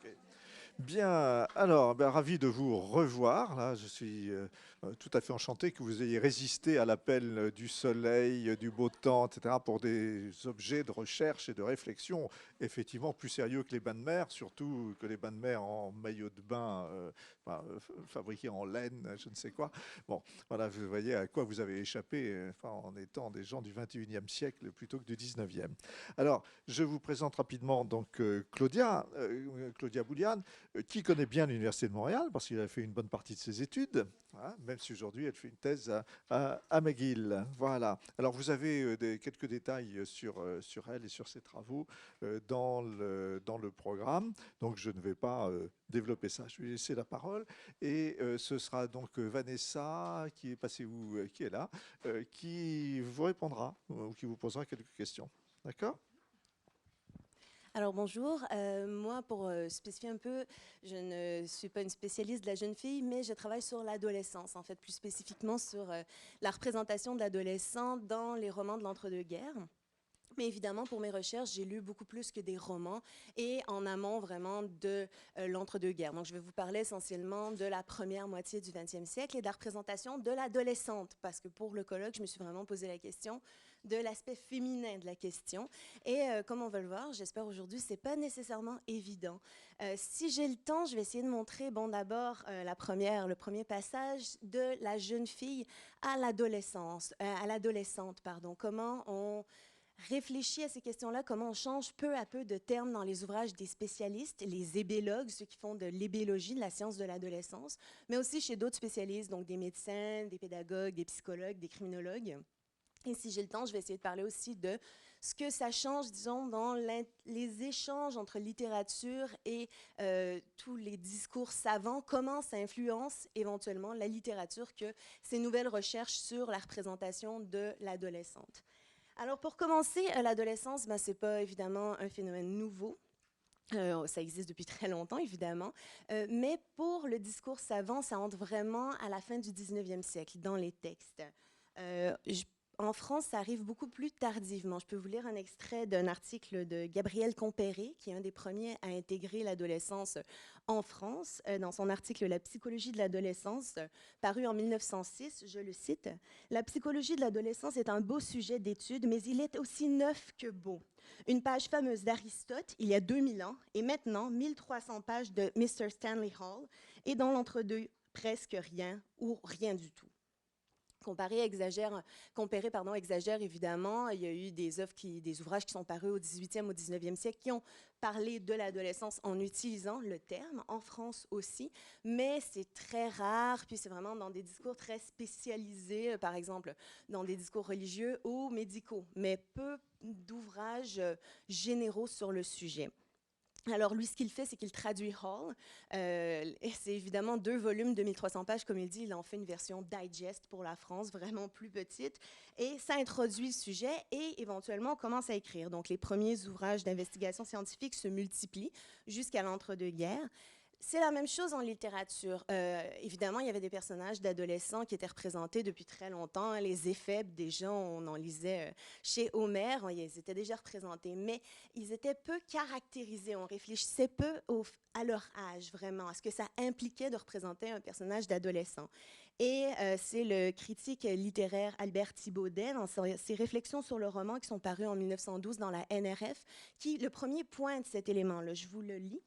Ok. Bien, alors, ben, ravi de vous revoir. Là, je suis tout à fait enchanté que vous ayez résisté à l'appel du soleil, du beau temps, etc., pour des objets de recherche et de réflexion effectivement plus sérieux que les bains de mer, surtout que les bains de mer en maillot de bain enfin, fabriqués en laine, je ne sais quoi. Bon, voilà, vous voyez à quoi vous avez échappé enfin, en étant des gens du 21e siècle plutôt que du 19e. Alors, je vous présente rapidement donc Claudia Bouliane, qui connaît bien l'Université de Montréal, parce qu'il a fait une bonne partie de ses études, hein, même si aujourd'hui elle fait une thèse à McGill. Voilà. Alors vous avez quelques détails sur elle et sur ses travaux dans le programme, donc je ne vais pas développer ça. Je vais laisser la parole et ce sera donc Vanessa qui est passée où, qui est là, qui vous répondra ou qui vous posera quelques questions. D'accord? Alors bonjour, moi pour spécifier un peu, je ne suis pas une spécialiste de la jeune fille, mais je travaille sur l'adolescence, en fait plus spécifiquement sur la représentation de l'adolescent dans les romans de l'entre-deux-guerres. Mais évidemment, pour mes recherches, j'ai lu beaucoup plus que des romans et en amont vraiment de l'entre-deux-guerres. Donc, je vais vous parler essentiellement de la première moitié du 20e siècle et de la représentation de l'adolescente, parce que pour le colloque, je me suis vraiment posé la question de l'aspect féminin de la question. Et comme on va le voir, j'espère aujourd'hui, c'est pas nécessairement évident. Si j'ai le temps, je vais essayer de montrer, bon, d'abord, le premier passage de la jeune fille à l'adolescence, à l'adolescente, pardon. Comment on réfléchit à ces questions-là, comment on change peu à peu de termes dans les ouvrages des spécialistes, les ébélogues, ceux qui font de l'ébélogie, de la science de l'adolescence, mais aussi chez d'autres spécialistes, donc des médecins, des pédagogues, des psychologues, des criminologues. Et si j'ai le temps, je vais essayer de parler aussi de ce que ça change, disons, dans les échanges entre littérature et tous les discours savants, comment ça influence éventuellement la littérature que ces nouvelles recherches sur la représentation de l'adolescente. Alors, pour commencer, l'adolescence, ben, ce n'est pas évidemment un phénomène nouveau. Ça existe depuis très longtemps, évidemment. Mais pour le discours savant, ça entre vraiment à la fin du 19e siècle, dans les textes. En France, ça arrive beaucoup plus tardivement. Je peux vous lire un extrait d'un article de Gabriel Compéré, qui est un des premiers à intégrer l'adolescence en France. Dans son article La psychologie de l'adolescence, paru en 1906, je le cite, La psychologie de l'adolescence est un beau sujet d'étude, mais il est aussi neuf que beau. Une page fameuse d'Aristote, il y a 2000 ans, et maintenant 1300 pages de Mr. Stanley Hall, et dans l'entre-deux, presque rien ou rien du tout. Compéré, pardon, exagère évidemment. Il y a eu des ouvrages qui sont parus au 18e, au 19e siècle qui ont parlé de l'adolescence en utilisant le terme, en France aussi, mais c'est très rare, puis c'est vraiment dans des discours très spécialisés, par exemple dans des discours religieux ou médicaux, mais peu d'ouvrages généraux sur le sujet. Alors, lui, ce qu'il fait, c'est qu'il traduit Hall. Et c'est évidemment 2 volumes de 1300 pages. Comme il dit, il en fait une version digest pour la France, vraiment plus petite. Et ça introduit le sujet et éventuellement, on commence à écrire. Donc, les premiers ouvrages d'investigation scientifique se multiplient jusqu'à l'entre-deux-guerres. C'est la même chose en littérature. Évidemment, il y avait des personnages d'adolescents qui étaient représentés depuis très longtemps. Les éphèbes, déjà, on en lisait chez Homère, ils étaient déjà représentés, mais ils étaient peu caractérisés. On réfléchissait peu à leur âge, vraiment, à ce que ça impliquait de représenter un personnage d'adolescent. Et c'est le critique littéraire Albert Thibaudet, dans ses réflexions sur le roman qui sont parues en 1912 dans la NRF, qui, le premier pointe cet élément-là. Je vous le lis.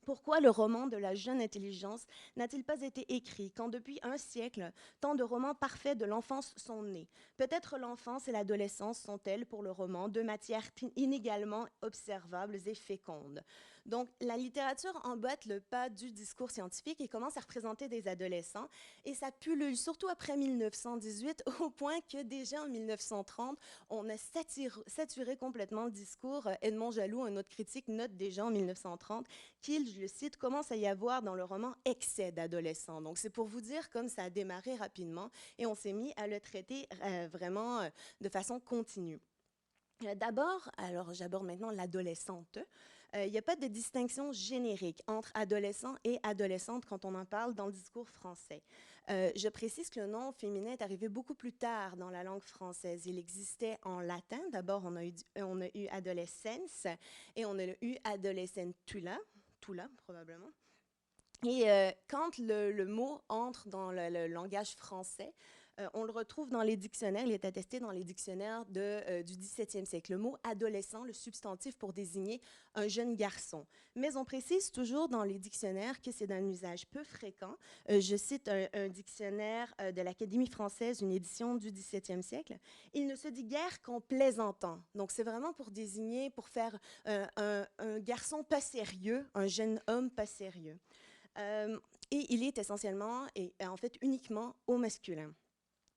Pourquoi le roman de la jeune intelligence n'a-t-il pas été écrit quand depuis un siècle, tant de romans parfaits de l'enfance sont nés? Peut-être l'enfance et l'adolescence sont-elles pour le roman deux matières inégalement observables et fécondes. Donc la littérature emboîte le pas du discours scientifique et commence à représenter des adolescents et ça pullule surtout après 1918 au point que déjà en 1930, on a saturé complètement le discours. Edmond Jaloux, un autre critique, note déjà en 1930 qu'il, je le cite, commence à y avoir dans le roman excès d'adolescents. Donc, c'est pour vous dire comme ça a démarré rapidement et on s'est mis à le traiter vraiment de façon continue. D'abord, alors j'aborde maintenant l'adolescente. Il n'y a pas de distinction générique entre adolescent et adolescente quand on en parle dans le discours français. Je précise que le nom féminin est arrivé beaucoup plus tard dans la langue française. Il existait en latin. D'abord, on a eu adolescens et on a eu adolescentula. surtout là, probablement. Et quand le mot entre dans le langage français, on le retrouve dans les dictionnaires, il est attesté dans les dictionnaires du XVIIe siècle. Le mot adolescent, le substantif pour désigner un jeune garçon. Mais on précise toujours dans les dictionnaires que c'est d'un usage peu fréquent. Je cite un dictionnaire de l'Académie française, une édition du XVIIe siècle. Il ne se dit guère qu'en plaisantant. Donc c'est vraiment pour désigner, pour faire un garçon pas sérieux, un jeune homme pas sérieux. Et il est essentiellement et en fait uniquement au masculin.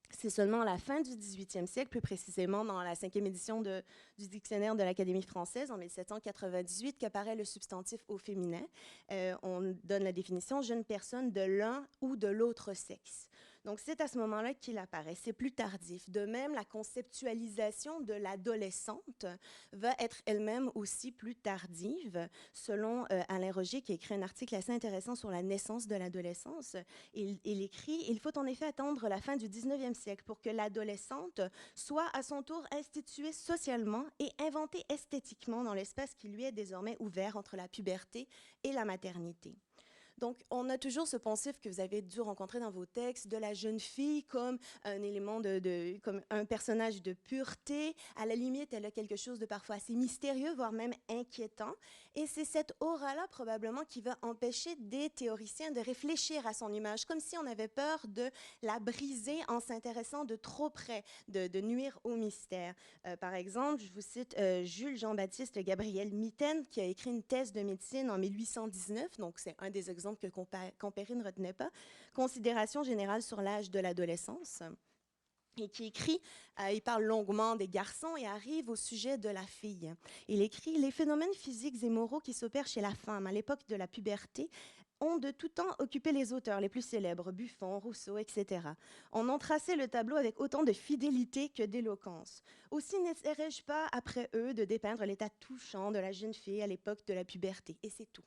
C'est seulement à la fin du 18e siècle, plus précisément dans la 5e édition du dictionnaire de l'Académie française en 1798, qu'apparaît le substantif au féminin. On donne la définition « jeune personne de l'un ou de l'autre sexe ». Donc, c'est à ce moment-là qu'il apparaît. C'est plus tardif. De même, la conceptualisation de l'adolescente va être elle-même aussi plus tardive. Selon Alain Roger, qui a écrit un article assez intéressant sur la naissance de l'adolescence, il écrit « Il faut en effet attendre la fin du 19e siècle pour que l'adolescente soit à son tour instituée socialement et inventée esthétiquement dans l'espace qui lui est désormais ouvert entre la puberté et la maternité. » Donc, on a toujours ce poncif que vous avez dû rencontrer dans vos textes de la jeune fille comme un élément comme un personnage de pureté. À la limite, elle a quelque chose de parfois assez mystérieux, voire même inquiétant. Et c'est cette aura-là, probablement, qui va empêcher des théoriciens de réfléchir à son image, comme si on avait peur de la briser en s'intéressant de trop près, de nuire au mystère. Par exemple, je vous cite Jules Jean-Baptiste Gabriel Mitten, qui a écrit une thèse de médecine en 1819, donc c'est un des exemples que Comparet ne retenait pas, Considération générale sur l'âge de l'adolescence, et qui écrit, il parle longuement des garçons et arrive au sujet de la fille. Il écrit « Les phénomènes physiques et moraux qui s'opèrent chez la femme à l'époque de la puberté ont de tout temps occupé les auteurs les plus célèbres, Buffon, Rousseau, etc. On en tracé le tableau avec autant de fidélité que d'éloquence. Aussi n'essaierai-je pas, après eux, de dépeindre l'état touchant de la jeune fille à l'époque de la puberté. » Et c'est tout.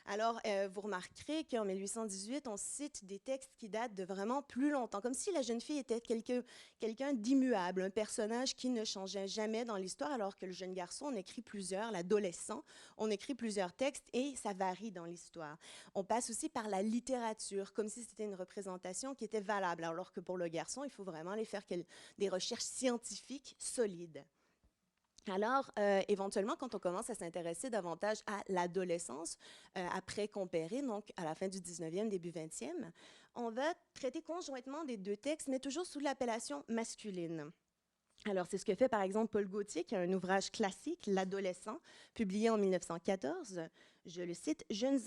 Alors, vous remarquerez qu'en 1818, on cite des textes qui datent de vraiment plus longtemps, comme si la jeune fille était quelqu'un d'immuable, un personnage qui ne changeait jamais dans l'histoire, alors que le jeune garçon, on écrit plusieurs, l'adolescent, on écrit plusieurs textes et ça varie dans l'histoire. On passe aussi par la littérature, comme si c'était une représentation qui était valable, alors que pour le garçon, il faut vraiment aller faire des recherches scientifiques solides. Alors, éventuellement, quand on commence à s'intéresser davantage à l'adolescence, après Comparet, donc à la fin du 19e, début 20e, on va traiter conjointement des deux textes, mais toujours sous l'appellation masculine. Alors, c'est ce que fait par exemple Paul Gauthier, qui a un ouvrage classique, L'adolescent, publié en 1914. Je le cite, jeunes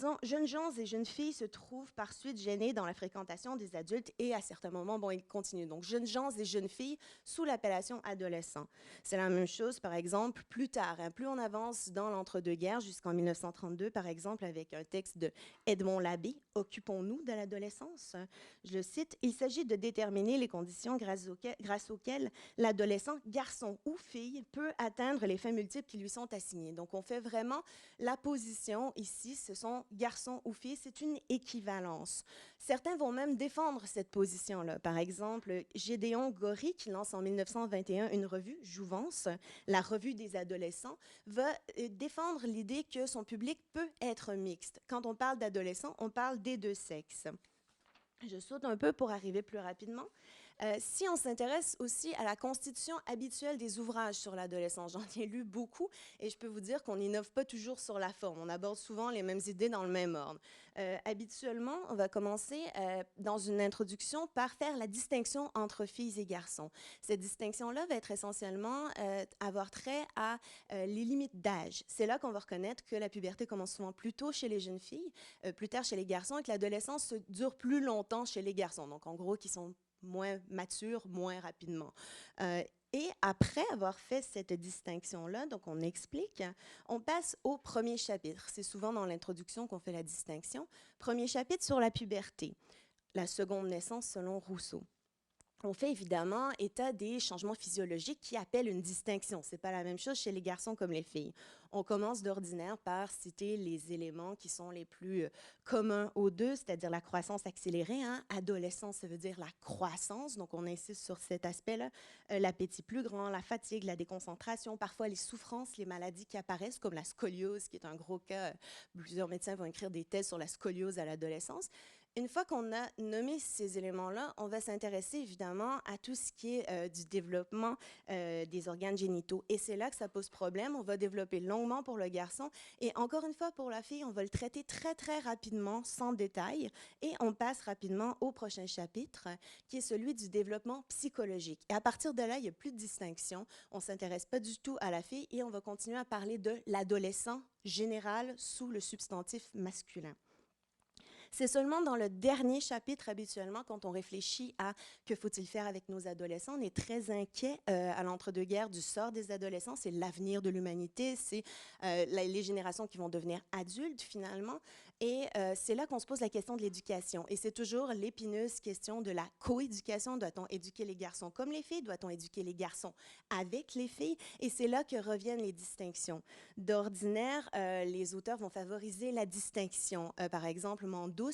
gens et jeunes filles se trouvent par suite gênés dans la fréquentation des adultes et à certains moments, bon, il continue. Donc, jeunes gens et jeunes filles sous l'appellation adolescent. C'est la même chose, par exemple, plus tard. Plus on avance dans l'entre-deux-guerres, jusqu'en 1932, par exemple, avec un texte de Edmond Labbé, Occupons-nous de l'adolescence. Je le cite, il s'agit de déterminer les conditions grâce auxquelles l'adolescent, garçon ou fille, peut atteindre les fins multiples qui lui sont assignées. Donc, on fait vraiment la position ici, ce sont garçons ou filles, c'est une équivalence. Certains vont même défendre cette position-là. Par exemple, Gédéon Gory, qui lance en 1921 une revue, Jouvence, la revue des adolescents, va défendre l'idée que son public peut être mixte. Quand on parle d'adolescents, on parle des deux sexes. Je saute un peu pour arriver plus rapidement. Si on s'intéresse aussi à la constitution habituelle des ouvrages sur l'adolescence, j'en ai lu beaucoup et je peux vous dire qu'on n'innove pas toujours sur la forme. On aborde souvent les mêmes idées dans le même ordre. Habituellement, on va commencer dans une introduction par faire la distinction entre filles et garçons. Cette distinction-là va être essentiellement avoir trait à les limites d'âge. C'est là qu'on va reconnaître que la puberté commence souvent plus tôt chez les jeunes filles, plus tard chez les garçons et que l'adolescence dure plus longtemps chez les garçons. Donc, en gros, qui sont moins mature, moins rapidement. Et après avoir fait cette distinction-là, donc on explique, on passe au premier chapitre. C'est souvent dans l'introduction qu'on fait la distinction. Premier chapitre sur la puberté, la seconde naissance selon Rousseau. on fait évidemment état des changements physiologiques qui appellent une distinction. Ce n'est pas la même chose chez les garçons comme les filles. On commence d'ordinaire par citer les éléments qui sont les plus communs aux deux, c'est-à-dire la croissance accélérée. Adolescence, ça veut dire la croissance, donc on insiste sur cet aspect-là. L'appétit plus grand, la fatigue, la déconcentration, parfois les souffrances, les maladies qui apparaissent, comme la scoliose, qui est un gros cas. Plusieurs médecins vont écrire des thèses sur la scoliose à l'adolescence. Une fois qu'on a nommé ces éléments-là, on va s'intéresser évidemment à tout ce qui est du développement des organes génitaux. Et c'est là que ça pose problème. On va développer longuement pour le garçon. Et encore une fois, pour la fille, on va le traiter très, très rapidement, sans détail. Et on passe rapidement au prochain chapitre, qui est celui du développement psychologique. Et à partir de là, il n'y a plus de distinction. On ne s'intéresse pas du tout à la fille et on va continuer à parler de l'adolescent général sous le substantif masculin. C'est seulement dans le dernier chapitre, habituellement, quand on réfléchit à que faut-il faire avec nos adolescents, on est très inquiet à l'entre-deux-guerres du sort des adolescents. C'est l'avenir de l'humanité, c'est les générations qui vont devenir adultes, finalement. Et c'est là qu'on se pose la question de l'éducation. Et c'est toujours l'épineuse question de la coéducation. Doit-on éduquer les garçons comme les filles? Doit-on éduquer les garçons avec les filles? Et c'est là que reviennent les distinctions. D'ordinaire, les auteurs vont favoriser la distinction. Par exemple, Mandous,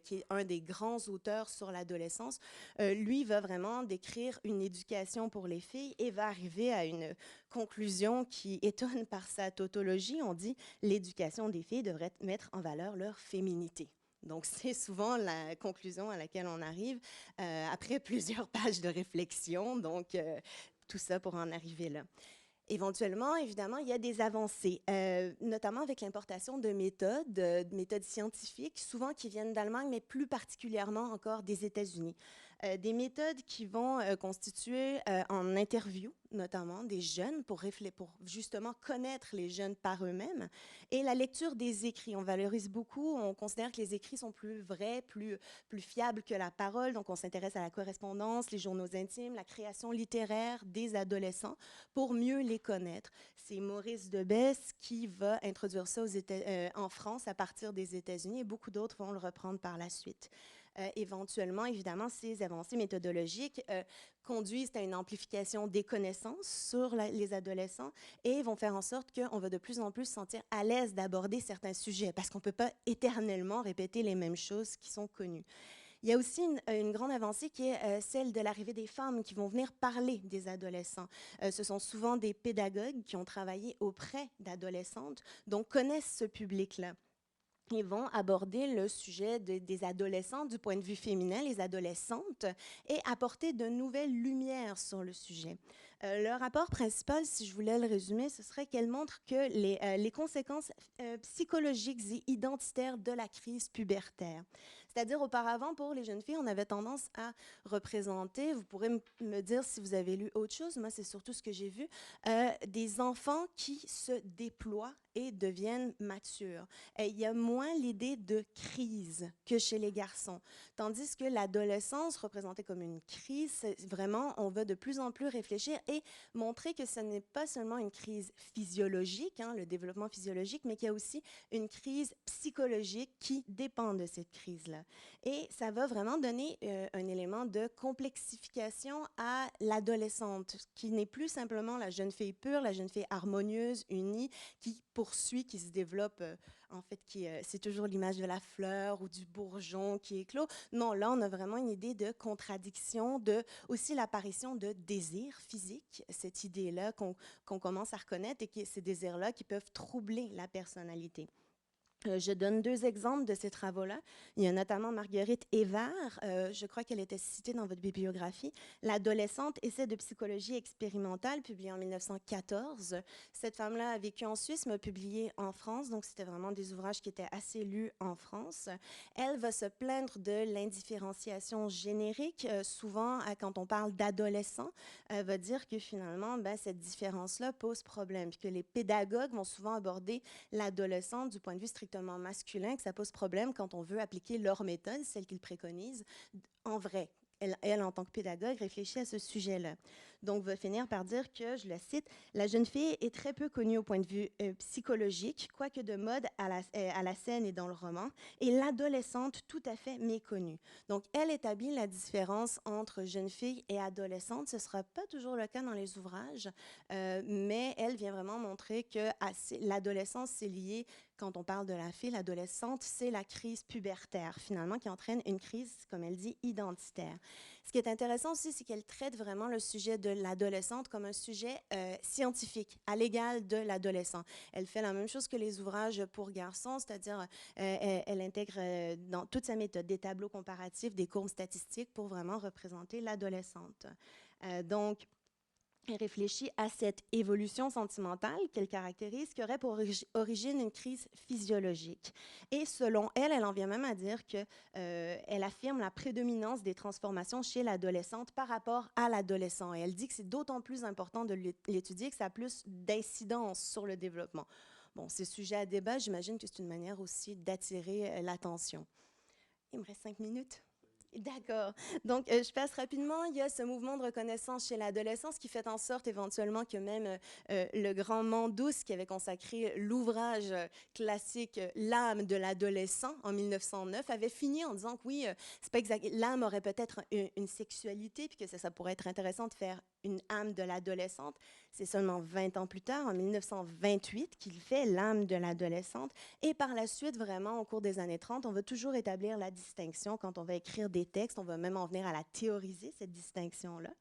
qui est un des grands auteurs sur l'adolescence, lui va vraiment décrire une éducation pour les filles et va arriver à une conclusion qui étonne par sa tautologie. On dit l'éducation des filles devrait mettre en valeur leur féminité. Donc, c'est souvent la conclusion à laquelle on arrive après plusieurs pages de réflexion. Donc, tout ça pour en arriver là. Éventuellement, évidemment, il y a des avancées, notamment avec l'importation de méthodes scientifiques, souvent qui viennent d'Allemagne, mais plus particulièrement encore des États-Unis. Des méthodes qui vont constituer en interview, notamment des jeunes, pour justement connaître les jeunes par eux-mêmes. Et la lecture des écrits, on valorise beaucoup, on considère que les écrits sont plus vrais, plus fiables que la parole, donc on s'intéresse à la correspondance, les journaux intimes, la création littéraire des adolescents pour mieux les connaître. C'est Maurice Debesse qui va introduire ça en France à partir des États-Unis et beaucoup d'autres vont le reprendre par la suite. Éventuellement, évidemment, ces avancées méthodologiques conduisent à une amplification des connaissances sur les adolescents et vont faire en sorte qu'on va de plus en plus se sentir à l'aise d'aborder certains sujets parce qu'on ne peut pas éternellement répéter les mêmes choses qui sont connues. Il y a aussi une grande avancée qui est celle de l'arrivée des femmes qui vont venir parler des adolescents. Ce sont souvent des pédagogues qui ont travaillé auprès d'adolescentes, donc connaissent ce public-là. Ils vont aborder le sujet des adolescents du point de vue féminin, les adolescentes, et apporter de nouvelles lumières sur le sujet. Le rapport principal, si je voulais le résumer, ce serait qu'elle montre que les conséquences psychologiques et identitaires de la crise pubertaire. C'est-à-dire, auparavant, pour les jeunes filles, on avait tendance à représenter, vous pourrez me dire si vous avez lu autre chose, moi c'est surtout ce que j'ai vu, des enfants qui se déploient et deviennent matures. Et il y a moins l'idée de crise que chez les garçons. Tandis que l'adolescence, représentée comme une crise, vraiment, on va de plus en plus réfléchir et montrer que ce n'est pas seulement une crise physiologique, le développement physiologique, mais qu'il y a aussi une crise psychologique qui dépend de cette crise-là. Et ça va vraiment donner un élément de complexification à l'adolescente, qui n'est plus simplement la jeune fille pure, la jeune fille harmonieuse, unie, qui poursuit, qui se développe, en fait, c'est toujours l'image de la fleur ou du bourgeon qui éclot. Non, là, on a vraiment une idée de contradiction, aussi l'apparition de désirs physiques, cette idée-là qu'on commence à reconnaître et ces désirs-là qui peuvent troubler la personnalité. Je donne deux exemples de ces travaux-là. Il y a notamment Marguerite Évard, je crois qu'elle était citée dans votre bibliographie, L'adolescente, essai de psychologie expérimentale, publié en 1914. Cette femme-là a vécu en Suisse, mais a publié en France, donc c'était vraiment des ouvrages qui étaient assez lus en France. Elle va se plaindre de l'indifférenciation générique. Souvent, quand on parle d'adolescents, elle va dire que finalement, cette différence-là pose problème, puis que les pédagogues vont souvent aborder l'adolescent du point de vue strictement masculin, que ça pose problème quand on veut appliquer leur méthode, celle qu'ils préconisent, en vrai. Elle, en tant que pédagogue, réfléchit à ce sujet-là. Donc, va finir par dire que, je la cite, la jeune fille est très peu connue au point de vue psychologique, quoique de mode à la scène et dans le roman, et l'adolescente tout à fait méconnue. Donc, elle établit la différence entre jeune fille et adolescente. Ce ne sera pas toujours le cas dans les ouvrages, mais elle vient vraiment montrer que l'adolescence, c'est lié, quand on parle de la fille, l'adolescente, c'est la crise pubertaire, finalement, qui entraîne une crise, comme elle dit, identitaire. Ce qui est intéressant aussi, c'est qu'elle traite vraiment le sujet de l'adolescente comme un sujet scientifique, à l'égal de l'adolescent. Elle fait la même chose que les ouvrages pour garçons, c'est-à-dire elle intègre dans toute sa méthode des tableaux comparatifs, des courbes statistiques pour vraiment représenter l'adolescente. Donc, elle réfléchit à cette évolution sentimentale qu'elle caractérise, qui aurait pour origine une crise physiologique. Et selon elle, elle en vient même à dire qu'elle affirme la prédominance des transformations chez l'adolescente par rapport à l'adolescent. Et elle dit que c'est d'autant plus important de l'étudier que ça a plus d'incidence sur le développement. Bon, c'est sujet à débat, j'imagine que c'est une manière aussi d'attirer l'attention. Il me reste 5 minutes. D'accord. Donc, je passe rapidement. Il y a ce mouvement de reconnaissance chez l'adolescence qui fait en sorte éventuellement que même le grand Mandus, qui avait consacré l'ouvrage classique L'âme de l'adolescent en 1909, avait fini en disant que oui, c'est pas exact. L'âme aurait peut-être une sexualité, puis que ça pourrait être intéressant de faire une âme de l'adolescente. C'est seulement 20 ans plus tard, en 1928, qu'il fait l'âme de l'adolescente. Et par la suite, vraiment, au cours des années 30, on va toujours établir la distinction. Quand on va écrire des textes, on va même en venir à la théoriser, cette distinction-là.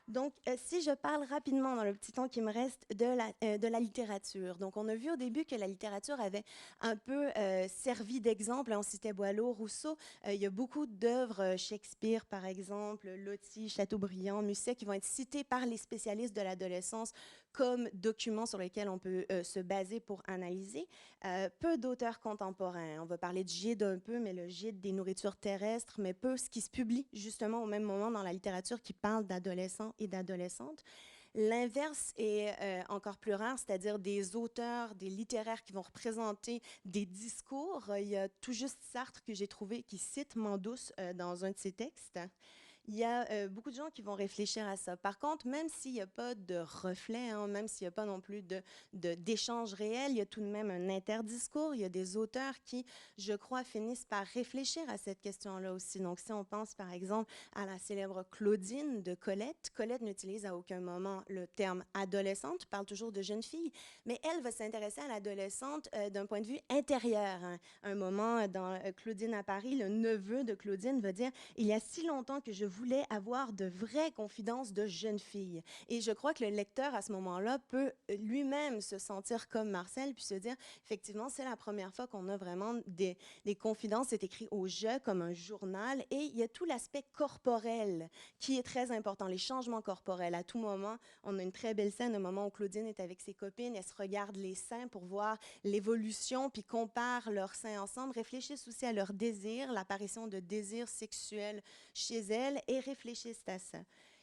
Donc, si je parle rapidement, dans le petit temps qui me reste, de la littérature. Donc, on a vu au début que la littérature avait un peu servi d'exemple. On citait Boileau, Rousseau. Il y a beaucoup d'œuvres, Shakespeare, par exemple, Loti, Chateaubriand, Musset, qui vont être citées par les spécialistes de l'adolescence comme documents sur lesquels on peut se baser pour analyser. Peu d'auteurs contemporains. On va parler de Gide un peu, mais le Gide des nourritures terrestres, mais peu ce qui se publie justement au même moment dans la littérature qui parle d'adolescents et d'adolescentes. L'inverse est encore plus rare, c'est-à-dire des auteurs, des littéraires qui vont représenter des discours. Il y a tout juste Sartre que j'ai trouvé qui cite Mandus dans un de ses textes. Il y a beaucoup de gens qui vont réfléchir à ça. Par contre, même s'il n'y a pas de reflet, hein, même s'il n'y a pas non plus d'échange réel, il y a tout de même un interdiscours. Il y a des auteurs qui, je crois, finissent par réfléchir à cette question-là aussi. Donc, si on pense, par exemple, à la célèbre Claudine de Colette, Colette n'utilise à aucun moment le terme adolescente, parle toujours de jeune fille, mais elle va s'intéresser à l'adolescente d'un point de vue intérieur. Hein. Un moment, dans Claudine à Paris, le neveu de Claudine va dire « Il y a si longtemps que je voulais avoir de vraies confidences de jeune fille. » Et je crois que le lecteur, à ce moment-là, peut lui-même se sentir comme Marcel, puis se dire, effectivement, c'est la première fois qu'on a vraiment des confidences. C'est écrit au jeu, comme un journal. Et il y a tout l'aspect corporel qui est très important, les changements corporels. À tout moment, on a une très belle scène, au moment où Claudine est avec ses copines, elles se regardent les seins pour voir l'évolution, puis comparent leurs seins ensemble, réfléchissent aussi à leur désir, l'apparition de désirs sexuels chez elles et réfléchissent à ça.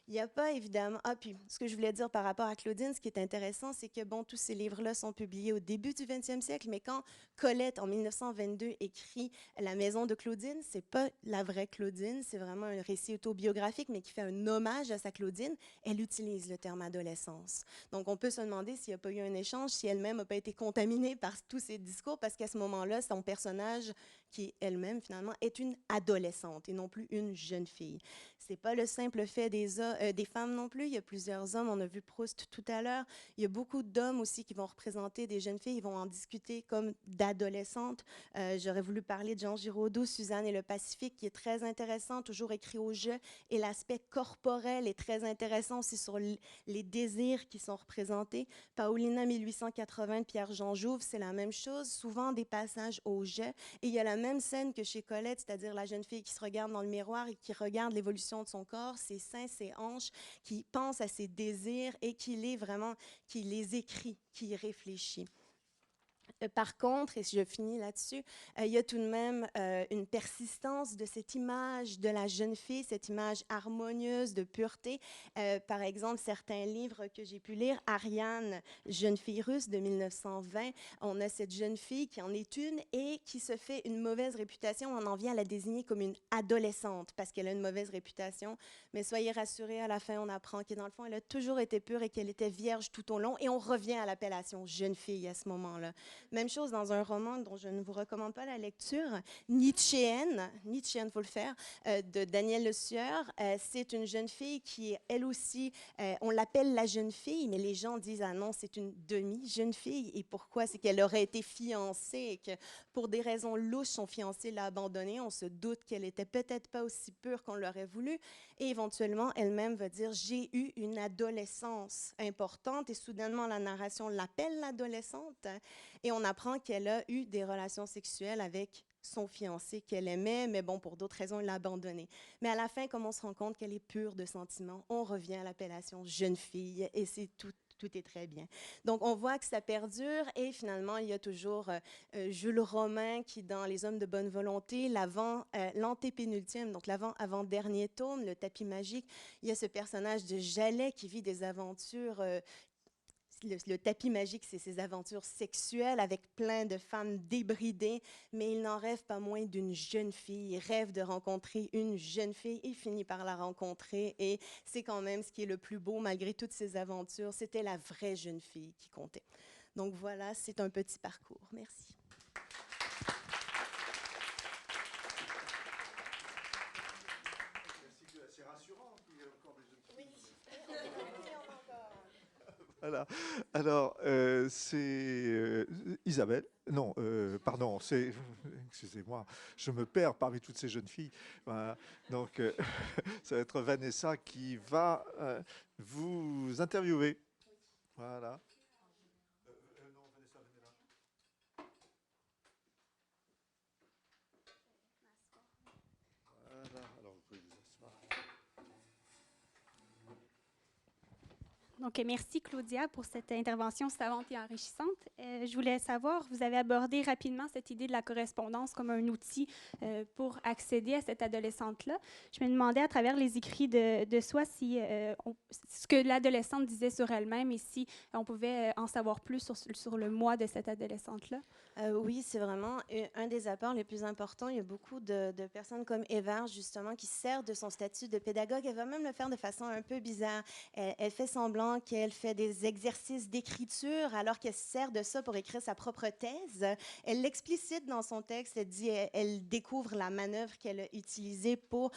Il n'y a pas évidemment... Ah, puis ce que je voulais dire par rapport à Claudine, ce qui est intéressant, c'est que, bon, tous ces livres-là sont publiés au début du 20e siècle, mais quand Colette, en 1922, écrit La maison de Claudine, c'est pas la vraie Claudine, c'est vraiment un récit autobiographique, mais qui fait un hommage à sa Claudine. Elle utilise le terme adolescence. Donc, on peut se demander s'il n'y a pas eu un échange, si elle-même n'a pas été contaminée par tous ces discours, parce qu'à ce moment-là, son personnage, qui elle-même, finalement, est une adolescente et non plus une jeune fille. C'est pas le simple fait des femmes non plus. Il y a plusieurs hommes. On a vu Proust tout à l'heure. Il y a beaucoup d'hommes aussi qui vont représenter des jeunes filles. Ils vont en discuter comme d'adolescentes. J'aurais voulu parler de Jean Giraudoux, Suzanne et le Pacifique, qui est très intéressant, toujours écrit au jeu. Et l'aspect corporel est très intéressant aussi sur les désirs qui sont représentés. Paulina 1880 de Pierre-Jean Jouve, c'est la même chose. Souvent des passages au jeu. Et il y a la même scène que chez Colette, c'est-à-dire la jeune fille qui se regarde dans le miroir et qui regarde l'évolution de son corps, ses seins, ses hanches, qui pense à ses désirs et qui les écrit, qui y réfléchit. Par contre, et je finis là-dessus, il y a tout de même une persistance de cette image de la jeune fille, cette image harmonieuse de pureté. Par exemple, certains livres que j'ai pu lire, Ariane, jeune fille russe de 1920, on a cette jeune fille qui en est une et qui se fait une mauvaise réputation. On en vient à la désigner comme une adolescente parce qu'elle a une mauvaise réputation. Mais soyez rassurés, à la fin, on apprend que dans le fond, elle a toujours été pure et qu'elle était vierge tout au long. Et on revient à l'appellation jeune fille à ce moment-là. Même chose dans un roman dont je ne vous recommande pas la lecture, Nietzschéenne, faut le faire, de Daniel Le Sueur. C'est une jeune fille qui, elle aussi, on l'appelle la jeune fille, mais les gens disent, ah non, c'est une demi-jeune fille. Et pourquoi? C'est qu'elle aurait été fiancée et que pour des raisons louches, son fiancé l'a abandonnée. On se doute qu'elle était peut-être pas aussi pure qu'on l'aurait voulu. Et éventuellement, elle-même va dire, j'ai eu une adolescence importante. Et soudainement, la narration l'appelle l'adolescente. Et on apprend qu'elle a eu des relations sexuelles avec son fiancé qu'elle aimait, mais bon, pour d'autres raisons, elle l'a abandonné. Mais à la fin, comme on se rend compte qu'elle est pure de sentiments, on revient à l'appellation jeune fille et c'est tout. Tout est très bien. Donc, on voit que ça perdure et finalement, il y a toujours Jules Romain qui, dans Les Hommes de bonne volonté, l'antépénultième, donc l'avant-dernier tome, le tapis magique, il y a ce personnage de Jalais qui vit des aventures le tapis magique, c'est ses aventures sexuelles avec plein de femmes débridées, mais il n'en rêve pas moins d'une jeune fille. Il rêve de rencontrer une jeune fille. Il finit par la rencontrer et c'est quand même ce qui est le plus beau malgré toutes ces aventures. C'était la vraie jeune fille qui comptait. Donc voilà, c'est un petit parcours. Merci. C'est rassurant qu'il y ait encore des jeunes filles. Voilà. Alors, c'est Isabelle. Non, pardon, c'est. Excusez-moi, je me perds parmi toutes ces jeunes filles. Voilà. Donc, ça va être Vanessa qui va vous interviewer. Voilà. Non, Vanessa, venez là. Voilà. Alors, vous pouvez vous asseoir. Donc, merci Claudia pour cette intervention savante et enrichissante. Je voulais savoir, vous avez abordé rapidement cette idée de la correspondance comme un outil pour accéder à cette adolescente-là. Je me demandais à travers les écrits de soi si ce que l'adolescente disait sur elle-même et si on pouvait en savoir plus sur le moi de cette adolescente-là. Oui, c'est vraiment un des apports les plus importants. Il y a beaucoup de personnes comme Evers, justement, qui sert de son statut de pédagogue. Elle va même le faire de façon un peu bizarre. Elle fait semblant qu'elle fait des exercices d'écriture alors qu'elle sert de ça pour écrire sa propre thèse. Elle l'explicite dans son texte. Elle dit, elle découvre la manœuvre qu'elle a utilisée pour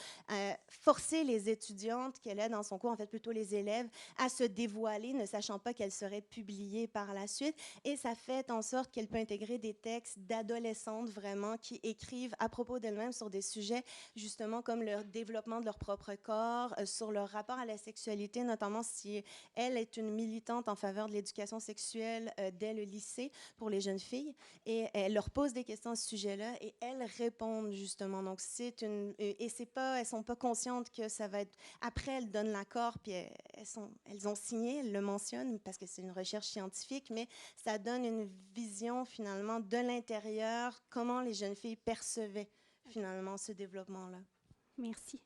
forcer les étudiantes qu'elle a dans son cours, en fait plutôt les élèves, à se dévoiler, ne sachant pas qu'elle serait publiée par la suite. Et ça fait en sorte qu'elle peut intégrer des textes d'adolescentes vraiment qui écrivent à propos d'elles-mêmes sur des sujets justement comme le développement de leur propre corps, sur leur rapport à la sexualité, notamment si elle est une militante en faveur de l'éducation sexuelle dès le lycée pour les jeunes filles. Et elle leur pose des questions à ce sujet-là et elles répondent justement. Donc c'est une et c'est pas, elles sont pas conscientes que ça va être. Après, elles donnent l'accord puis elles ont signé, elles le mentionnent parce que c'est une recherche scientifique, mais ça donne une vision finalement de l'intérieur, comment les jeunes filles percevaient finalement ce développement-là. Merci.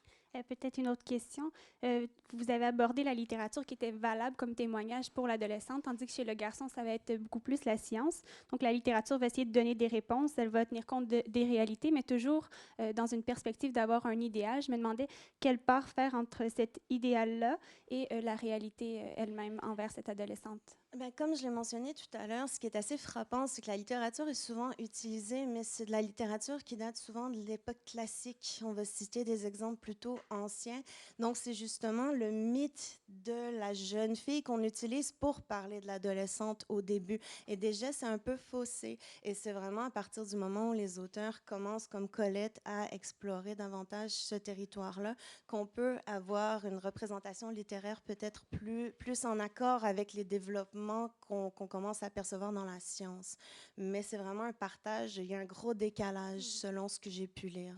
Peut-être une autre question. Vous avez abordé la littérature qui était valable comme témoignage pour l'adolescente, tandis que chez le garçon, ça va être beaucoup plus la science. Donc, la littérature va essayer de donner des réponses, elle va tenir compte des réalités, mais toujours dans une perspective d'avoir un idéal. Je me demandais quelle part faire entre cet idéal-là et la réalité elle-même envers cette adolescente. Ben, comme je l'ai mentionné tout à l'heure, ce qui est assez frappant, c'est que la littérature est souvent utilisée, mais c'est de la littérature qui date souvent de l'époque classique. On va citer des exemples plutôt anciens. Donc, c'est justement le mythe de la jeune fille qu'on utilise pour parler de l'adolescente au début. Et déjà, c'est un peu faussé. Et c'est vraiment à partir du moment où les auteurs commencent, comme Colette, à explorer davantage ce territoire-là, qu'on peut avoir une représentation littéraire peut-être plus en accord avec les développements qu'on commence à percevoir dans la science. Mais c'est vraiment un partage, il y a un gros décalage selon ce que j'ai pu lire.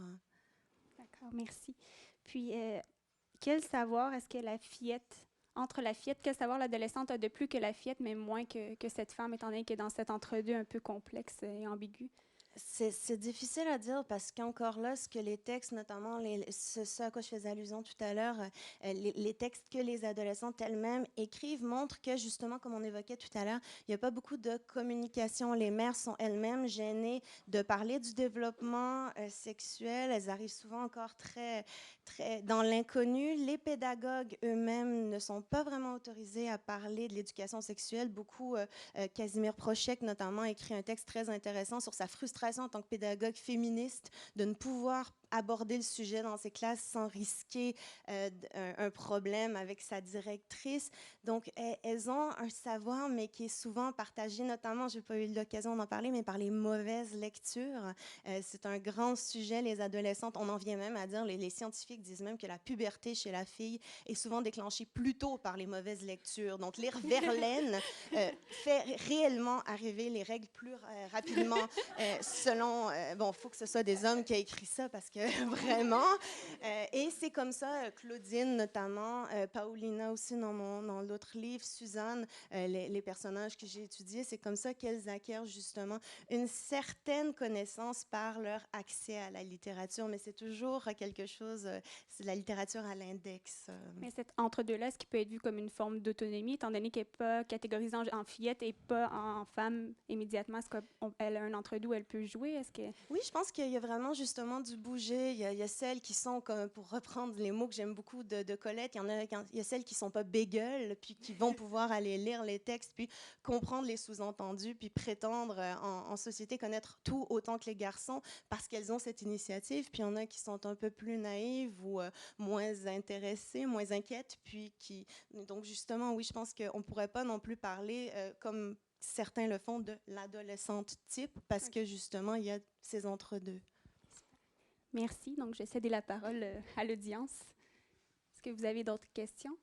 D'accord, merci. Puis, quel savoir est-ce que la fillette entre la fillette, que savoir l'adolescente a de plus que la fillette, mais moins que cette femme, étant donné qu'elle est dans cet entre-deux un peu complexe et ambigu? C'est difficile à dire parce qu'encore là, ce que les textes, notamment ce à quoi je faisais allusion tout à l'heure, les textes que les adolescentes elles-mêmes écrivent montrent que justement, comme on évoquait tout à l'heure, il n'y a pas beaucoup de communication. Les mères sont elles-mêmes gênées de parler du développement sexuel. Elles arrivent souvent encore très dans l'inconnu. Les pédagogues eux-mêmes ne sont pas vraiment autorisés à parler de l'éducation sexuelle. Beaucoup, Casimir Prochek notamment, écrit un texte très intéressant sur sa frustration en tant que pédagogue féministe de ne pouvoir aborder le sujet dans ses classes sans risquer un problème avec sa directrice. Donc, elles ont un savoir, mais qui est souvent partagé, notamment, je n'ai pas eu l'occasion d'en parler, mais par les mauvaises lectures. C'est un grand sujet, les adolescentes. On en vient même à dire, les scientifiques disent même que la puberté chez la fille est souvent déclenchée plus tôt par les mauvaises lectures. Donc, lire Verlaine fait réellement arriver les règles plus rapidement selon... bon, il faut que ce soit des hommes qui aient écrit ça parce que vraiment... et c'est comme ça, Claudine notamment, Paulina aussi dans l'autre livre, Suzanne, les personnages que j'ai étudiés, c'est comme ça qu'elles acquièrent justement une certaine connaissance par leur accès à la littérature, mais c'est toujours quelque chose, c'est la littérature à l'index. Mais cet entre-deux-là, est-ce qu'il peut être vu comme une forme d'autonomie, étant donné qu'elle n'est pas catégorisée en fillette et pas en femme immédiatement? Est-ce qu'elle a un entre-deux où elle peut jouer? Est-ce que... Oui, je pense qu'il y a vraiment justement du bouger. Il y a celles qui sont, comme, pour reprendre les mots que j'aime beaucoup de Colette, il y a celles qui ne sont pas bégueules, puis qui vont pouvoir aller lire les textes, puis comprendre les sous-entendus, puis prétendre en société connaître tout autant que les garçons parce qu'elles ont cette initiative. Puis il y en a qui sont un peu plus naïves ou moins intéressées, moins inquiètes, puis qui... Donc justement, oui, je pense qu'on ne pourrait pas non plus parler comme certains le font de l'adolescente type parce que justement, il y a ces entre-deux. Merci. Donc, je vais céder la parole à l'audience. Est-ce que vous avez d'autres questions?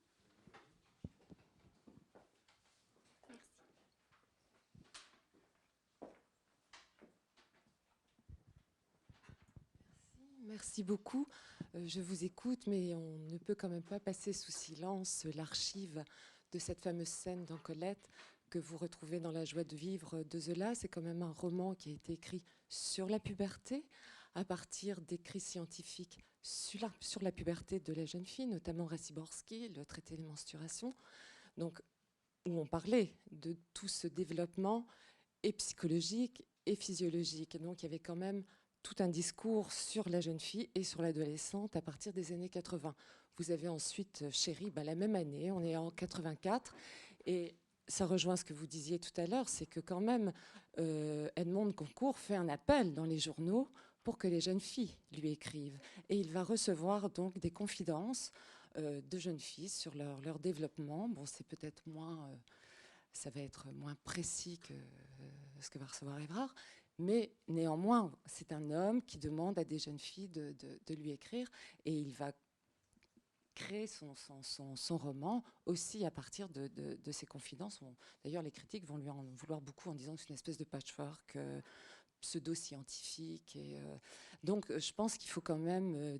Merci beaucoup. Je vous écoute, mais on ne peut quand même pas passer sous silence l'archive de cette fameuse scène dans Colette que vous retrouvez dans La joie de vivre de Zola. C'est quand même un roman qui a été écrit sur la puberté, à partir d'écrits scientifiques sur la puberté de la jeune fille, notamment Raciborski, le traité des menstruations, donc, où on parlait de tout ce développement et psychologique et physiologique. Et donc il y avait quand même tout un discours sur la jeune fille et sur l'adolescente à partir des années 80. Vous avez ensuite Chéri, la même année, on est en 84, et ça rejoint ce que vous disiez tout à l'heure, c'est que quand même, Edmond de Goncourt fait un appel dans les journaux pour que les jeunes filles lui écrivent. Et il va recevoir donc des confidences de jeunes filles sur leur développement. Bon, c'est peut-être moins... ça va être moins précis que ce que va recevoir Évrard, mais néanmoins, c'est un homme qui demande à des jeunes filles de lui écrire, et il va créer son roman aussi à partir de ses confidences. D'ailleurs, les critiques vont lui en vouloir beaucoup en disant que c'est une espèce de patchwork pseudo-scientifique. Donc, je pense qu'il faut quand même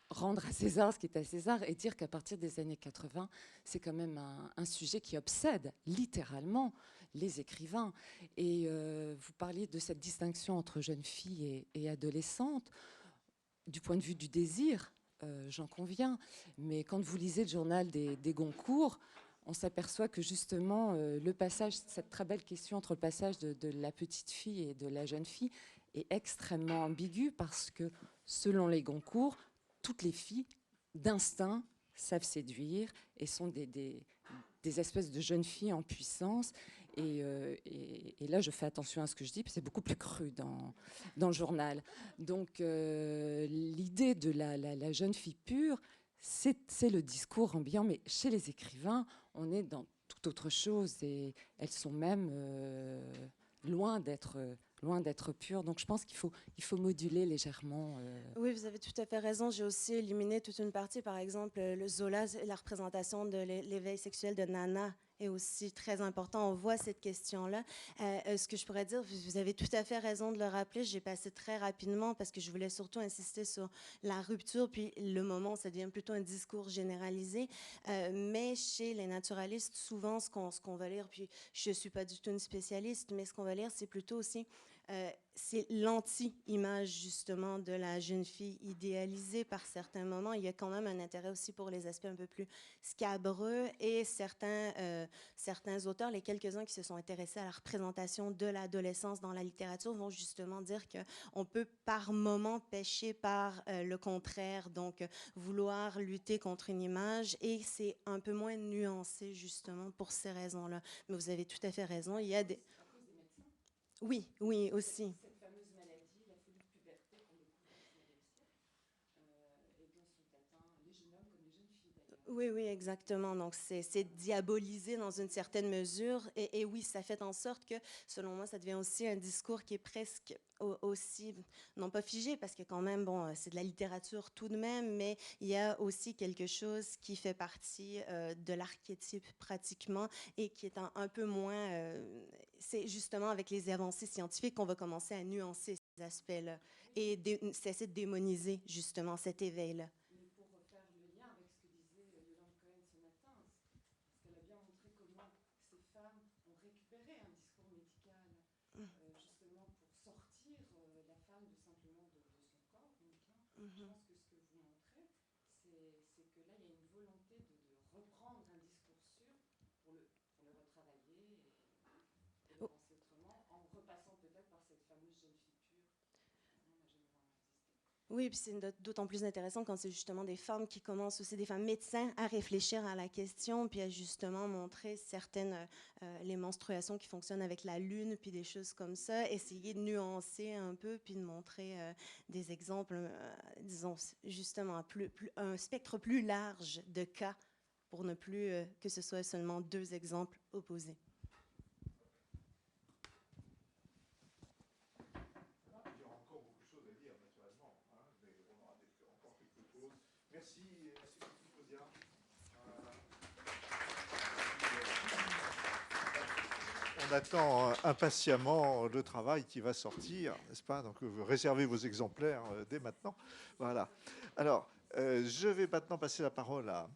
rendre à César ce qui est à César et dire qu'à partir des années 80, c'est quand même un sujet qui obsède littéralement les écrivains. Et vous parliez de cette distinction entre jeunes filles et adolescentes. Du point de vue du désir, j'en conviens, mais quand vous lisez le journal des Goncourt, on s'aperçoit que justement le passage, cette très belle question entre le passage de la petite fille et de la jeune fille est extrêmement ambigu, parce que selon les Goncourt, toutes les filles d'instinct savent séduire et sont des espèces de jeunes filles en puissance. Et là, je fais attention à ce que je dis, parce que c'est beaucoup plus cru dans le journal. Donc, l'idée de la jeune fille pure, c'est le discours ambiant, mais chez les écrivains, on est dans toute autre chose, et elles sont même loin d'être pures. Donc, je pense qu'il faut moduler légèrement. Oui, vous avez tout à fait raison. J'ai aussi éliminé toute une partie, par exemple, le Zola, la représentation de l'éveil sexuel de Nana est aussi très important. On voit cette question-là. Ce que je pourrais dire, vous avez tout à fait raison de le rappeler. J'ai passé très rapidement parce que je voulais surtout insister sur la rupture, puis le moment où ça devient plutôt un discours généralisé. Mais chez les naturalistes, souvent, ce qu'on va lire, puis je ne suis pas du tout une spécialiste, mais ce qu'on va lire, c'est plutôt aussi c'est l'anti-image justement de la jeune fille idéalisée par certains moments. Il y a quand même un intérêt aussi pour les aspects un peu plus scabreux et certains auteurs, les quelques-uns qui se sont intéressés à la représentation de l'adolescence dans la littérature, vont justement dire qu'on peut par moment pécher par le contraire, donc vouloir lutter contre une image, et c'est un peu moins nuancé justement pour ces raisons-là. Mais vous avez tout à fait raison, il y a des... Oui, oui, aussi. Cette fameuse maladie, la folie de puberté qu'on découvre au XIXe siècle, et dont sont atteints les jeunes hommes comme les jeunes filles d'ailleurs. Oui, oui, exactement. Donc, c'est diabolisé dans une certaine mesure. Et oui, ça fait en sorte que, selon moi, ça devient aussi un discours qui est presque aussi, non pas figé, parce que quand même, bon, c'est de la littérature tout de même, mais il y a aussi quelque chose qui fait partie de l'archétype pratiquement et qui est un peu moins... c'est justement avec les avancées scientifiques qu'on va commencer à nuancer ces aspects-là et cesser de démoniser justement cet éveil-là. Pour faire le lien avec ce que disait Yolande Cohen ce matin, parce qu'elle a bien montré comment ces femmes ont récupéré un discours médical justement pour sortir la femme de simplement de son corps. Donc, je pense que ce que vous montrez, c'est que là, il y a une volonté de reprendre un discours sûr pour le retravailler et le penser autrement, en repassant peut-être par cette fameuse jeune fille pure. Oui, puis c'est d'autant plus intéressant quand c'est justement des femmes qui commencent aussi, des femmes médecins, à réfléchir à la question, puis à justement montrer certaines, les menstruations qui fonctionnent avec la lune, puis des choses comme ça, essayer de nuancer un peu, puis de montrer des exemples, disons, justement, un spectre plus large de cas, pour ne plus que ce soit seulement deux exemples opposés. Merci, Claudia. On attend impatiemment le travail qui va sortir, n'est-ce pas? Donc, réservez vos exemplaires dès maintenant. Voilà. Alors, je vais maintenant passer la parole à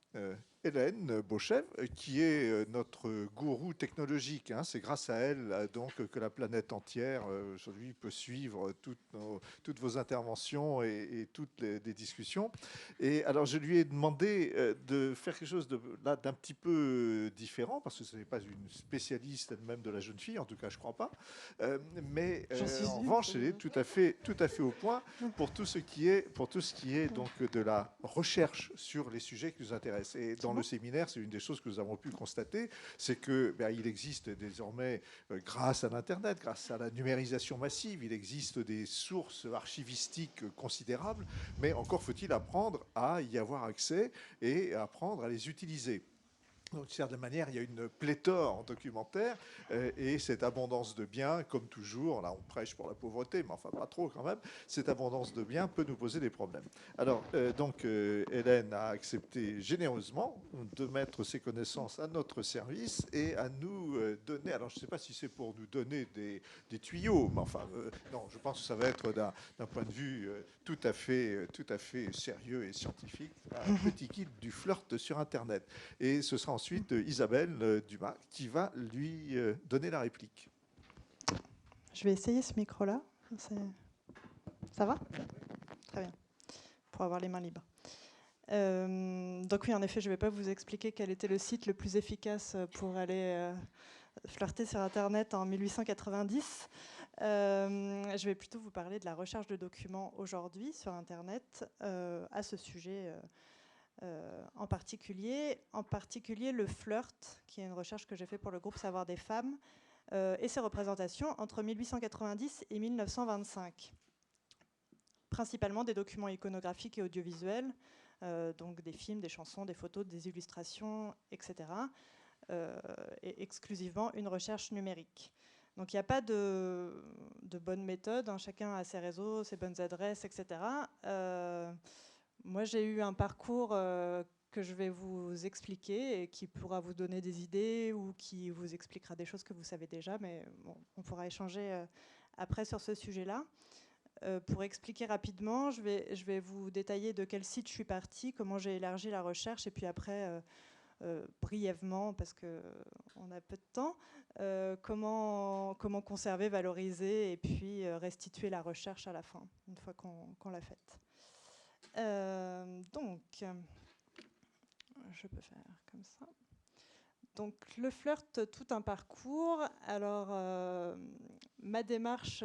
Hélène Beauchèvre, qui est notre gourou technologique. Hein. C'est grâce à elle donc que la planète entière aujourd'hui peut suivre toutes vos interventions et toutes les discussions. Et alors je lui ai demandé de faire quelque chose d'un petit peu différent, parce que ce n'est pas une spécialiste elle-même de la jeune fille, en tout cas je ne crois pas. Mais en revanche, elle est tout à fait au point pour tout ce qui est donc de la recherche sur les sujets qui nous intéressent. Et dans le séminaire, c'est une des choses que nous avons pu constater, c'est que il existe désormais, grâce à l'Internet, grâce à la numérisation massive, il existe des sources archivistiques considérables, mais encore faut-il apprendre à y avoir accès et apprendre à les utiliser. Donc, de certaine manière, il y a une pléthore en documentaire et cette abondance de biens, comme toujours, là on prêche pour la pauvreté, mais enfin pas trop quand même, cette abondance de biens peut nous poser des problèmes. Alors, Hélène a accepté généreusement de mettre ses connaissances à notre service et à nous donner, alors je ne sais pas si c'est pour nous donner des tuyaux, mais enfin, non, je pense que ça va être d'un point de vue tout à fait sérieux et scientifique, un petit kit du flirt sur Internet. Et ce sera ensuite Isabelle Dumas qui va lui donner la réplique. Je vais essayer ce micro-là. Ça va ? Très bien, pour avoir les mains libres. Donc oui, en effet, je ne vais pas vous expliquer quel était le site le plus efficace pour aller flirter sur Internet en 1890. Je vais plutôt vous parler de la recherche de documents aujourd'hui sur Internet à ce sujet en particulier le flirt, qui est une recherche que j'ai fait pour le groupe Savoir des femmes, et ses représentations entre 1890 et 1925. Principalement des documents iconographiques et audiovisuels, donc des films, des chansons, des photos, des illustrations, etc. Et exclusivement une recherche numérique. Donc il n'y a pas de bonne méthode, hein. Chacun a ses réseaux, ses bonnes adresses, etc. Moi, j'ai eu un parcours que que je vais vous expliquer et qui pourra vous donner des idées ou qui vous expliquera des choses que vous savez déjà, mais bon, on pourra échanger après sur ce sujet-là. Pour expliquer rapidement, je vais vous détailler de quel site je suis partie, comment j'ai élargi la recherche, et puis après, brièvement, parce qu'on a peu de temps, comment conserver, valoriser et puis restituer la recherche à la fin, une fois qu'on l'a faite. Donc, je peux faire comme ça. Donc, le flirt, tout un parcours. Alors, ma démarche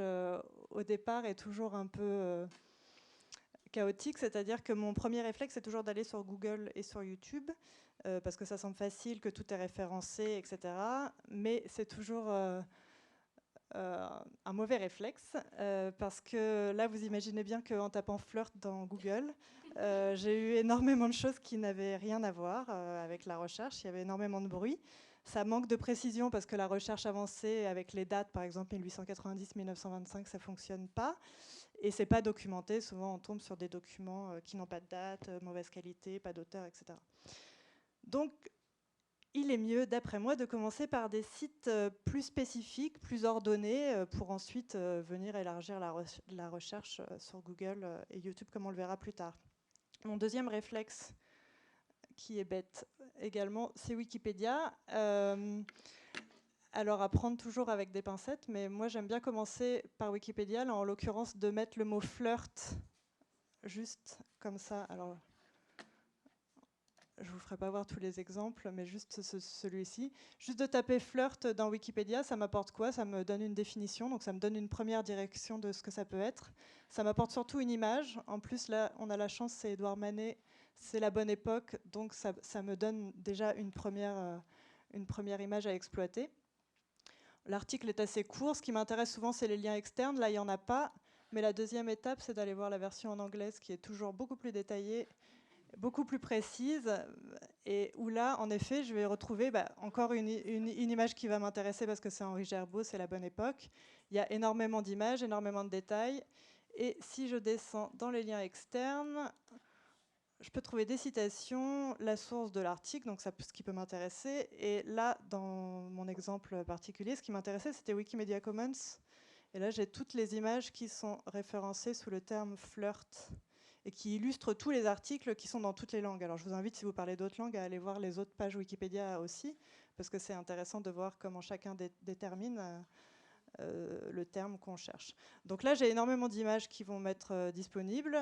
au départ est toujours un peu chaotique, c'est-à-dire que mon premier réflexe, c'est toujours d'aller sur Google et sur YouTube, parce que ça semble facile, que tout est référencé, etc. Mais c'est toujours un mauvais réflexe, parce que là, vous imaginez bien qu'en tapant flirt dans Google, j'ai eu énormément de choses qui n'avaient rien à voir avec la recherche. Il y avait énormément de bruit. Ça manque de précision parce que la recherche avancée avec les dates, par exemple 1890-1925, ça ne fonctionne pas. Et ce n'est pas documenté. Souvent, on tombe sur des documents qui n'ont pas de date, mauvaise qualité, pas d'auteur, etc. Donc, il est mieux, d'après moi, de commencer par des sites plus spécifiques, plus ordonnés, pour ensuite venir élargir la recherche sur Google et YouTube, comme on le verra plus tard. Mon deuxième réflexe, qui est bête également, c'est Wikipédia. Alors, à prendre toujours avec des pincettes, mais moi, j'aime bien commencer par Wikipédia, là, en l'occurrence, de mettre le mot flirt juste comme ça. Alors, je ne vous ferai pas voir tous les exemples, mais juste celui-ci. Juste de taper flirt dans Wikipédia, ça m'apporte quoi? Ça me donne une définition, donc ça me donne une première direction de ce que ça peut être. Ça m'apporte surtout une image. En plus, là, on a la chance, c'est Édouard Manet, c'est la bonne époque, donc ça me donne déjà une première image à exploiter. L'article est assez court. Ce qui m'intéresse souvent, c'est les liens externes. Là, il n'y en a pas. Mais la deuxième étape, c'est d'aller voir la version en anglais, qui est toujours beaucoup plus détaillée, beaucoup plus précise, et où là, en effet, je vais retrouver encore une image qui va m'intéresser parce que c'est Henri Gerbeau, c'est la bonne époque. Il y a énormément d'images, énormément de détails. Et si je descends dans les liens externes, je peux trouver des citations, la source de l'article, donc ça, ce qui peut m'intéresser. Et là, dans mon exemple particulier, ce qui m'intéressait, c'était Wikimedia Commons. Et là, j'ai toutes les images qui sont référencées sous le terme flirt et qui illustrent tous les articles qui sont dans toutes les langues. Alors, je vous invite, si vous parlez d'autres langues, à aller voir les autres pages Wikipédia aussi, parce que c'est intéressant de voir comment chacun détermine le terme qu'on cherche. Donc là, j'ai énormément d'images qui vont m'être disponibles,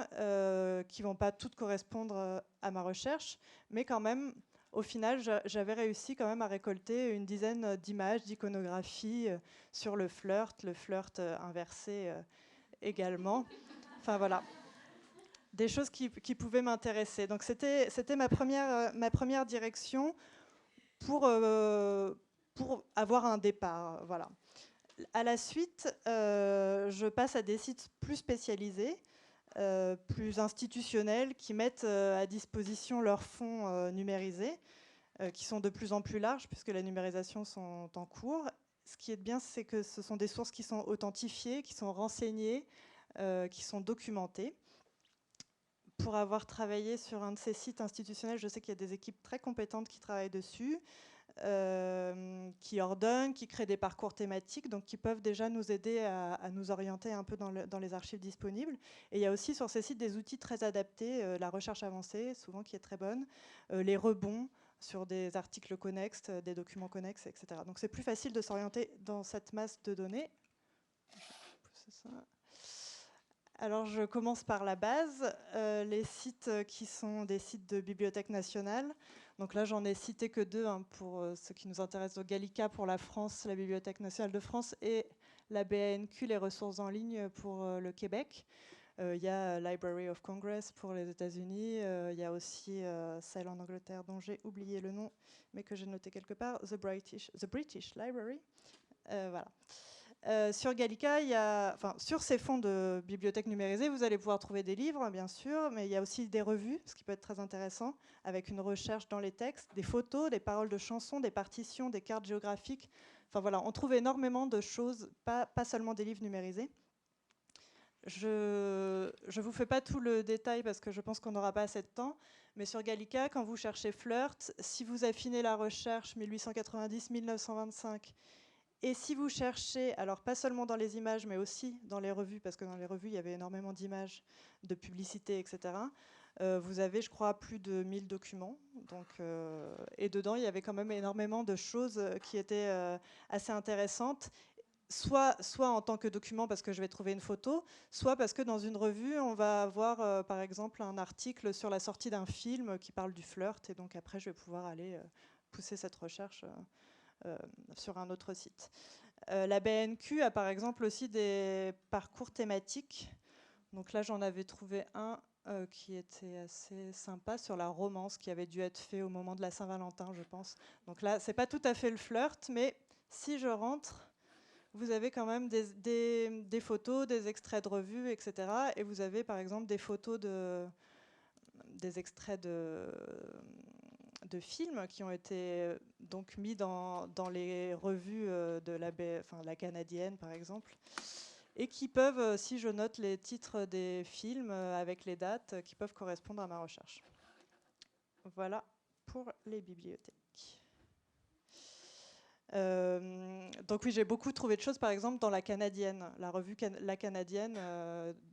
qui ne vont pas toutes correspondre à ma recherche, mais quand même, au final, j'avais réussi quand même à récolter une dizaine d'images, d'iconographies sur le flirt inversé également. Enfin voilà, des choses qui pouvaient m'intéresser. Donc c'était ma première direction pour avoir un départ. Voilà. À la suite, je passe à des sites plus spécialisés, plus institutionnels, qui mettent à disposition leurs fonds numérisés, qui sont de plus en plus larges, puisque la numérisation sont en cours. Ce qui est bien, c'est que ce sont des sources qui sont authentifiées, qui sont renseignées, qui sont documentées. Pour avoir travaillé sur un de ces sites institutionnels, je sais qu'il y a des équipes très compétentes qui travaillent dessus, qui ordonnent, qui créent des parcours thématiques, donc qui peuvent déjà nous aider à nous orienter un peu dans les archives disponibles. Et il y a aussi sur ces sites des outils très adaptés, la recherche avancée, souvent qui est très bonne, les rebonds sur des articles connexes, des documents connexes, etc. Donc c'est plus facile de s'orienter dans cette masse de données. Alors je commence par la base, les sites qui sont des sites de Bibliothèque nationale. Donc là j'en ai cité que deux pour ce qui nous intéresse. Donc Gallica pour la France, la Bibliothèque nationale de France, et la BANQ, les ressources en ligne pour le Québec. Il y a Library of Congress pour les États-Unis. Il y a aussi celle en Angleterre dont j'ai oublié le nom, mais que j'ai noté quelque part, The British Library. Voilà. Sur Gallica, sur ces fonds de bibliothèque numérisée, vous allez pouvoir trouver des livres, bien sûr, mais il y a aussi des revues, ce qui peut être très intéressant, avec une recherche dans les textes, des photos, des paroles de chansons, des partitions, des cartes géographiques. Enfin voilà, on trouve énormément de choses, pas seulement des livres numérisés. Je ne vous fais pas tout le détail parce que je pense qu'on n'aura pas assez de temps, Mais sur Gallica, quand vous cherchez flirt, si vous affinez la recherche 1890-1925, et si vous cherchez, alors pas seulement dans les images, mais aussi dans les revues, parce que dans les revues, il y avait énormément d'images, de publicités, etc., vous avez, je crois, plus de 1000 documents. Donc, et dedans, il y avait quand même énormément de choses qui étaient assez intéressantes. Soit en tant que document parce que je vais trouver une photo, soit parce que dans une revue, on va avoir par exemple un article sur la sortie d'un film qui parle du flirt, et donc après je vais pouvoir aller pousser cette recherche sur un autre site. La BNQ a par exemple aussi des parcours thématiques. Donc là j'en avais trouvé un qui était assez sympa sur la romance qui avait dû être fait au moment de la Saint-Valentin, je pense. Donc là c'est pas tout à fait le flirt, mais si je rentre, vous avez quand même des photos, des extraits de revues, etc. Et vous avez par exemple des photos des extraits de films qui ont été donc mis dans les revues de la canadienne par exemple, et qui peuvent, si je note les titres des films avec les dates, qui peuvent correspondre à ma recherche. Voilà pour les bibliothèques. Donc oui, j'ai beaucoup trouvé de choses, par exemple dans la canadienne, la revue La Canadienne,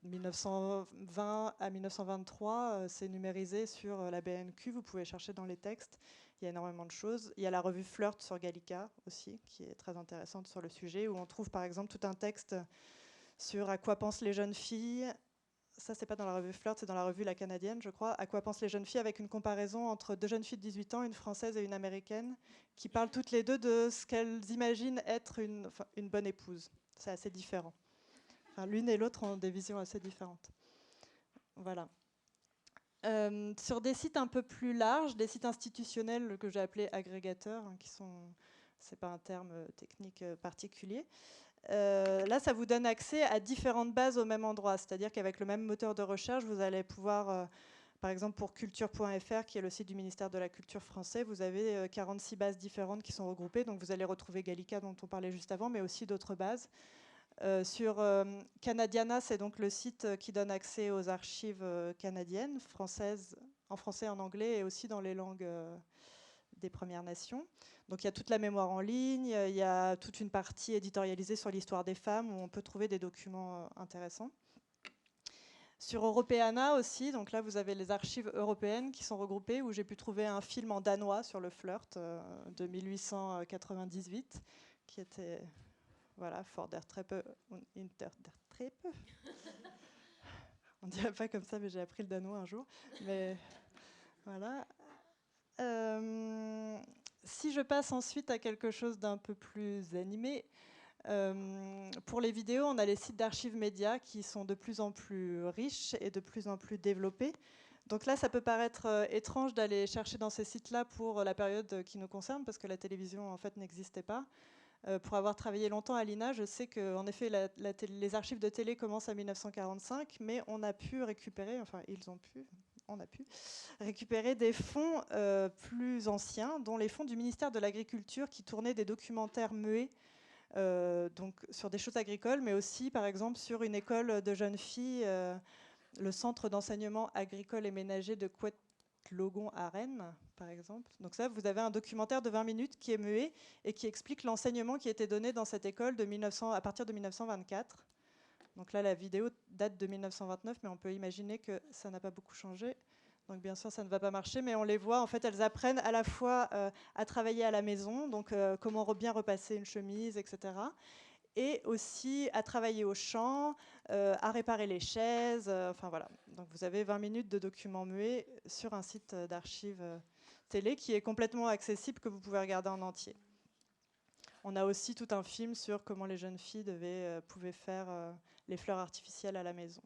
1920 à 1923, c'est numérisé sur la BNQ, vous pouvez chercher dans les textes, il y a énormément de choses. Il y a la revue Flirt sur Gallica aussi, qui est très intéressante sur le sujet, où on trouve par exemple tout un texte sur à quoi pensent les jeunes filles. Ça, c'est pas dans la revue Flirt, c'est dans la revue La Canadienne, je crois. À quoi pensent les jeunes filles, avec une comparaison entre deux jeunes filles de 18 ans, une française et une américaine, qui parlent toutes les deux de ce qu'elles imaginent être une bonne épouse. C'est assez différent. Enfin, l'une et l'autre ont des visions assez différentes. Voilà. Sur des sites un peu plus larges, des sites institutionnels que j'ai appelés agrégateurs, qui sont, c'est pas un terme technique particulier. Là, ça vous donne accès à différentes bases au même endroit. C'est-à-dire qu'avec le même moteur de recherche, vous allez pouvoir, par exemple pour culture.fr, qui est le site du ministère de la Culture français, vous avez 46 bases différentes qui sont regroupées. Donc vous allez retrouver Gallica, dont on parlait juste avant, mais aussi d'autres bases. Sur Canadiana, c'est donc le site qui donne accès aux archives canadiennes, françaises, en français, en anglais, et aussi dans les langues des Premières Nations. Donc il y a toute la mémoire en ligne, il y a toute une partie éditorialisée sur l'histoire des femmes où on peut trouver des documents intéressants. Sur Europeana aussi, donc là vous avez les archives européennes qui sont regroupées, où j'ai pu trouver un film en danois sur le flirt de 1898 qui était voilà, For der Treppe und Hinter der Treppe. On dirait pas comme ça, mais j'ai appris le danois un jour. Mais voilà. Si je passe ensuite à quelque chose d'un peu plus animé, pour les vidéos, on a les sites d'archives médias qui sont de plus en plus riches et de plus en plus développés. Donc là, ça peut paraître étrange d'aller chercher dans ces sites-là pour la période qui nous concerne, parce que la télévision, en fait, n'existait pas. Pour avoir travaillé longtemps à l'INA, je sais qu'en effet, les archives de télé commencent à 1945, mais on a pu récupérer, enfin, on a pu récupérer des fonds plus anciens, dont les fonds du ministère de l'Agriculture qui tournaient des documentaires muets, donc sur des choses agricoles, mais aussi par exemple sur une école de jeunes filles, le centre d'enseignement agricole et ménager de Couette-Logon à Rennes, par exemple. Donc ça, vous avez un documentaire de 20 minutes qui est muet et qui explique l'enseignement qui a été donné dans cette école à partir de 1924. Donc là, la vidéo date de 1929, mais on peut imaginer que ça n'a pas beaucoup changé. Donc bien sûr, ça ne va pas marcher, mais on les voit. En fait, elles apprennent à la fois à travailler à la maison, donc comment bien repasser une chemise, etc. Et aussi à travailler au champ, à réparer les chaises. Enfin voilà. Donc vous avez 20 minutes de documents muets sur un site d'archives télé qui est complètement accessible, que vous pouvez regarder en entier. On a aussi tout un film sur comment les jeunes filles pouvaient faire les fleurs artificielles à la maison.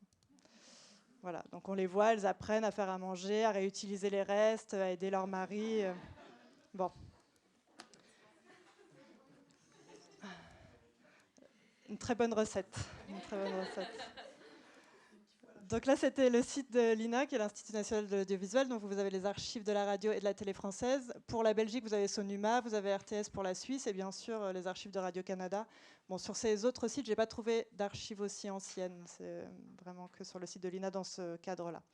Voilà, donc on les voit, elles apprennent à faire à manger, à réutiliser les restes, à aider leur mari. Bon. Une très bonne recette. Une très bonne recette. Donc là, c'était le site de l'INA, qui est l'Institut national de l'audiovisuel. Donc vous avez les archives de la radio et de la télé française. Pour la Belgique, vous avez Sonuma, vous avez RTS pour la Suisse, et bien sûr les archives de Radio-Canada. Bon, sur ces autres sites, je n'ai pas trouvé d'archives aussi anciennes. C'est vraiment que sur le site de l'INA dans ce cadre-là.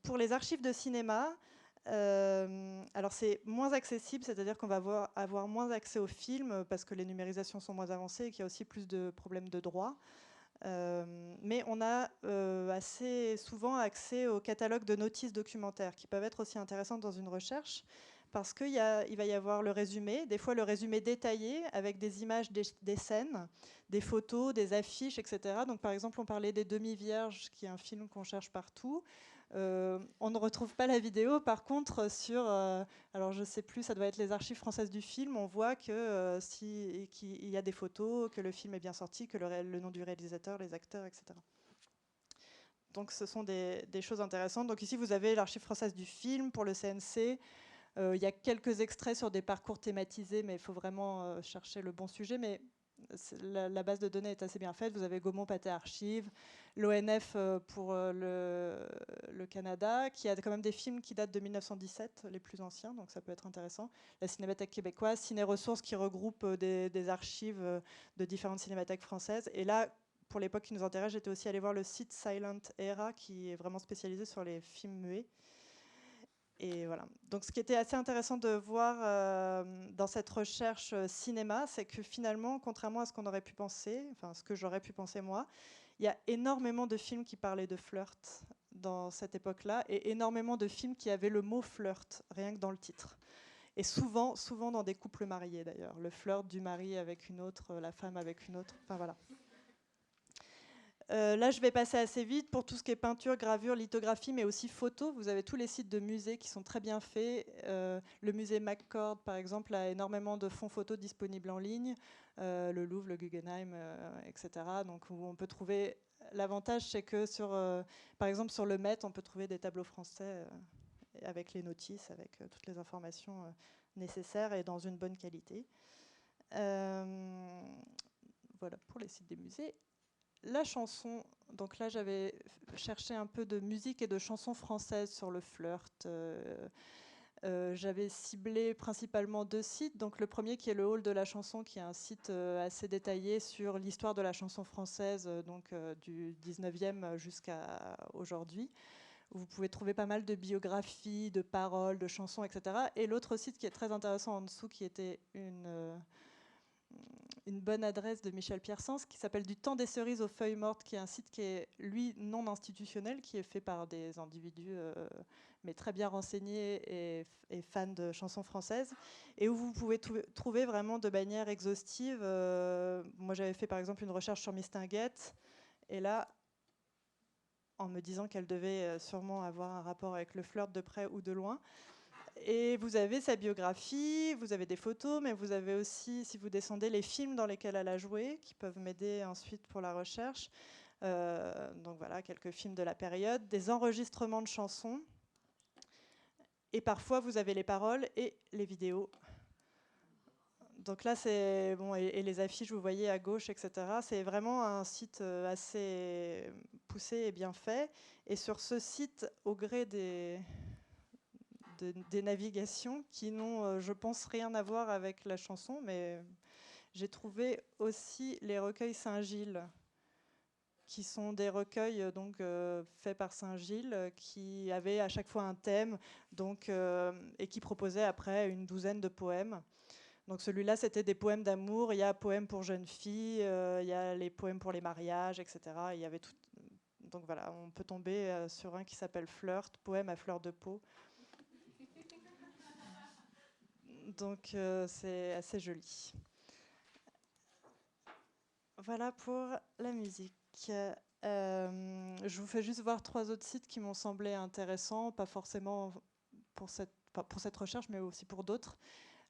Pour les archives de cinéma, alors c'est moins accessible, c'est-à-dire qu'on va avoir moins accès aux films parce que les numérisations sont moins avancées et qu'il y a aussi plus de problèmes de droit. Mais on a assez souvent accès au catalogue de notices documentaires qui peuvent être aussi intéressantes dans une recherche parce qu'il va y avoir le résumé, des fois le résumé détaillé avec des images des scènes, des photos, des affiches, etc. Donc par exemple, on parlait des Demi-Vierges, qui est un film qu'on cherche partout. On ne retrouve pas la vidéo. Par contre, sur, alors je ne sais plus, ça doit être les archives françaises du film, on voit que qu'il y a des photos, que le film est bien sorti, que le nom du réalisateur, les acteurs, etc. Donc ce sont des choses intéressantes. Donc ici, vous avez l'archive française du film pour le CNC. Il y a quelques extraits sur des parcours thématisés, mais il faut vraiment chercher le bon sujet. Mais la base de données est assez bien faite. Vous avez Gaumont Pathé Archives, l'ONF pour le Canada, qui a quand même des films qui datent de 1917, les plus anciens, donc ça peut être intéressant. La Cinémathèque québécoise, Ciné Ressources, qui regroupe des archives de différentes cinémathèques françaises. Et là, pour l'époque qui nous intéresse, j'étais aussi allée voir le site Silent Era, qui est vraiment spécialisé sur les films muets. Et voilà. Donc, ce qui était assez intéressant de voir dans cette recherche cinéma, c'est que finalement, contrairement à ce qu'on aurait pu penser, enfin ce que j'aurais pu penser moi, il y a énormément de films qui parlaient de flirt dans cette époque-là, et énormément de films qui avaient le mot flirt, rien que dans le titre. Et souvent dans des couples mariés d'ailleurs. Le flirt du mari avec une autre, la femme avec une autre, enfin voilà. Là, je vais passer assez vite pour tout ce qui est peinture, gravure, lithographie, mais aussi photo. Vous avez tous les sites de musées qui sont très bien faits. Le musée McCord, par exemple, a énormément de fonds photos disponibles en ligne. Le Louvre, le Guggenheim, etc. Donc, où on peut trouver. L'avantage, c'est que par exemple, sur le Met, on peut trouver des tableaux français avec les notices, avec toutes les informations nécessaires et dans une bonne qualité. Voilà pour les sites des musées. La chanson, donc là j'avais cherché un peu de musique et de chansons françaises sur le flirt. J'avais ciblé principalement 2 sites. Donc le premier qui est le Hall de la chanson, qui est un site assez détaillé sur l'histoire de la chanson française, du 19e jusqu'à aujourd'hui. Vous pouvez trouver pas mal de biographies, de paroles, de chansons, etc. Et l'autre site qui est très intéressant en dessous, qui était une bonne adresse de Michel Piersens, qui s'appelle Du temps des cerises aux feuilles mortes, qui est un site qui est, lui, non institutionnel, qui est fait par des individus, mais très bien renseignés et fans de chansons françaises, et où vous pouvez trouver vraiment de manière exhaustive. Moi, j'avais fait, par exemple, une recherche sur Mistinguett, et là, en me disant qu'elle devait sûrement avoir un rapport avec le flirt de près ou de loin. Et vous avez sa biographie, vous avez des photos, mais vous avez aussi, si vous descendez, les films dans lesquels elle a joué, qui peuvent m'aider ensuite pour la recherche. Donc voilà, quelques films de la période, des enregistrements de chansons. Et parfois, vous avez les paroles et les vidéos. Donc là, c'est bon, et les affiches, vous voyez à gauche, etc. C'est vraiment un site assez poussé et bien fait. Et sur ce site, au gré des navigations qui n'ont, je pense, rien à voir avec la chanson, mais j'ai trouvé aussi les recueils Saint-Gilles, qui sont des recueils faits par Saint-Gilles, qui avaient à chaque fois un thème, et qui proposaient après une douzaine de poèmes. Donc celui-là, c'était des poèmes d'amour. Il y a poèmes pour jeunes filles, il y a les poèmes pour les mariages, etc. Il y avait tout. Donc voilà, on peut tomber sur un qui s'appelle Flirt, poème à fleur de peau. Donc c'est assez joli. Voilà pour la musique. Je vous fais juste voir 3 autres sites qui m'ont semblé intéressants, pas forcément pour cette recherche, mais aussi pour d'autres.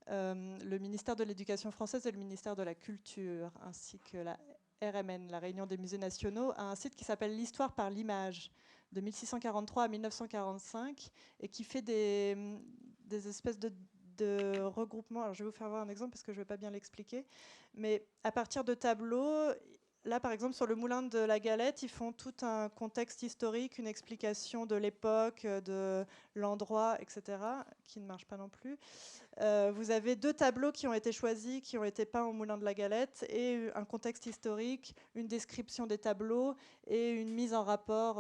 Le ministère de l'Éducation française et le ministère de la Culture, ainsi que la RMN, la Réunion des musées nationaux, a un site qui s'appelle l'Histoire par l'image, de 1643 à 1945, et qui fait des espèces de regroupements. Alors, je vais vous faire voir un exemple parce que je ne vais pas bien l'expliquer. Mais à partir de tableaux, là, par exemple, sur le moulin de la Galette, ils font tout un contexte historique, une explication de l'époque, de l'endroit, etc., qui ne marche pas non plus. Vous avez 2 tableaux qui ont été choisis, qui ont été peints au moulin de la Galette, et un contexte historique, une description des tableaux et une mise en rapport.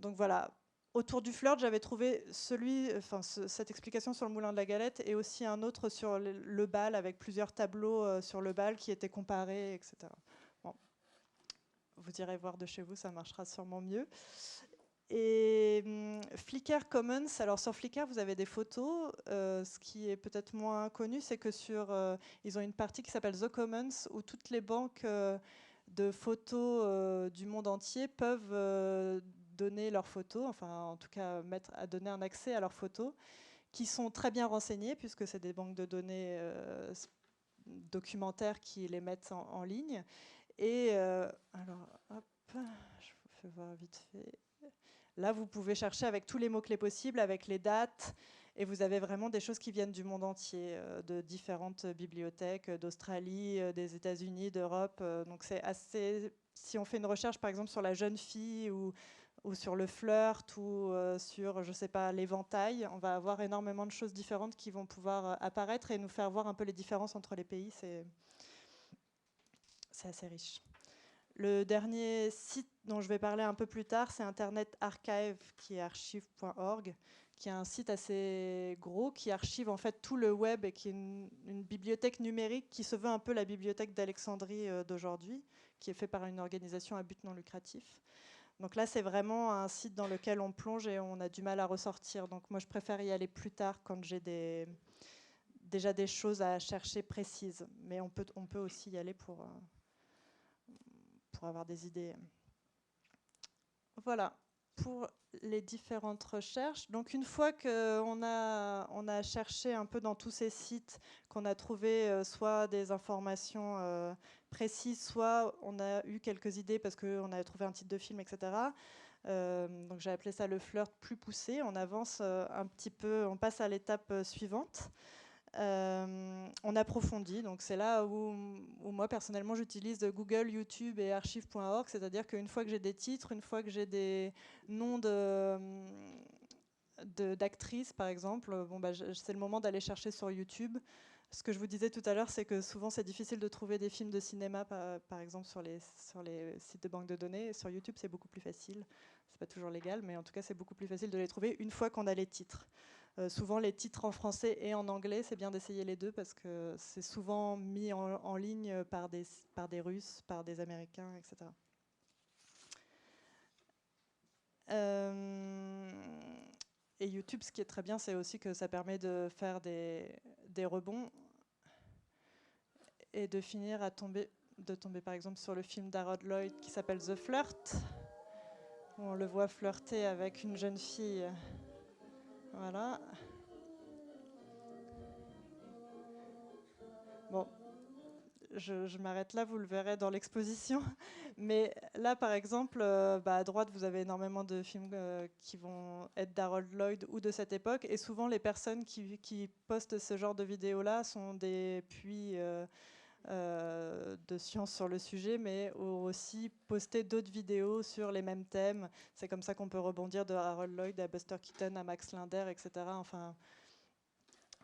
Donc voilà. Autour du Flirt, j'avais trouvé cette explication sur le moulin de la Galette et aussi un autre sur le bal avec plusieurs tableaux sur le bal qui étaient comparés, etc. Bon. Vous irez voir de chez vous, ça marchera sûrement mieux. Et Flickr Commons, alors sur Flickr vous avez des photos, ce qui est peut-être moins connu c'est que ils ont une partie qui s'appelle The Commons où toutes les banques de photos du monde entier peuvent donner leurs photos, enfin en tout cas donner un accès à leurs photos, qui sont très bien renseignées puisque c'est des banques de données documentaires qui les mettent en ligne. Et alors, hop, je vous fais voir vite fait. Là, vous pouvez chercher avec tous les mots-clés possibles, avec les dates, et vous avez vraiment des choses qui viennent du monde entier, de différentes bibliothèques, d'Australie, des États-Unis, d'Europe. Donc c'est assez. Si on fait une recherche, par exemple, sur la jeune fille ou sur le flirt ou sur, je sais pas, l'éventail, on va avoir énormément de choses différentes qui vont pouvoir apparaître et nous faire voir un peu les différences entre les pays. C'est assez riche. Le dernier site dont je vais parler un peu plus tard, c'est Internet Archive, qui est archive.org, qui est un site assez gros, qui archive en fait tout le web et qui est une bibliothèque numérique qui se veut un peu la bibliothèque d'Alexandrie d'aujourd'hui, qui est faite par une organisation à but non lucratif. Donc là, c'est vraiment un site dans lequel on plonge et on a du mal à ressortir. Donc moi, je préfère y aller plus tard quand j'ai déjà des choses à chercher précises. Mais on peut aussi y aller pour avoir des idées. Voilà pour les différentes recherches. Donc une fois qu'on a cherché un peu dans tous ces sites, qu'on a trouvé soit des informations précises, soit on a eu quelques idées parce qu'on avait trouvé un titre de film, etc. Donc j'ai appelé ça le flirt plus poussé. On avance un petit peu, on passe à l'étape suivante. On approfondit, donc c'est là où moi personnellement j'utilise Google, YouTube et archive.org, c'est-à-dire qu'une fois que j'ai des titres, une fois que j'ai des noms d'actrices par exemple, c'est le moment d'aller chercher sur YouTube. Ce que je vous disais tout à l'heure, c'est que souvent c'est difficile de trouver des films de cinéma par exemple sur les sites de banque de données. Sur YouTube c'est beaucoup plus facile, c'est pas toujours légal, mais en tout cas c'est beaucoup plus facile de les trouver une fois qu'on a les titres. Souvent les titres en français et en anglais, c'est bien d'essayer les deux parce que c'est souvent mis en ligne par des Russes, par des Américains, etc. Et YouTube, ce qui est très bien, c'est aussi que ça permet de faire des rebonds et de finir de tomber par exemple sur le film d'Harold Lloyd qui s'appelle The Flirt, où on le voit flirter avec une jeune fille. Voilà. Bon, je m'arrête là, vous le verrez dans l'exposition. Mais là, par exemple, à droite, vous avez énormément de films qui vont être d'Harold Lloyd ou de cette époque. Et souvent, les personnes qui postent ce genre de vidéos-là sont des puits de science sur le sujet, mais ont aussi posté d'autres vidéos sur les mêmes thèmes. C'est comme ça qu'on peut rebondir de Harold Lloyd à Buster Keaton, à Max Linder, etc. Enfin,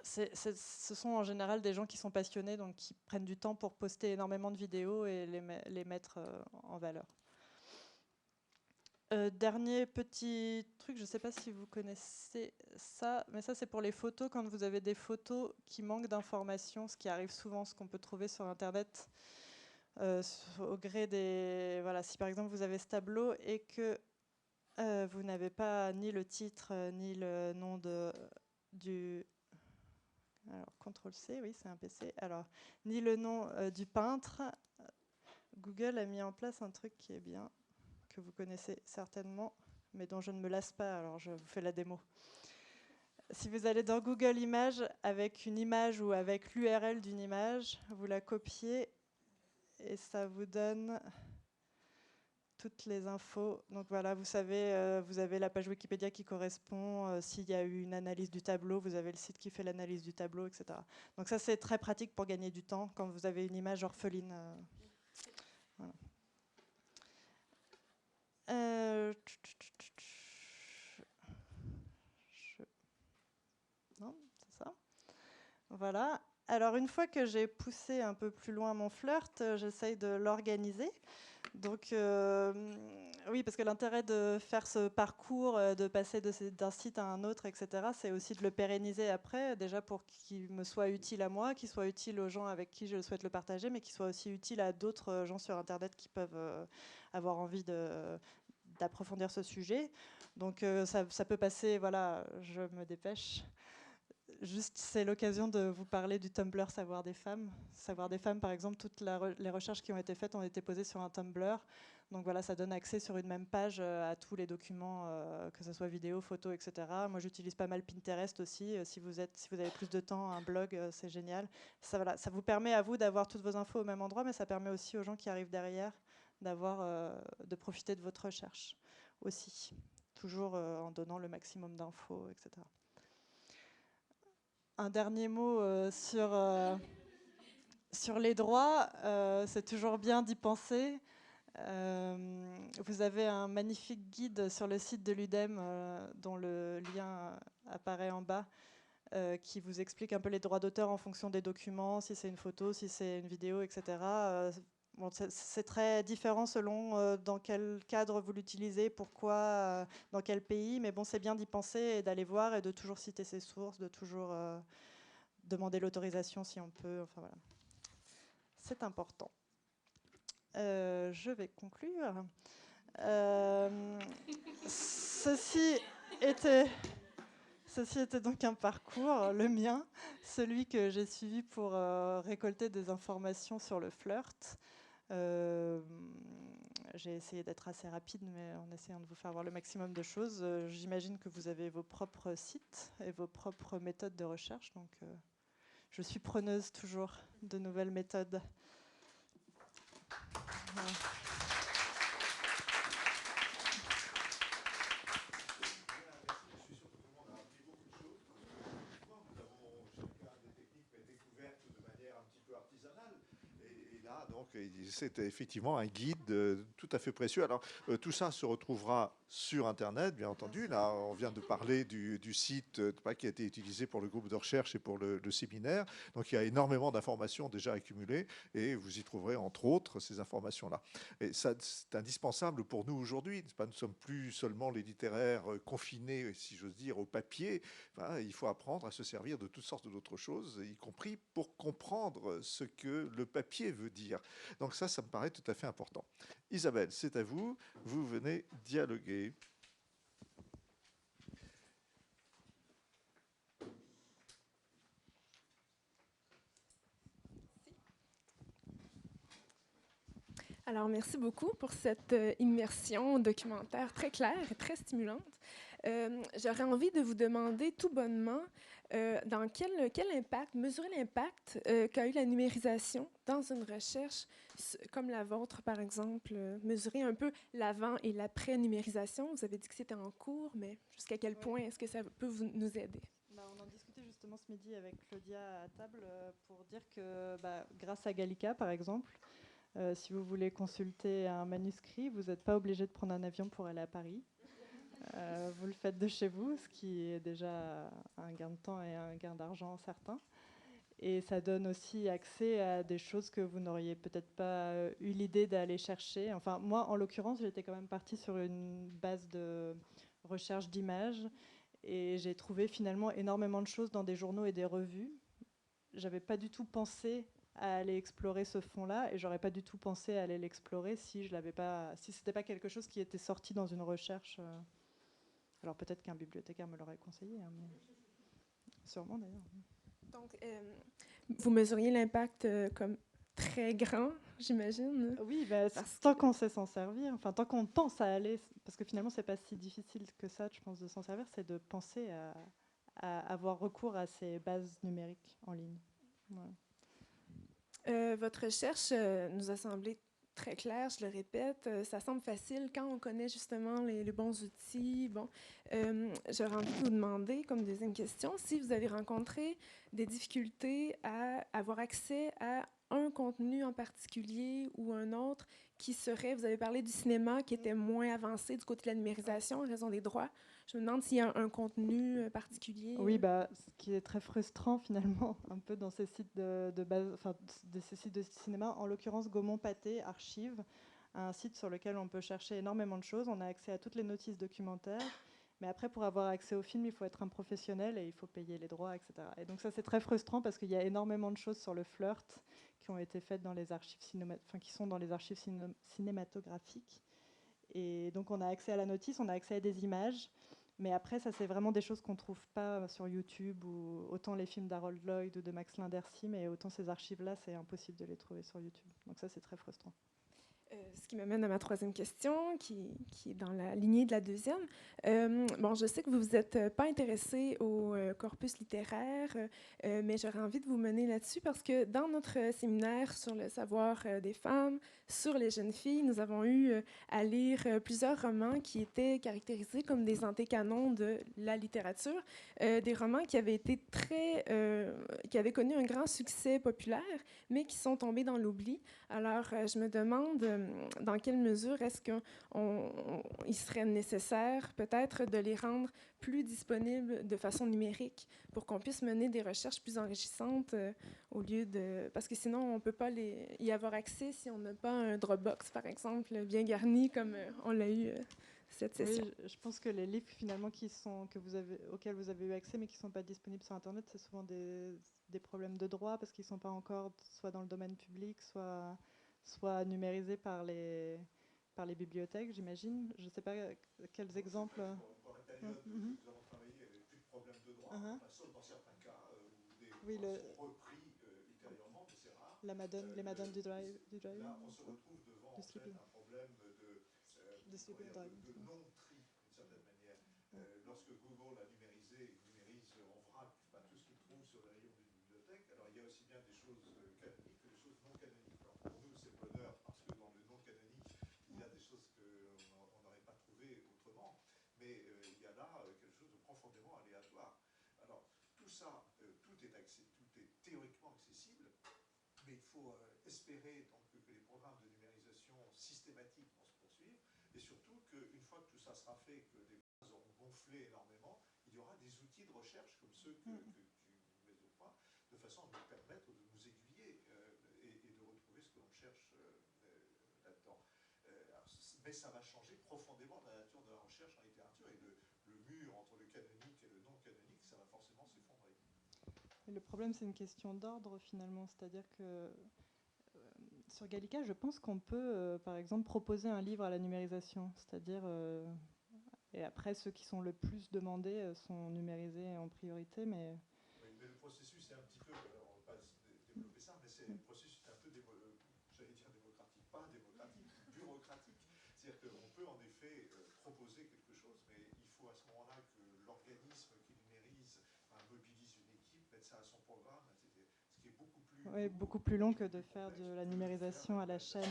ce sont en général des gens qui sont passionnés, donc qui prennent du temps pour poster énormément de vidéos et les mettre en valeur. Dernier petit truc, je ne sais pas si vous connaissez ça, mais ça c'est pour les photos. Quand vous avez des photos qui manquent d'informations, ce qui arrive souvent, ce qu'on peut trouver sur Internet, au gré des... Voilà, si par exemple vous avez ce tableau et que vous n'avez pas ni le titre, ni le nom du... Alors, CTRL-C, oui, c'est un PC. Alors, ni le nom du peintre. Google a mis en place un truc qui est bien, que vous connaissez certainement, mais dont je ne me lasse pas, alors je vous fais la démo. Si vous allez dans Google Images avec une image ou avec l'URL d'une image, vous la copiez et ça vous donne toutes les infos. Donc voilà, vous savez, vous avez la page Wikipédia qui correspond. S'il y a eu une analyse du tableau, vous avez le site qui fait l'analyse du tableau, etc. Donc ça, c'est très pratique pour gagner du temps quand vous avez une image orpheline. Voilà. Non, c'est ça. Voilà. Alors, une fois que j'ai poussé un peu plus loin mon flirt, j'essaye de l'organiser. Donc, oui, parce que l'intérêt de faire ce parcours, de passer d'un site à un autre, etc., c'est aussi de le pérenniser après, déjà pour qu'il me soit utile à moi, qu'il soit utile aux gens avec qui je souhaite le partager, mais qu'il soit aussi utile à d'autres gens sur Internet qui peuvent avoir envie d'approfondir ce sujet. Donc, ça peut passer, voilà, je me dépêche. Juste, c'est l'occasion de vous parler du Tumblr Savoir des femmes. Savoir des femmes, par exemple, toutes les recherches qui ont été faites ont été posées sur un Tumblr. Donc voilà, ça donne accès sur une même page à tous les documents, que ce soit vidéo, photo, etc. Moi, j'utilise pas mal Pinterest aussi. Si vous avez plus de temps, un blog, c'est génial. Ça, voilà, ça vous permet à vous d'avoir toutes vos infos au même endroit, mais ça permet aussi aux gens qui arrivent derrière de profiter de votre recherche aussi. Toujours en donnant le maximum d'infos, etc. Un dernier mot sur les droits, c'est toujours bien d'y penser. Vous avez un magnifique guide sur le site de l'UDEM, dont le lien apparaît en bas, qui vous explique un peu les droits d'auteur en fonction des documents, si c'est une photo, si c'est une vidéo, etc. Bon, c'est très différent selon dans quel cadre vous l'utilisez, pourquoi, dans quel pays, mais bon, c'est bien d'y penser et d'aller voir et de toujours citer ses sources, de toujours demander l'autorisation si on peut. Enfin voilà, c'est important. Je vais conclure. Ceci était donc un parcours, le mien, celui que j'ai suivi pour récolter des informations sur le flirt. J'ai essayé d'être assez rapide, mais en essayant de vous faire voir le maximum de choses. J'imagine que vous avez vos propres sites et vos propres méthodes de recherche, donc je suis preneuse toujours de nouvelles méthodes. Voilà. Donc, c'est effectivement un guide tout à fait précieux. Alors, tout ça se retrouvera sur Internet, bien entendu. Là, on vient de parler du site qui a été utilisé pour le groupe de recherche et pour le séminaire. Donc, il y a énormément d'informations déjà accumulées et vous y trouverez, entre autres, ces informations-là. Et ça, c'est indispensable pour nous aujourd'hui. Nous ne sommes plus seulement les littéraires confinés, si j'ose dire, au papier. Enfin, il faut apprendre à se servir de toutes sortes d'autres choses, y compris pour comprendre ce que le papier veut dire. Donc ça me paraît tout à fait important. Isabelle, c'est à vous. Vous venez dialoguer. Alors, merci beaucoup pour cette immersion documentaire très claire et très stimulante. J'aurais envie de vous demander tout bonnement dans quel impact, mesurer l'impact qu'a eu la numérisation dans une recherche comme la vôtre, par exemple, mesurer un peu l'avant et l'après-numérisation. Vous avez dit que c'était en cours, mais jusqu'à quel point est-ce que ça peut nous aider? On en discutait justement ce midi avec Claudia à table pour dire que grâce à Gallica, par exemple, si vous voulez consulter un manuscrit, vous n'êtes pas obligé de prendre un avion pour aller à Paris. Vous le faites de chez vous, ce qui est déjà un gain de temps et un gain d'argent certain. Et ça donne aussi accès à des choses que vous n'auriez peut-être pas eu l'idée d'aller chercher. Enfin, moi, en l'occurrence, j'étais quand même partie sur une base de recherche d'images et j'ai trouvé finalement énormément de choses dans des journaux et des revues. J'avais pas du tout pensé à aller explorer ce fond-là et j'aurais pas du tout pensé à aller l'explorer si c'était pas quelque chose qui était sorti dans une recherche. Alors peut-être qu'un bibliothécaire me l'aurait conseillé, hein, mais sûrement d'ailleurs. Donc, vous mesuriez l'impact comme très grand, j'imagine. Oui, tant qu'on sait s'en servir, enfin tant qu'on pense à aller, parce que finalement c'est pas si difficile que ça, je pense, de s'en servir, c'est de penser à avoir recours à ces bases numériques en ligne. Voilà. Votre recherche nous a semblé très claire, je le répète. Ça semble facile quand on connaît justement les bons outils. Bon, j'aurais envie de vous demander, comme deuxième question, si vous avez rencontré des difficultés à avoir accès à un contenu en particulier ou un autre qui serait, vous avez parlé du cinéma qui était moins avancé du côté de la numérisation en raison des droits. Je me demande s'il y a un contenu particulier. Oui, ce qui est très frustrant finalement, un peu dans ces sites de base, enfin, de ces sites de cinéma, en l'occurrence Gaumont Pathé Archive, un site sur lequel on peut chercher énormément de choses. On a accès à toutes les notices documentaires, mais après, pour avoir accès au film, il faut être un professionnel et il faut payer les droits, etc. Et donc ça, c'est très frustrant parce qu'il y a énormément de choses sur le flirt qui ont été faites dans les archives qui sont dans les archives cinématographiques. Et donc on a accès à la notice, on a accès à des images. Mais après, ça, c'est vraiment des choses qu'on ne trouve pas sur YouTube, ou autant les films d'Harold Lloyd ou de Max Lindersi, mais autant ces archives-là, c'est impossible de les trouver sur YouTube. Donc ça, c'est très frustrant. Ce qui m'amène à ma troisième question, qui est dans la lignée de la deuxième. Bon, je sais que vous vous êtes pas intéressé au corpus littéraire, mais j'aurais envie de vous mener là-dessus parce que dans notre séminaire sur le savoir des femmes, sur les jeunes filles, nous avons eu à lire plusieurs romans qui étaient caractérisés comme des antécanons de la littérature, des romans qui avaient été qui avaient connu un grand succès populaire, mais qui sont tombés dans l'oubli. Alors, je me demande dans quelle mesure est-ce qu'il serait nécessaire peut-être de les rendre plus disponibles de façon numérique pour qu'on puisse mener des recherches plus enrichissantes au lieu de... Parce que sinon, on ne peut pas y avoir accès si on n'a pas un Dropbox, par exemple, bien garni comme on l'a eu cette session. Oui, je pense que les livres finalement auxquels vous avez eu accès mais qui ne sont pas disponibles sur Internet, c'est souvent des problèmes de droit parce qu'ils ne sont pas encore soit dans le domaine public, soit numérisés par les bibliothèques, j'imagine. Je ne sais pas quels exemples. Dans la période où nous avons travaillé, il n'y avait plus de problème de droit, sauf dans certains cas où des droits sont repris ultérieurement, mais c'est rare. Les Madones du Drive. Là, on se retrouve devant en fait, un problème de non-tri, d'une certaine manière. Lorsque Google a numérisé, il numérise en vrac tout ce qu'il trouve sur les rayons d'une bibliothèque. Alors il y a aussi bien des choses canoniques que des choses non canoniques. Alors pour nous, c'est le bonheur parce que dans le non canonique, il y a des choses qu'on n'aurait pas trouvées autrement. Mais il y a là quelque chose de profondément aléatoire. Alors tout ça, tout est théoriquement accessible, mais il faut espérer donc, que les programmes de numérisation systématique vont se poursuivre, et surtout qu'une fois que tout ça sera fait, que les bases auront gonflé énormément, il y aura des outils de recherche comme ceux que tu mets au point, de façon à nous permettre de nous aiguiller et de retrouver ce que l'on cherche là-dedans. Mais ça va changer profondément la nature de la recherche en littérature, et le mur entre le canonique et le non canonique, ça va forcément s'effondrer. Le problème, c'est une question d'ordre finalement, c'est-à-dire que sur Gallica, je pense qu'on peut, par exemple, proposer un livre à la numérisation, c'est-à-dire, et après, ceux qui sont le plus demandés sont numérisés en priorité, mais... Oui, mais le processus est un petit peu, on ne va pas développer ça, mais le processus est un peu, j'allais dire démocratique, pas démocratique, bureaucratique. C'est-à-dire qu'on peut en effet proposer quelque chose, mais il faut à ce moment-là que l'organisme qui numérise mobilise une équipe, mette ça à son programme, ce qui est beaucoup plus long que de faire de la numérisation à la chaîne.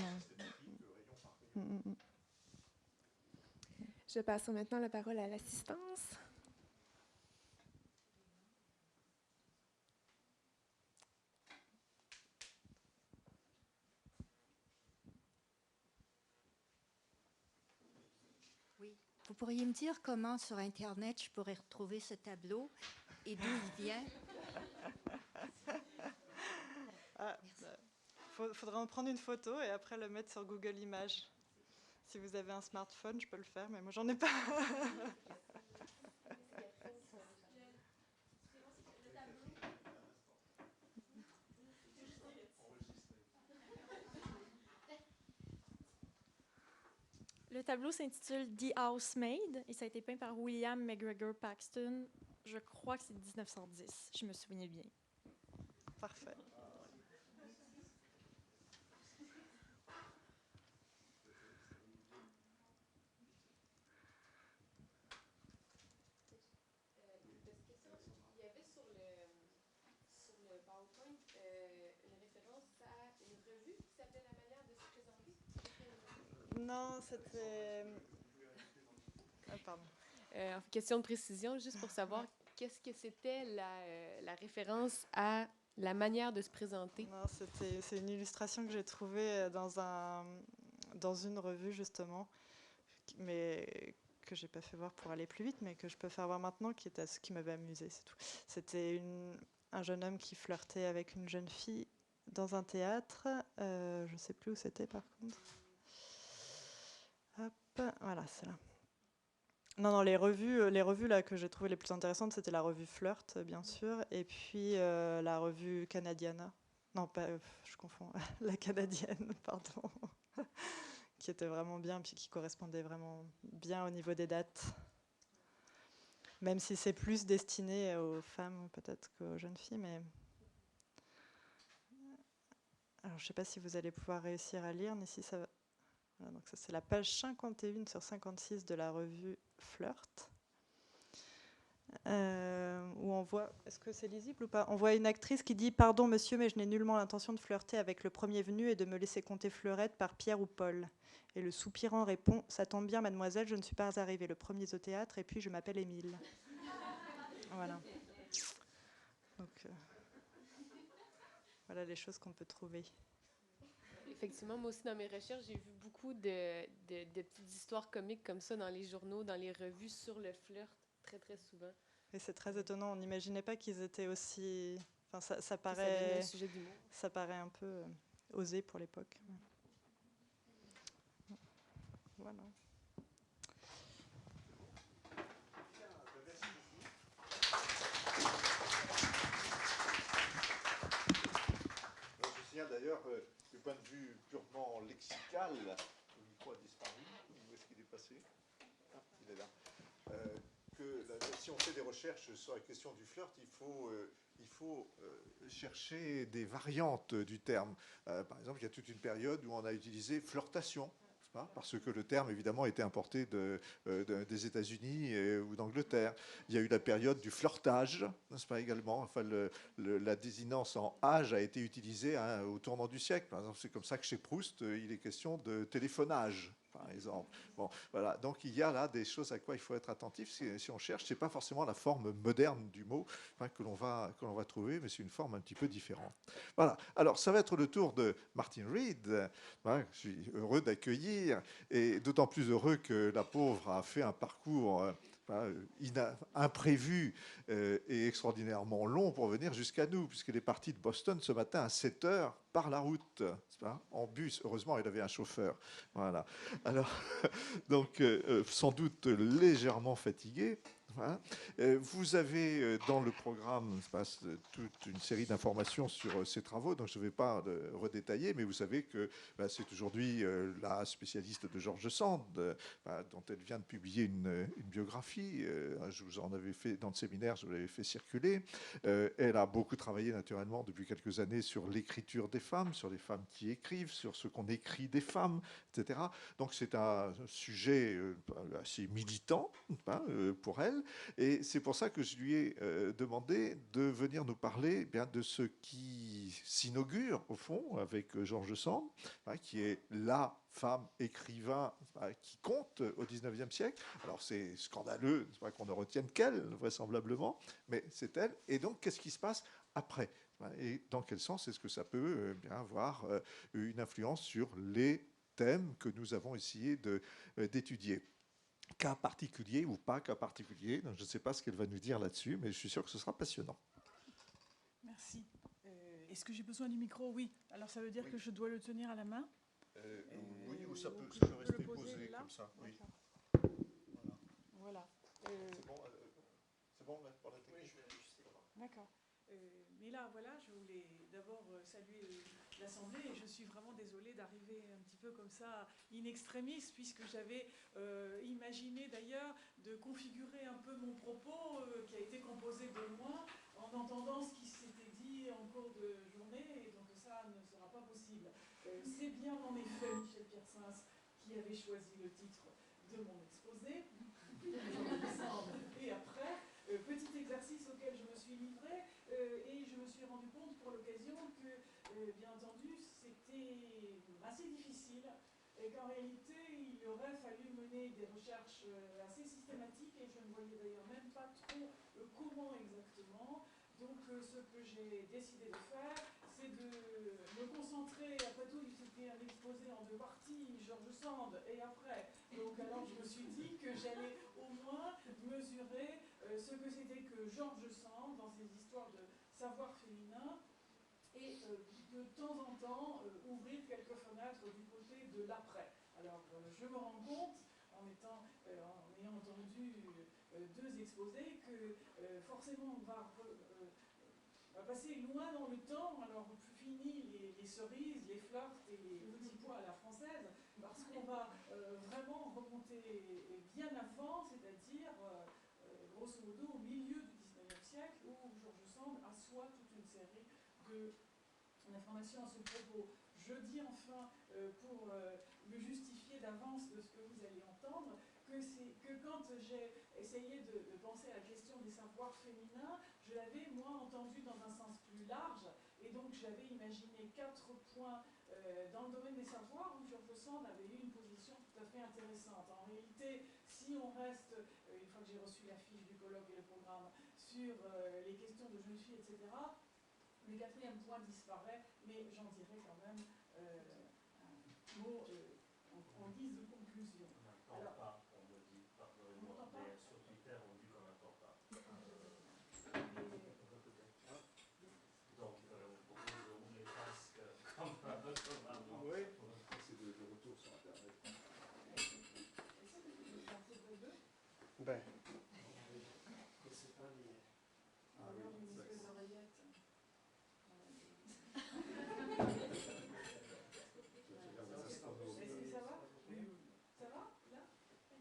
Je passe maintenant la parole à l'assistance. Oui. Vous pourriez me dire comment sur Internet je pourrais retrouver ce tableau et d'où il vient? Faudra en prendre une photo et après le mettre sur Google Images. Si vous avez un smartphone, je peux le faire, mais moi j'en ai pas. Le tableau s'intitule The Housemaid et ça a été peint par William McGregor Paxton. Je crois que c'est 1910, je me souviens bien. Parfait. Il y avait sur le PowerPoint une référence à une revue qui s'appelait La manière de se présenter. Non, c'était... pardon. Question de précision, juste pour savoir qu'est-ce que c'était la référence à la manière de se présenter? Non, c'est une illustration que j'ai trouvée dans une revue, justement, mais que j'ai pas fait voir pour aller plus vite, mais que je peux faire voir maintenant, qui était ce qui m'avait amusé, c'est tout. C'était un jeune homme qui flirtait avec une jeune fille dans un théâtre. Je sais plus où c'était, par contre. Hop, voilà, c'est là. Non, les revues là que j'ai trouvées les plus intéressantes, c'était la revue Flirt, bien sûr, et puis la revue Canadiana. Non, pas, je confonds. La canadienne, pardon. Qui était vraiment bien, puis qui correspondait vraiment bien au niveau des dates. Même si c'est plus destiné aux femmes peut-être qu'aux jeunes filles, mais... Alors, je ne sais pas si vous allez pouvoir réussir à lire, mais si ça va... Voilà, donc ça, c'est la page 51 sur 56 de la revue Flirt. Où on voit, est-ce que c'est lisible ou pas? On voit une actrice qui dit « Pardon monsieur, mais je n'ai nullement l'intention de flirter avec le premier venu et de me laisser compter fleurette par Pierre ou Paul. » Et le soupirant répond « Ça tombe bien mademoiselle, je ne suis pas arrivée le premier au théâtre et puis je m'appelle Émile. » Voilà. Donc, voilà les choses qu'on peut trouver. Effectivement, moi aussi, dans mes recherches, j'ai vu beaucoup de petites histoires comiques comme ça dans les journaux, dans les revues sur le flirt, très, très souvent. Et c'est très étonnant, on n'imaginait pas qu'ils étaient aussi... Enfin, ça Que ça devenait paraît... un sujet d'humour. Ça paraît un peu osé pour l'époque. Voilà. Je signale d'ailleurs, du point de vue purement lexical, le micro a disparu. Où est-ce qu'il est passé? Ah, il est là. Si on fait des recherches sur la question du flirt, il faut chercher des variantes du terme. Par exemple, il y a toute une période où on a utilisé flirtation. Parce que le terme, évidemment, était importé des États-Unis ou d'Angleterre. Il y a eu la période du flirtage, n'est-ce pas, également. Enfin, la désinence en âge a été utilisée au tournant du siècle. Par exemple, c'est comme ça que chez Proust, il est question de téléphonage, par exemple. Bon, voilà. Donc, il y a là des choses à quoi il faut être attentif si on cherche. Ce n'est pas forcément la forme moderne du mot que l'on va trouver, mais c'est une forme un petit peu différente. Voilà. Alors, ça va être le tour de Martin Reed. Je suis heureux d'accueillir, et d'autant plus heureux que la pauvre a fait un parcours imprévu et extraordinairement long pour venir jusqu'à nous, puisqu'elle est partie de Boston ce matin à 7 heures par la route, en bus. Heureusement, elle avait un chauffeur. Voilà. Alors, donc, sans doute légèrement fatiguée. Voilà. Vous avez dans le programme toute une série d'informations sur ces travaux, donc je ne vais pas redétailler, mais vous savez que c'est aujourd'hui la spécialiste de George Sand, dont elle vient de publier une biographie. Je vous en avais fait dans le séminaire, je vous l'avais fait circuler. Elle a beaucoup travaillé naturellement depuis quelques années sur l'écriture des femmes, sur les femmes qui écrivent, sur ce qu'on écrit des femmes, etc. Donc c'est un sujet assez militant pour elle. Et c'est pour ça que je lui ai demandé de venir nous parler de ce qui s'inaugure, au fond, avec George Sand, qui est la femme écrivain qui compte au XIXe siècle. Alors c'est scandaleux qu'on ne retienne qu'elle, vraisemblablement, mais c'est elle. Et donc, qu'est-ce qui se passe après? Et dans quel sens est-ce que ça peut avoir une influence sur les thèmes que nous avons essayé d'étudier? Cas particulier ou pas cas particulier. Donc, je ne sais pas ce qu'elle va nous dire là-dessus, mais je suis sûr que ce sera passionnant. Merci. Est-ce que j'ai besoin du micro? Oui. Alors, ça veut dire que je dois le tenir à la main? Oui, ou ça peut rester posé là, comme ça. Oui. Voilà. C'est bon là, pour la technique? Oui, je vais ajuster. D'accord. Mais là, voilà, je voulais d'abord saluer l'Assemblée et je suis vraiment désolée d'arriver un petit peu comme ça, in extremis, puisque j'avais imaginé d'ailleurs de configurer un peu mon propos qui a été composé de moi en entendant ce qui s'était dit en cours de journée, et donc ça ne sera pas possible. C'est bien en effet Michel Piersens qui avait choisi le titre de mon exposé, et après, petit exercice auquel je me suis livrée, et je me suis rendu compte pour l'occasion que, bien entendu, c'était assez difficile et qu'en réalité, il aurait fallu mener des recherches assez systématiques, et je ne voyais d'ailleurs même pas trop comment exactement. Donc ce que j'ai décidé de faire, c'est de me concentrer, après tout c'était un exposé en 2 parties, George Sand et après. Donc alors je me suis dit que j'allais au moins mesurer ce que c'était que George Sand dans ses histoires de savoir féminin et de temps en temps ouvrir quelques fenêtres du côté de l'après. Alors je me rends compte, en ayant entendu 2 exposés, que forcément on va passer loin dans le temps. Alors fini les cerises, les flirts et les petits pois à la française, parce qu'on va vraiment remonter bien avant, c'est-à-dire grosso modo au milieu du XIXe siècle, où George Sand assoit toute une série d'informations à ce propos. Je dis enfin, pour me justifier d'avance de ce que vous allez entendre, que quand j'ai essayé de penser à la question des savoirs féminins, je l'avais, moi, entendu dans un sens plus large, et donc j'avais imaginé 4 points dans le domaine des savoirs où George Sand avait eu une position tout à fait intéressante. En réalité, si on reste, une fois que j'ai reçu la fiche du colloque et le programme, sur les questions de jeunes filles, etc., le 4e point disparaît, mais j'en dirai quand même un mot en guise de conclusion. On n'entend pas, on me dit, pardonnez-moi, mais sur Twitter on dit qu'on n'entend pas. Donc on les casques comme avant. Oui, c'est de retour sur Internet. Ben. C'est pas lié. Ah oui, une espèce d'oreillette. Est-ce que ça va? Ça va, là? C'est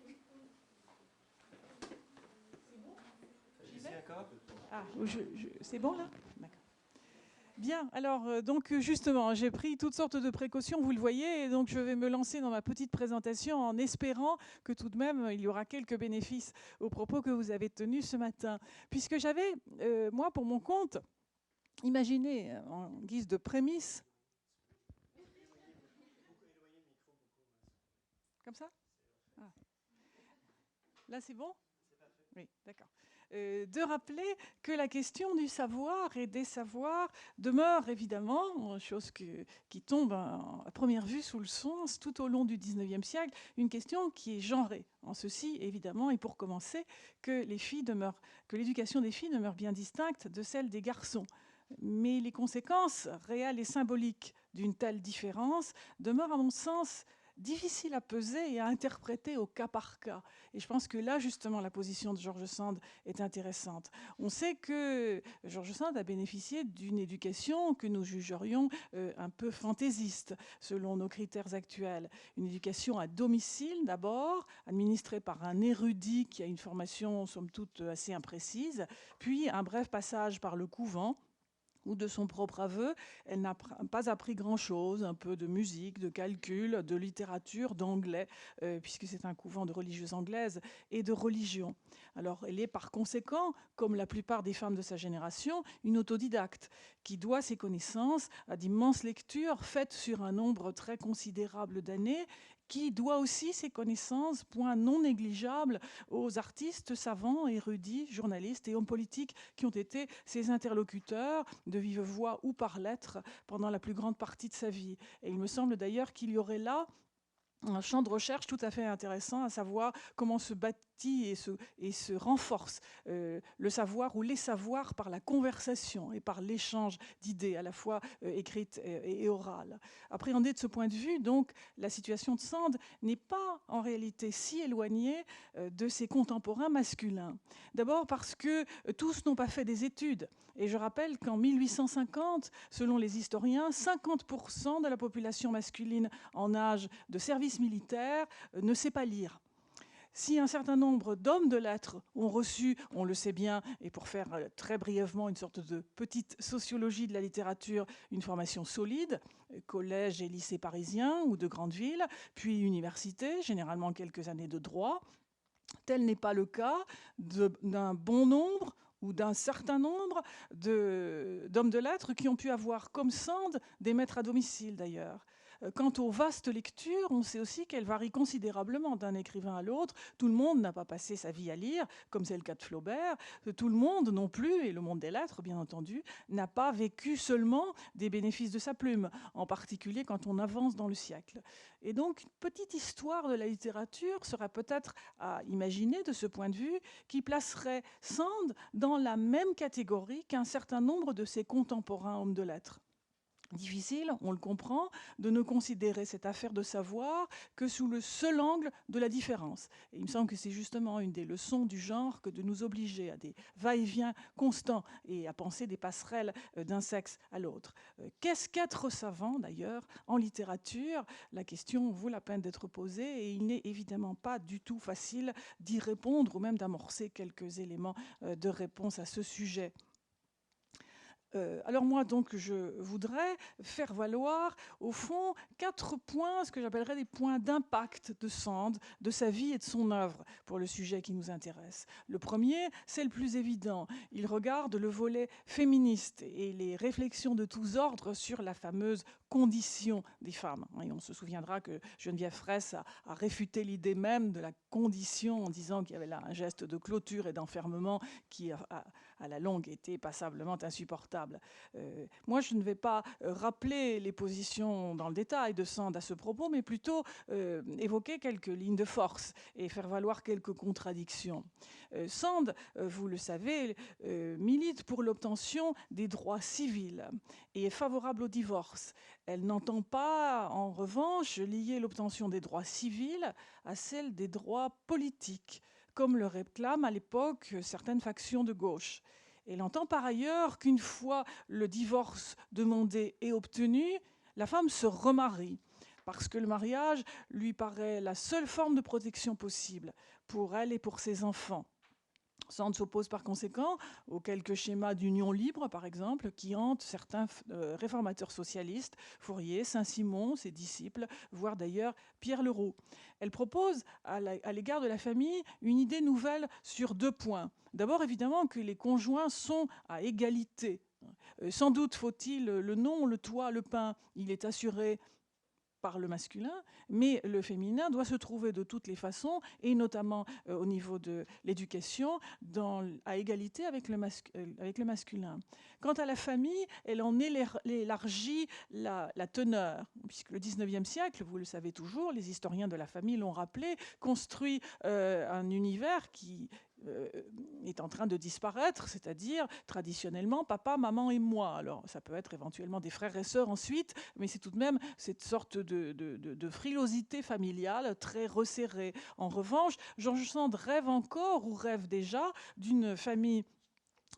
bon? J'y vais? Ah, c'est bon là? D'accord. Bien, alors donc justement, j'ai pris toutes sortes de précautions, vous le voyez, et donc je vais me lancer dans ma petite présentation en espérant que tout de même il y aura quelques bénéfices aux propos que vous avez tenus ce matin. Puisque j'avais, moi pour mon compte, imaginé en guise de prémisse... Comme ça? Ah. Là c'est bon? Oui, d'accord. De rappeler que la question du savoir et des savoirs demeure évidemment, chose qui tombe à première vue sous le sens tout au long du XIXe siècle, une question qui est genrée. En ceci, évidemment, et pour commencer, que l'éducation des filles demeure bien distincte de celle des garçons. Mais les conséquences réelles et symboliques d'une telle différence demeurent, à mon sens, difficile à peser et à interpréter au cas par cas. Et je pense que là, justement, la position de George Sand est intéressante. On sait que George Sand a bénéficié d'une éducation que nous jugerions un peu fantaisiste, selon nos critères actuels. Une éducation à domicile, d'abord, administrée par un érudit qui a une formation, somme toute, assez imprécise, puis un bref passage par le couvent, où de son propre aveu, elle n'a pas appris grand-chose, un peu de musique, de calcul, de littérature, d'anglais, puisque c'est un couvent de religieuses anglaises, et de religion. Alors elle est par conséquent, comme la plupart des femmes de sa génération, une autodidacte, qui doit ses connaissances à d'immenses lectures faites sur un nombre très considérable d'années, qui doit aussi ses connaissances, point non négligeable, aux artistes, savants, érudits, journalistes et hommes politiques qui ont été ses interlocuteurs, de vive voix ou par lettres, pendant la plus grande partie de sa vie. Et il me semble d'ailleurs qu'il y aurait là un champ de recherche tout à fait intéressant, à savoir comment se bâtit et se renforce le savoir ou les savoirs par la conversation et par l'échange d'idées, à la fois écrites et orales. Appréhendée de ce point de vue, donc, la situation de Sand n'est pas en réalité si éloignée de ses contemporains masculins. D'abord parce que tous n'ont pas fait des études. Et je rappelle qu'en 1850, selon les historiens, 50% de la population masculine en âge de service militaire ne sait pas lire. Si un certain nombre d'hommes de lettres ont reçu, on le sait bien, et pour faire très brièvement une sorte de petite sociologie de la littérature, une formation solide, collège et lycée parisien ou de grande ville, puis université, généralement quelques années de droit, tel n'est pas le cas d'un bon nombre ou d'un certain nombre d'hommes de lettres qui ont pu avoir, comme Sand, des maîtres à domicile d'ailleurs. Quant aux vastes lectures, on sait aussi qu'elles varient considérablement d'un écrivain à l'autre. Tout le monde n'a pas passé sa vie à lire, comme c'est le cas de Flaubert. Tout le monde non plus, et le monde des lettres, bien entendu, n'a pas vécu seulement des bénéfices de sa plume, en particulier quand on avance dans le siècle. Et donc, une petite histoire de la littérature serait peut-être à imaginer de ce point de vue, qui placerait Sand dans la même catégorie qu'un certain nombre de ses contemporains hommes de lettres. Difficile, on le comprend, de ne considérer cette affaire de savoir que sous le seul angle de la différence. Et il me semble que c'est justement une des leçons du genre que de nous obliger à des va-et-vient constants et à penser des passerelles d'un sexe à l'autre. Qu'est-ce qu'être savant, d'ailleurs, en littérature? La question vaut la peine d'être posée et il n'est évidemment pas du tout facile d'y répondre ou même d'amorcer quelques éléments de réponse à ce sujet. Alors moi, donc, je voudrais faire valoir, au fond, 4 points, ce que j'appellerais des points d'impact de Sand, de sa vie et de son œuvre, pour le sujet qui nous intéresse. Le premier, c'est le plus évident. Il regarde le volet féministe et les réflexions de tous ordres sur la fameuse condition des femmes. Et on se souviendra que Geneviève Fraisse a réfuté l'idée même de la condition en disant qu'il y avait là un geste de clôture et d'enfermement qui, à la longue, était passablement insupportable. Moi, je ne vais pas rappeler les positions dans le détail de Sand à ce propos, mais plutôt évoquer quelques lignes de force et faire valoir quelques contradictions. Sand, vous le savez, milite pour l'obtention des droits civils et est favorable au divorce. Elle n'entend pas, en revanche, lier l'obtention des droits civils à celle des droits politiques, comme le réclament à l'époque certaines factions de gauche. Elle entend par ailleurs qu'une fois le divorce demandé et obtenu, la femme se remarie, parce que le mariage lui paraît la seule forme de protection possible pour elle et pour ses enfants. Sand s'oppose par conséquent aux quelques schémas d'union libre, par exemple, qui hantent certains réformateurs socialistes, Fourier, Saint-Simon, ses disciples, voire d'ailleurs Pierre Leroux. Elle propose à l'égard de la famille une idée nouvelle sur 2 points. D'abord, évidemment, que les conjoints sont à égalité. Sans doute faut-il le nom, le toit, le pain. Il est assuré par le masculin, mais le féminin doit se trouver de toutes les façons, et notamment au niveau de l'éducation, à égalité avec le masculin. Quant à la famille, elle en élargit la teneur, puisque le 19e siècle, vous le savez toujours, les historiens de la famille l'ont rappelé, construit un univers qui est en train de disparaître, c'est-à-dire traditionnellement papa, maman et moi. Alors ça peut être éventuellement des frères et sœurs ensuite, mais c'est tout de même cette sorte de frilosité familiale très resserrée. En revanche, George Sand rêve encore ou rêve déjà d'une famille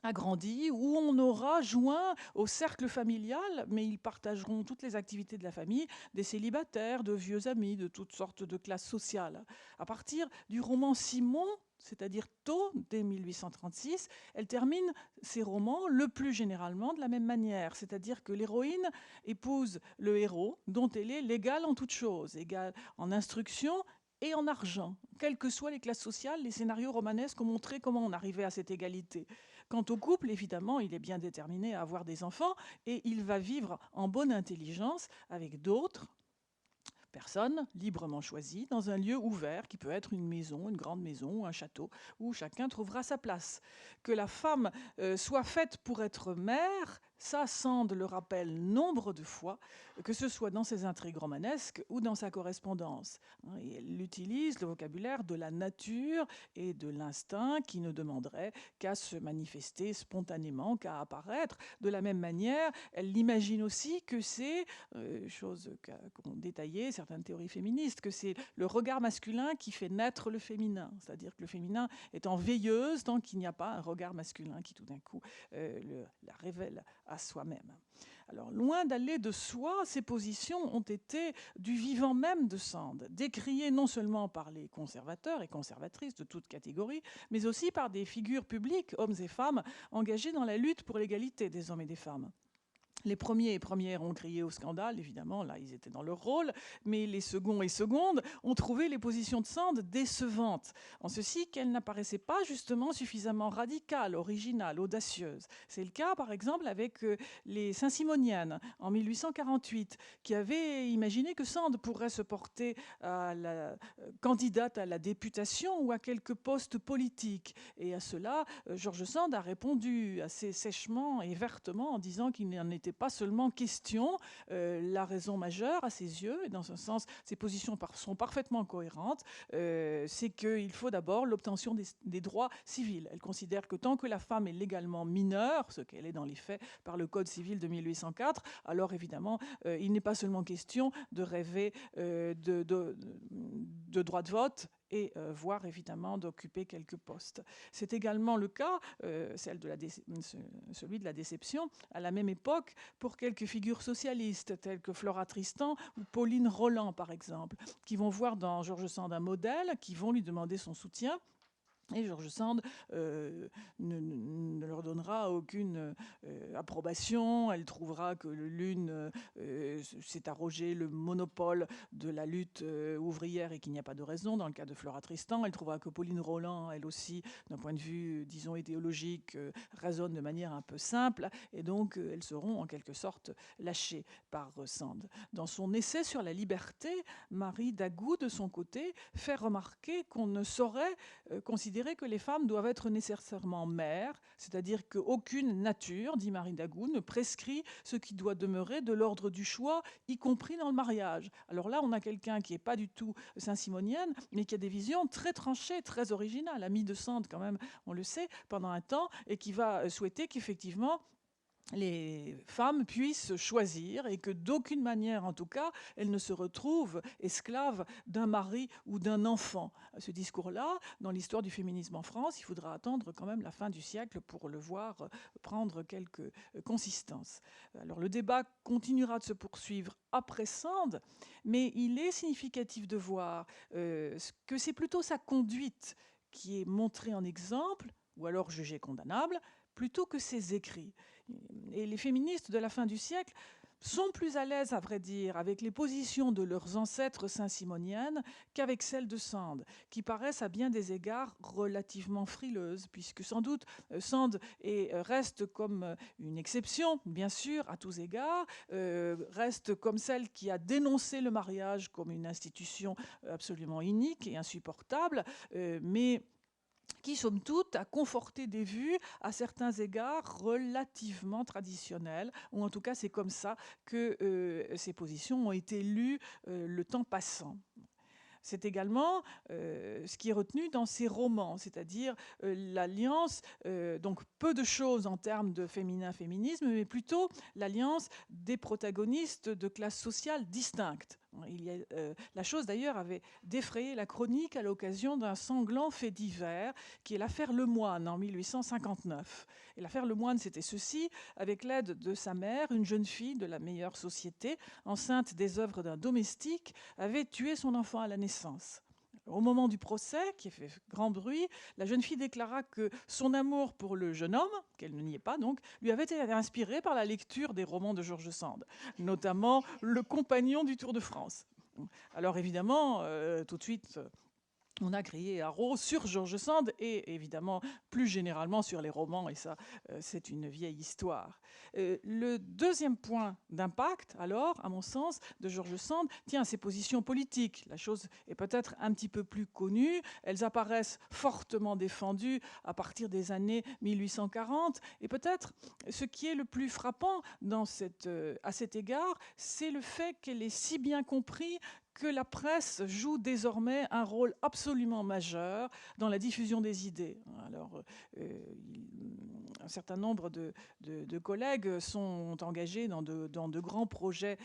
agrandie, où on aura joint au cercle familial, mais ils partageront toutes les activités de la famille, des célibataires, de vieux amis, de toutes sortes de classes sociales. À partir du roman Simon, c'est-à-dire tôt, dès 1836, elle termine ses romans le plus généralement de la même manière, c'est-à-dire que l'héroïne épouse le héros, dont elle est l'égale en toutes choses, égale en instruction et en argent. Quelles que soient les classes sociales, les scénarios romanesques ont montré comment on arrivait à cette égalité. Quant au couple, évidemment, il est bien déterminé à avoir des enfants et il va vivre en bonne intelligence avec d'autres personnes librement choisies dans un lieu ouvert qui peut être une maison, une grande maison, un château, où chacun trouvera sa place. Que la femme soit faite pour être mère, ça, Sand le rappelle nombre de fois, que ce soit dans ses intrigues romanesques ou dans sa correspondance. Et elle utilise le vocabulaire de la nature et de l'instinct qui ne demanderait qu'à se manifester spontanément, qu'à apparaître. De la même manière, elle imagine aussi que c'est, chose qu'ont détaillé certaines théories féministes, que c'est le regard masculin qui fait naître le féminin. C'est-à-dire que le féminin est en veilleuse tant qu'il n'y a pas un regard masculin qui tout d'un coup la révèle à soi-même. Alors, loin d'aller de soi, ces positions ont été du vivant même de Sand, décriées non seulement par les conservateurs et conservatrices de toute catégorie, mais aussi par des figures publiques, hommes et femmes, engagés dans la lutte pour l'égalité des hommes et des femmes. Les premiers et premières ont crié au scandale, évidemment, là ils étaient dans leur rôle, mais les seconds et secondes ont trouvé les positions de Sand décevantes, en ceci qu'elles n'apparaissaient pas justement suffisamment radicales, originales, audacieuses. C'est le cas par exemple avec les Saint-Simoniennes en 1848, qui avaient imaginé que Sand pourrait se porter à la candidate à la députation ou à quelques postes politiques. Et à cela, George Sand a répondu assez sèchement et vertement en disant qu'il n'en était pas seulement question. La raison majeure, à ses yeux, et dans ce sens, ses positions sont parfaitement cohérentes, c'est qu'il faut d'abord l'obtention des droits civils. Elle considère que tant que la femme est légalement mineure, ce qu'elle est dans les faits par le Code civil de 1804, alors évidemment, il n'est pas seulement question de rêver de droit de vote et voire évidemment d'occuper quelques postes. C'est également le cas, celui de la déception, à la même époque, pour quelques figures socialistes, telles que Flora Tristan ou Pauline Roland, par exemple, qui vont voir dans George Sand un modèle, qui vont lui demander son soutien. Et George Sand ne leur donnera aucune approbation. Elle trouvera que l'une s'est arrogé le monopole de la lutte ouvrière et qu'il n'y a pas de raison. Dans le cas de Flora Tristan, elle trouvera que Pauline Roland, elle aussi, d'un point de vue, disons, idéologique, raisonne de manière un peu simple. Et donc, elles seront en quelque sorte lâchées par Sand. Dans son essai sur la liberté, Marie Dagout, de son côté, fait remarquer qu'on ne saurait considérer que les femmes doivent être nécessairement mères, c'est-à-dire qu'aucune nature, dit Marie Dagout, ne prescrit ce qui doit demeurer de l'ordre du choix, y compris dans le mariage. Alors là, on a quelqu'un qui n'est pas du tout saint-simonienne, mais qui a des visions très tranchées, très originales, amie de Sand quand même, on le sait, pendant un temps, et qui va souhaiter qu'effectivement, les femmes puissent choisir et que d'aucune manière, en tout cas, elles ne se retrouvent esclaves d'un mari ou d'un enfant. Ce discours-là, dans l'histoire du féminisme en France, il faudra attendre quand même la fin du siècle pour le voir prendre quelques consistances. Alors le débat continuera de se poursuivre après Sand, mais il est significatif de voir que c'est plutôt sa conduite qui est montrée en exemple, ou alors jugée condamnable, plutôt que ses écrits. Et les féministes de la fin du siècle sont plus à l'aise, à vrai dire, avec les positions de leurs ancêtres saint-simoniennes qu'avec celles de Sand, qui paraissent à bien des égards relativement frileuses, puisque sans doute Sand reste comme une exception, bien sûr, à tous égards, reste comme celle qui a dénoncé le mariage comme une institution absolument inique et insupportable, mais qui, somme toute, a conforté des vues à certains égards relativement traditionnelles, ou en tout cas c'est comme ça que ces positions ont été lues le temps passant. C'est également ce qui est retenu dans ces romans, c'est-à-dire l'alliance, donc peu de choses en termes de féminin-féminisme, mais plutôt l'alliance des protagonistes de classes sociales distinctes. La chose d'ailleurs avait défrayé la chronique à l'occasion d'un sanglant fait divers qui est l'affaire Lemoine en 1859. Et l'affaire Lemoine, c'était ceci: avec l'aide de sa mère, une jeune fille de la meilleure société, enceinte des œuvres d'un domestique, avait tué son enfant à la naissance. Au moment du procès, qui a fait grand bruit, la jeune fille déclara que son amour pour le jeune homme, qu'elle ne niait pas donc, lui avait été inspiré par la lecture des romans de George Sand, notamment Le Compagnon du Tour de France. Alors évidemment, tout de suite, on a crié haro sur George Sand et évidemment plus généralement sur les romans, et ça c'est une vieille histoire. Le deuxième point d'impact, alors, à mon sens, de George Sand tient à ses positions politiques. La chose est peut-être un petit peu plus connue. Elles apparaissent fortement défendues à partir des années 1840. Et peut-être ce qui est le plus frappant à cet égard, c'est le fait qu'elle ait si bien compris que la presse joue désormais un rôle absolument majeur dans la diffusion des idées. Alors, un certain nombre de collègues sont engagés dans de grands projets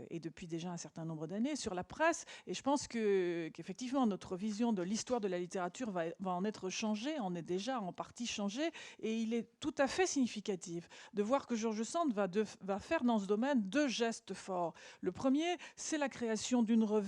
et depuis déjà un certain nombre d'années sur la presse. Et je pense qu'effectivement, notre vision de l'histoire de la littérature va en être changée, en est déjà en partie changée. Et il est tout à fait significatif de voir que George Sand va faire dans ce domaine deux gestes forts. Le premier, c'est la création d'une revue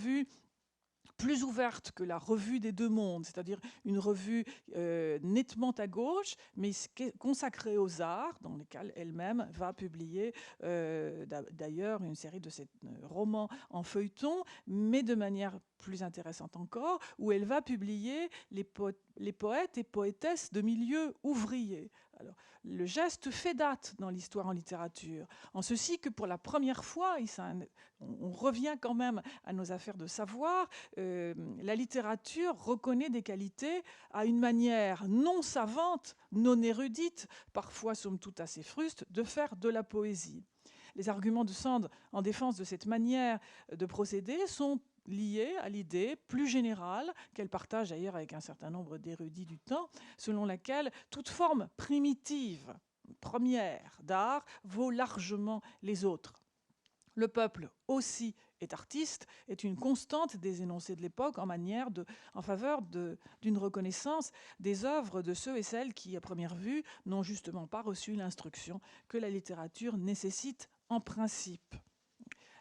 plus ouverte que la Revue des Deux Mondes, c'est-à-dire une revue nettement à gauche, mais consacrée aux arts, dans lesquels elle-même va publier d'ailleurs une série de ses romans en feuilleton, mais de manière plus intéressante encore, où elle va publier les poètes et poétesses de milieux ouvriers. Alors, le geste fait date dans l'histoire en littérature, en ceci que pour la première fois, on revient quand même à nos affaires de savoir, la littérature reconnaît des qualités à une manière non savante, non érudite, parfois somme toute assez fruste, de faire de la poésie. Les arguments de Sand en défense de cette manière de procéder sont liés à l'idée plus générale, qu'elle partage d'ailleurs avec un certain nombre d'érudits du temps, selon laquelle toute forme primitive, première d'art, vaut largement les autres. Le peuple aussi est artiste, est une constante des énoncés de l'époque en faveur d'une reconnaissance des œuvres de ceux et celles qui, à première vue, n'ont justement pas reçu l'instruction que la littérature nécessite en principe.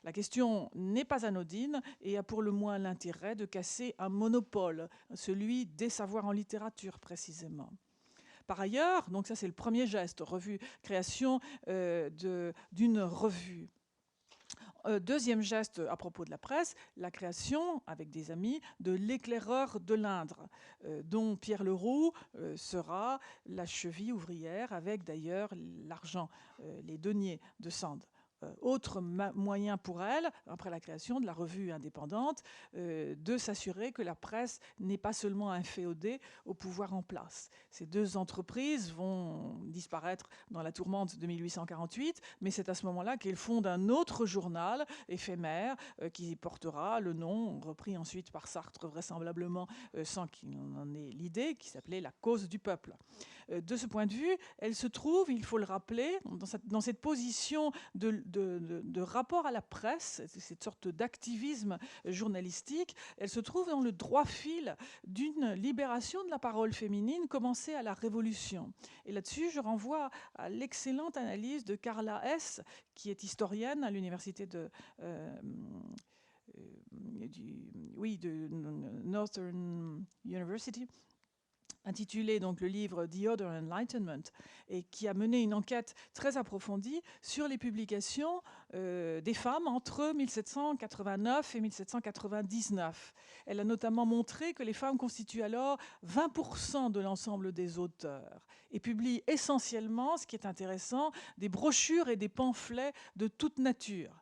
La question n'est pas anodine et a pour le moins l'intérêt de casser un monopole, celui des savoirs en littérature précisément. Par ailleurs, donc ça c'est le premier geste, création d'une revue. Deuxième geste à propos de la presse, la création, avec des amis, de l'Éclaireur de l'Indre, dont Pierre Leroux sera la cheville ouvrière, avec d'ailleurs l'argent, les deniers de Sand. Autre moyen pour elle, après la création de la revue indépendante, de s'assurer que la presse n'est pas seulement inféodée au pouvoir en place. Ces deux entreprises vont disparaître dans la tourmente de 1848, mais c'est à ce moment-là qu'elle fonde un autre journal éphémère qui portera le nom, repris ensuite par Sartre vraisemblablement sans qu'il en ait l'idée, qui s'appelait La Cause du Peuple. De ce point de vue, elle se trouve, il faut le rappeler, dans cette position de rapport à la presse, cette sorte d'activisme journalistique, elle se trouve dans le droit fil d'une libération de la parole féminine commencée à la Révolution. Et là-dessus, je renvoie à l'excellente analyse de Carla Hess, qui est historienne à l'université de Northern University, intitulé donc le livre The Other Enlightenment, et qui a mené une enquête très approfondie sur les publications des femmes entre 1789 et 1799. Elle a notamment montré que les femmes constituent alors 20% de l'ensemble des auteurs et publient essentiellement, ce qui est intéressant, des brochures et des pamphlets de toute nature.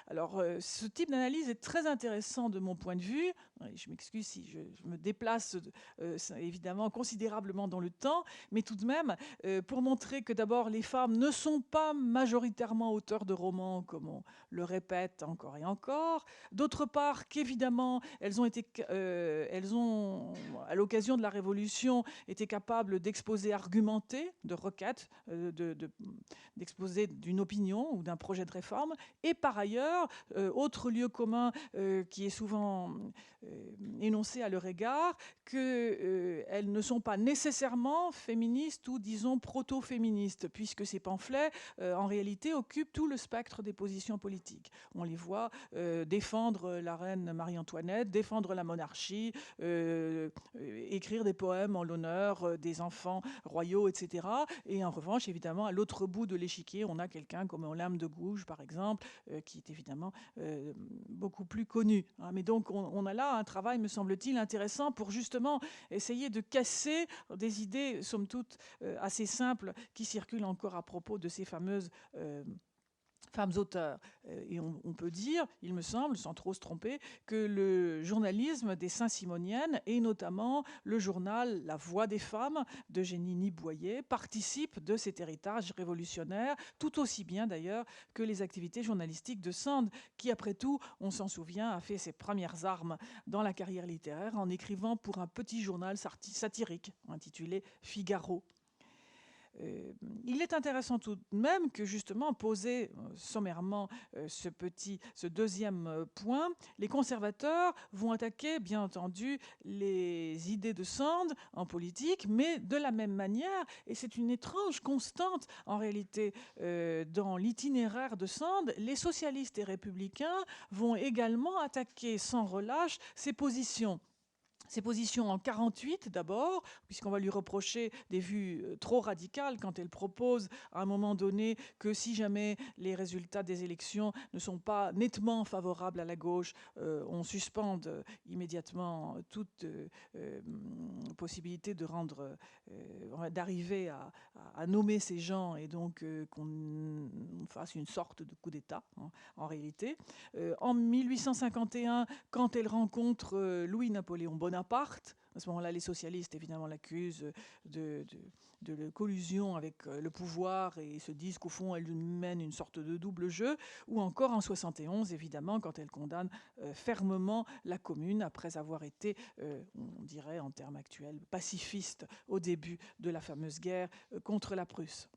Alors, ce type d'analyse est très intéressant de mon point de vue. Je m'excuse si je me déplace évidemment considérablement dans le temps, mais tout de même, pour montrer que d'abord, les femmes ne sont pas majoritairement auteurs de romans, comme on le répète encore et encore. D'autre part, qu'évidemment, elles ont, à l'occasion de la Révolution, été capables d'exposer, argumenter, de requêtes, d'exposer d'une opinion ou d'un projet de réforme. Et par ailleurs, autre lieu commun qui est souvent énoncé à leur égard, qu'elles ne sont pas nécessairement féministes ou disons proto-féministes, puisque ces pamphlets, en réalité, occupent tout le spectre des positions politiques. On les voit défendre la reine Marie-Antoinette, défendre la monarchie, écrire des poèmes en l'honneur des enfants royaux, etc. Et en revanche, évidemment, à l'autre bout de l'échiquier, on a quelqu'un comme Olympe de Gouges, par exemple, qui est évidemment beaucoup plus connu. Mais donc, on a là un travail, me semble-t-il, intéressant pour justement essayer de casser des idées, somme toute, assez simples qui circulent encore à propos de ces fameuses femmes auteurs. Et on peut dire, il me semble, sans trop se tromper, que le journalisme des Saint-Simoniennes, et notamment le journal La Voix des femmes d'Eugénie Niboyer, participe de cet héritage révolutionnaire, tout aussi bien d'ailleurs que les activités journalistiques de Sand, qui après tout, on s'en souvient, a fait ses premières armes dans la carrière littéraire en écrivant pour un petit journal satirique intitulé Figaro. Il est intéressant tout de même que justement poser sommairement ce deuxième point, les conservateurs vont attaquer bien entendu les idées de Sand en politique, mais de la même manière, et c'est une étrange constante en réalité dans l'itinéraire de Sand, les socialistes et républicains vont également attaquer sans relâche ces positions. Ses positions en 48 d'abord, puisqu'on va lui reprocher des vues trop radicales quand elle propose à un moment donné que si jamais les résultats des élections ne sont pas nettement favorables à la gauche, on suspende immédiatement toute possibilité d'arriver à nommer ces gens et donc qu'on fasse une sorte de coup d'État en réalité. En 1851, quand elle rencontre Louis-Napoléon Bonaparte, à ce moment-là, les socialistes, évidemment, l'accusent de collusion avec le pouvoir et se disent qu'au fond, elle mène une sorte de double jeu. Ou encore en 71, évidemment, quand elle condamne fermement la Commune après avoir été, on dirait en termes actuels, pacifiste au début de la fameuse guerre contre la Prusse.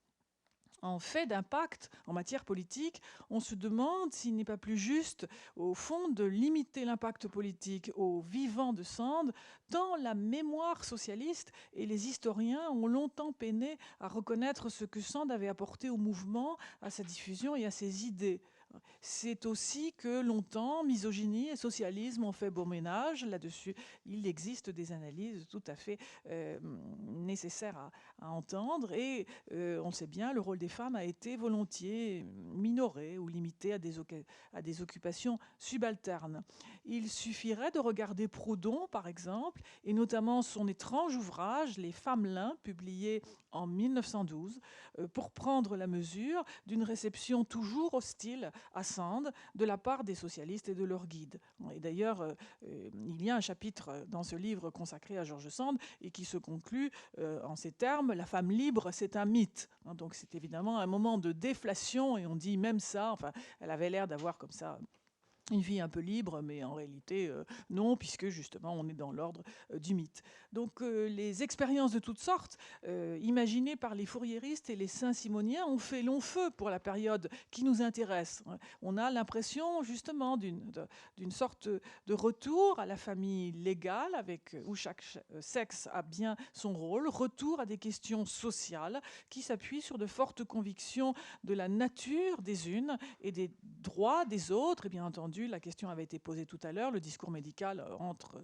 En fait d'impact en matière politique, on se demande s'il n'est pas plus juste, au fond, de limiter l'impact politique aux vivants de Sand, tant la mémoire socialiste et les historiens ont longtemps peiné à reconnaître ce que Sand avait apporté au mouvement, à sa diffusion et à ses idées. C'est aussi que longtemps, misogynie et socialisme ont fait beau ménage. Là-dessus, il existe des analyses tout à fait nécessaires à entendre. Et on le sait bien, le rôle des femmes a été volontiers minoré ou limité à des occupations subalternes. Il suffirait de regarder Proudhon, par exemple, et notamment son étrange ouvrage « Les Femmelins », publié en 1912, pour prendre la mesure d'une réception toujours hostile à Sand de la part des socialistes et de leurs guides. Et d'ailleurs, il y a un chapitre dans ce livre consacré à George Sand et qui se conclut en ces termes: la femme libre, c'est un mythe. Donc c'est évidemment un moment de déflation et on dit même ça, enfin, elle avait l'air d'avoir comme ça une vie un peu libre, mais en réalité, non, puisque justement, on est dans l'ordre du mythe. Donc, les expériences de toutes sortes, imaginées par les fourriéristes et les saint-simoniens, ont fait long feu pour la période qui nous intéresse. On a l'impression, justement, d'une sorte de retour à la famille légale, où chaque sexe a bien son rôle, retour à des questions sociales qui s'appuient sur de fortes convictions de la nature des unes et des droits des autres, et bien entendu, la question avait été posée tout à l'heure, le discours médical entre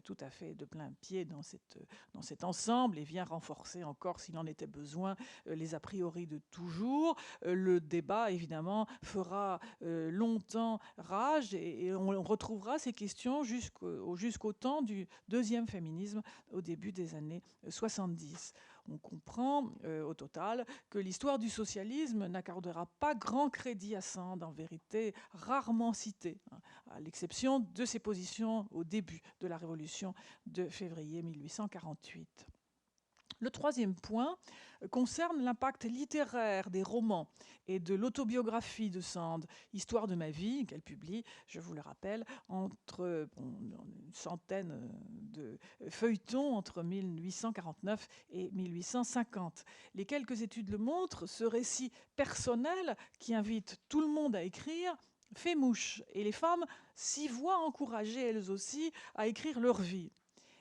tout à fait de plein pied dans cet ensemble et vient renforcer encore, s'il en était besoin, les a priori de toujours. Le débat, évidemment, fera longtemps rage et on retrouvera ces questions jusqu'au temps du deuxième féminisme au début des années 70. On comprend au total que l'histoire du socialisme n'accordera pas grand crédit à Sand, en vérité rarement cité, à l'exception de ses positions au début de la Révolution de février 1848. Le troisième point concerne l'impact littéraire des romans et de l'autobiographie de Sand, Histoire de ma vie, qu'elle publie, je vous le rappelle, entre une centaine de feuilletons entre 1849 et 1850. Les quelques études le montrent, ce récit personnel qui invite tout le monde à écrire fait mouche, et les femmes s'y voient encouragées elles aussi à écrire leur vie.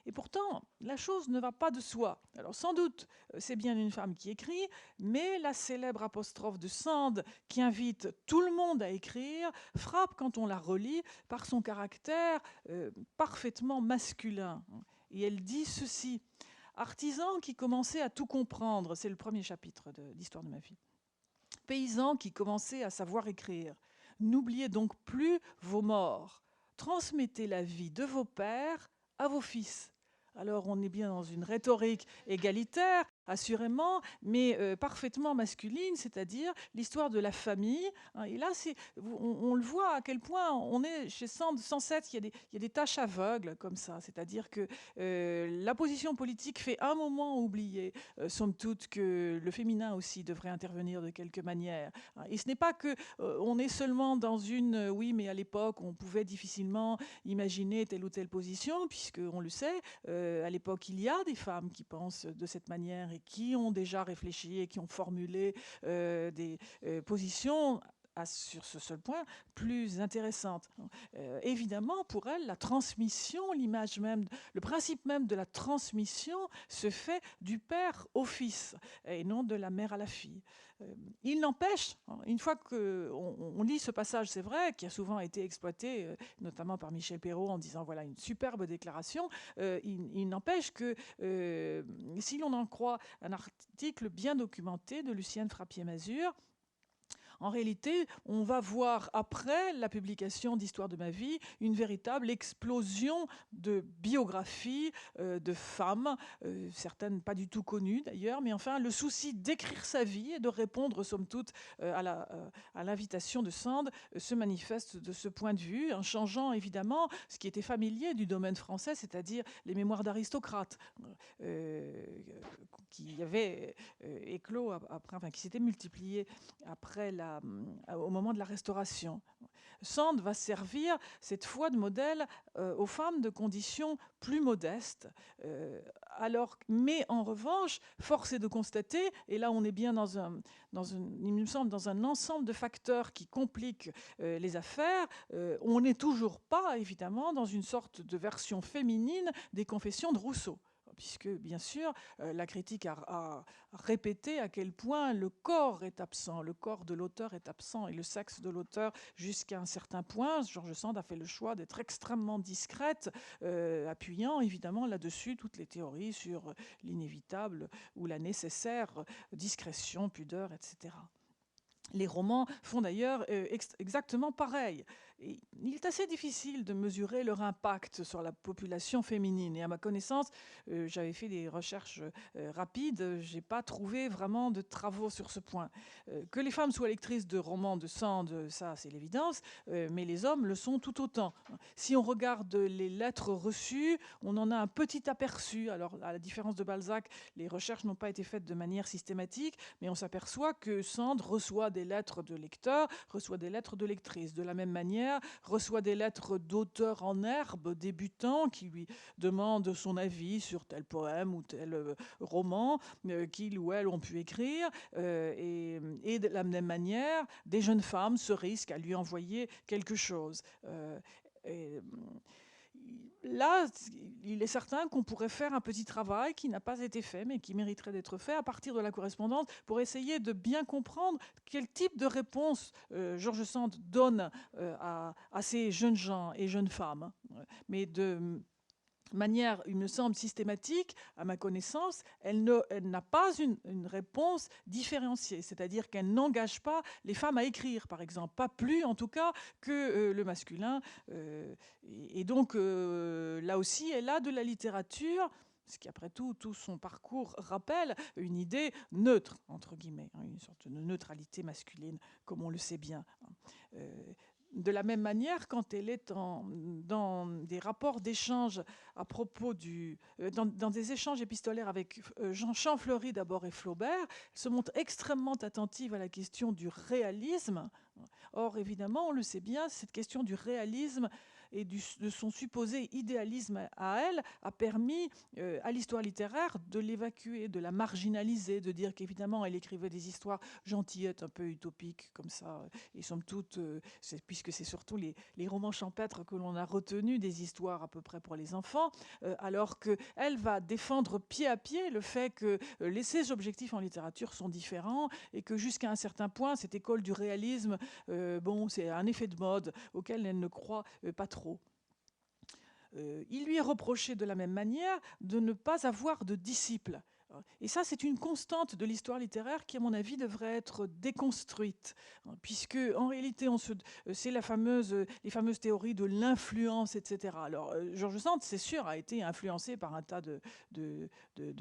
Et pourtant, la chose ne va pas de soi. Alors sans doute, c'est bien une femme qui écrit, mais la célèbre apostrophe de Sand, qui invite tout le monde à écrire, frappe quand on la relit par son caractère parfaitement masculin. Et elle dit ceci: artisan qui commençait à tout comprendre, c'est le premier chapitre d'Histoire de ma vie. Paysan qui commençait à savoir écrire, n'oubliez donc plus vos morts. Transmettez la vie de vos pères à vos fils. Alors on est bien dans une rhétorique égalitaire, assurément, mais parfaitement masculine, c'est-à-dire l'histoire de la famille. Et là, on le voit à quel point on est chez Sand sans cesse, il y a des tâches aveugles comme ça, c'est-à-dire que la position politique fait un moment oublier, somme toute, que le féminin aussi devrait intervenir de quelque manière. Et ce n'est pas que on est seulement dans une, oui, mais à l'époque, on pouvait difficilement imaginer telle ou telle position, puisqu'on le sait, à l'époque, il y a des femmes qui pensent de cette manière et qui ont déjà réfléchi et qui ont formulé des positions sur ce seul point, plus intéressante. Évidemment, pour elle, la transmission, l'image même, le principe même de la transmission se fait du père au fils et non de la mère à la fille. Il n'empêche, une fois qu'on lit ce passage, c'est vrai, qui a souvent été exploité, notamment par Michel Perrault, en disant voilà une superbe déclaration, il n'empêche que si l'on en croit un article bien documenté de Lucienne Frappier-Mazur, en réalité, on va voir, après la publication d'Histoire de ma vie, une véritable explosion de biographies de femmes, certaines pas du tout connues d'ailleurs, mais enfin, le souci d'écrire sa vie et de répondre, somme toute, à l'invitation de Sand se manifeste de ce point de vue, en changeant évidemment ce qui était familier du domaine français, c'est-à-dire les mémoires d'aristocrates, qui avaient éclos après, enfin, qui s'étaient multipliés après au moment de la Restauration. Sand va servir cette fois de modèle aux femmes de conditions plus modestes. Mais en revanche, force est de constater, et là on est bien il me semble, dans un ensemble de facteurs qui compliquent les affaires, on n'est toujours pas, évidemment, dans une sorte de version féminine des Confessions de Rousseau. Puisque, bien sûr, la critique a répété à quel point le corps est absent, le corps de l'auteur est absent, et le sexe de l'auteur jusqu'à un certain point. George Sand a fait le choix d'être extrêmement discrète, appuyant évidemment là-dessus toutes les théories sur l'inévitable ou la nécessaire discrétion, pudeur, etc. Les romans font d'ailleurs exactement pareil. Et il est assez difficile de mesurer leur impact sur la population féminine. Et à ma connaissance, j'avais fait des recherches rapides, je n'ai pas trouvé vraiment de travaux sur ce point. Que les femmes soient lectrices de romans de Sand, ça c'est l'évidence, mais les hommes le sont tout autant. Si on regarde les lettres reçues, on en a un petit aperçu. Alors, à la différence de Balzac, les recherches n'ont pas été faites de manière systématique, mais on s'aperçoit que Sand reçoit des lettres de lecteurs, reçoit des lettres de lectrices. De la même manière, reçoit des lettres d'auteurs en herbe, débutants, qui lui demandent son avis sur tel poème ou tel roman qu'ils ou elles ont pu écrire. Et de la même manière, des jeunes femmes se risquent à lui envoyer quelque chose. Là, il est certain qu'on pourrait faire un petit travail qui n'a pas été fait, mais qui mériterait d'être fait à partir de la correspondance pour essayer de bien comprendre quel type de réponse George Sand donne à ces jeunes gens et jeunes femmes. Mais de manière, il me semble, systématique, à ma connaissance, elle n'a pas une réponse différenciée, c'est-à-dire qu'elle n'engage pas les femmes à écrire, par exemple, pas plus en tout cas que le masculin. Et donc, là aussi, elle a de la littérature, ce qui, après tout son parcours rappelle une idée neutre, entre guillemets, une sorte de neutralité masculine, comme on le sait bien. De la même manière, quand elle est dans des rapports d'échange à propos dans des échanges épistolaires avec Jean Champfleury d'abord et Flaubert, elle se montre extrêmement attentive à la question du réalisme. Or, évidemment, on le sait bien, cette question du réalisme et de son supposé idéalisme à elle a permis à l'histoire littéraire de l'évacuer, de la marginaliser, de dire qu'évidemment elle écrivait des histoires gentillettes, un peu utopiques comme ça, et somme toute, puisque c'est surtout les romans champêtres que l'on a retenus, des histoires à peu près pour les enfants, alors qu'elle va défendre pied à pied le fait que ses objectifs en littérature sont différents et que jusqu'à un certain point, cette école du réalisme, c'est un effet de mode auquel elle ne croit pas trop. Il lui est reproché de la même manière de ne pas avoir de disciples. Et ça, c'est une constante de l'histoire littéraire qui, à mon avis, devrait être déconstruite, puisque en réalité, c'est les fameuses théories de l'influence, etc. Alors, George Sand, c'est sûr, a été influencé par un tas de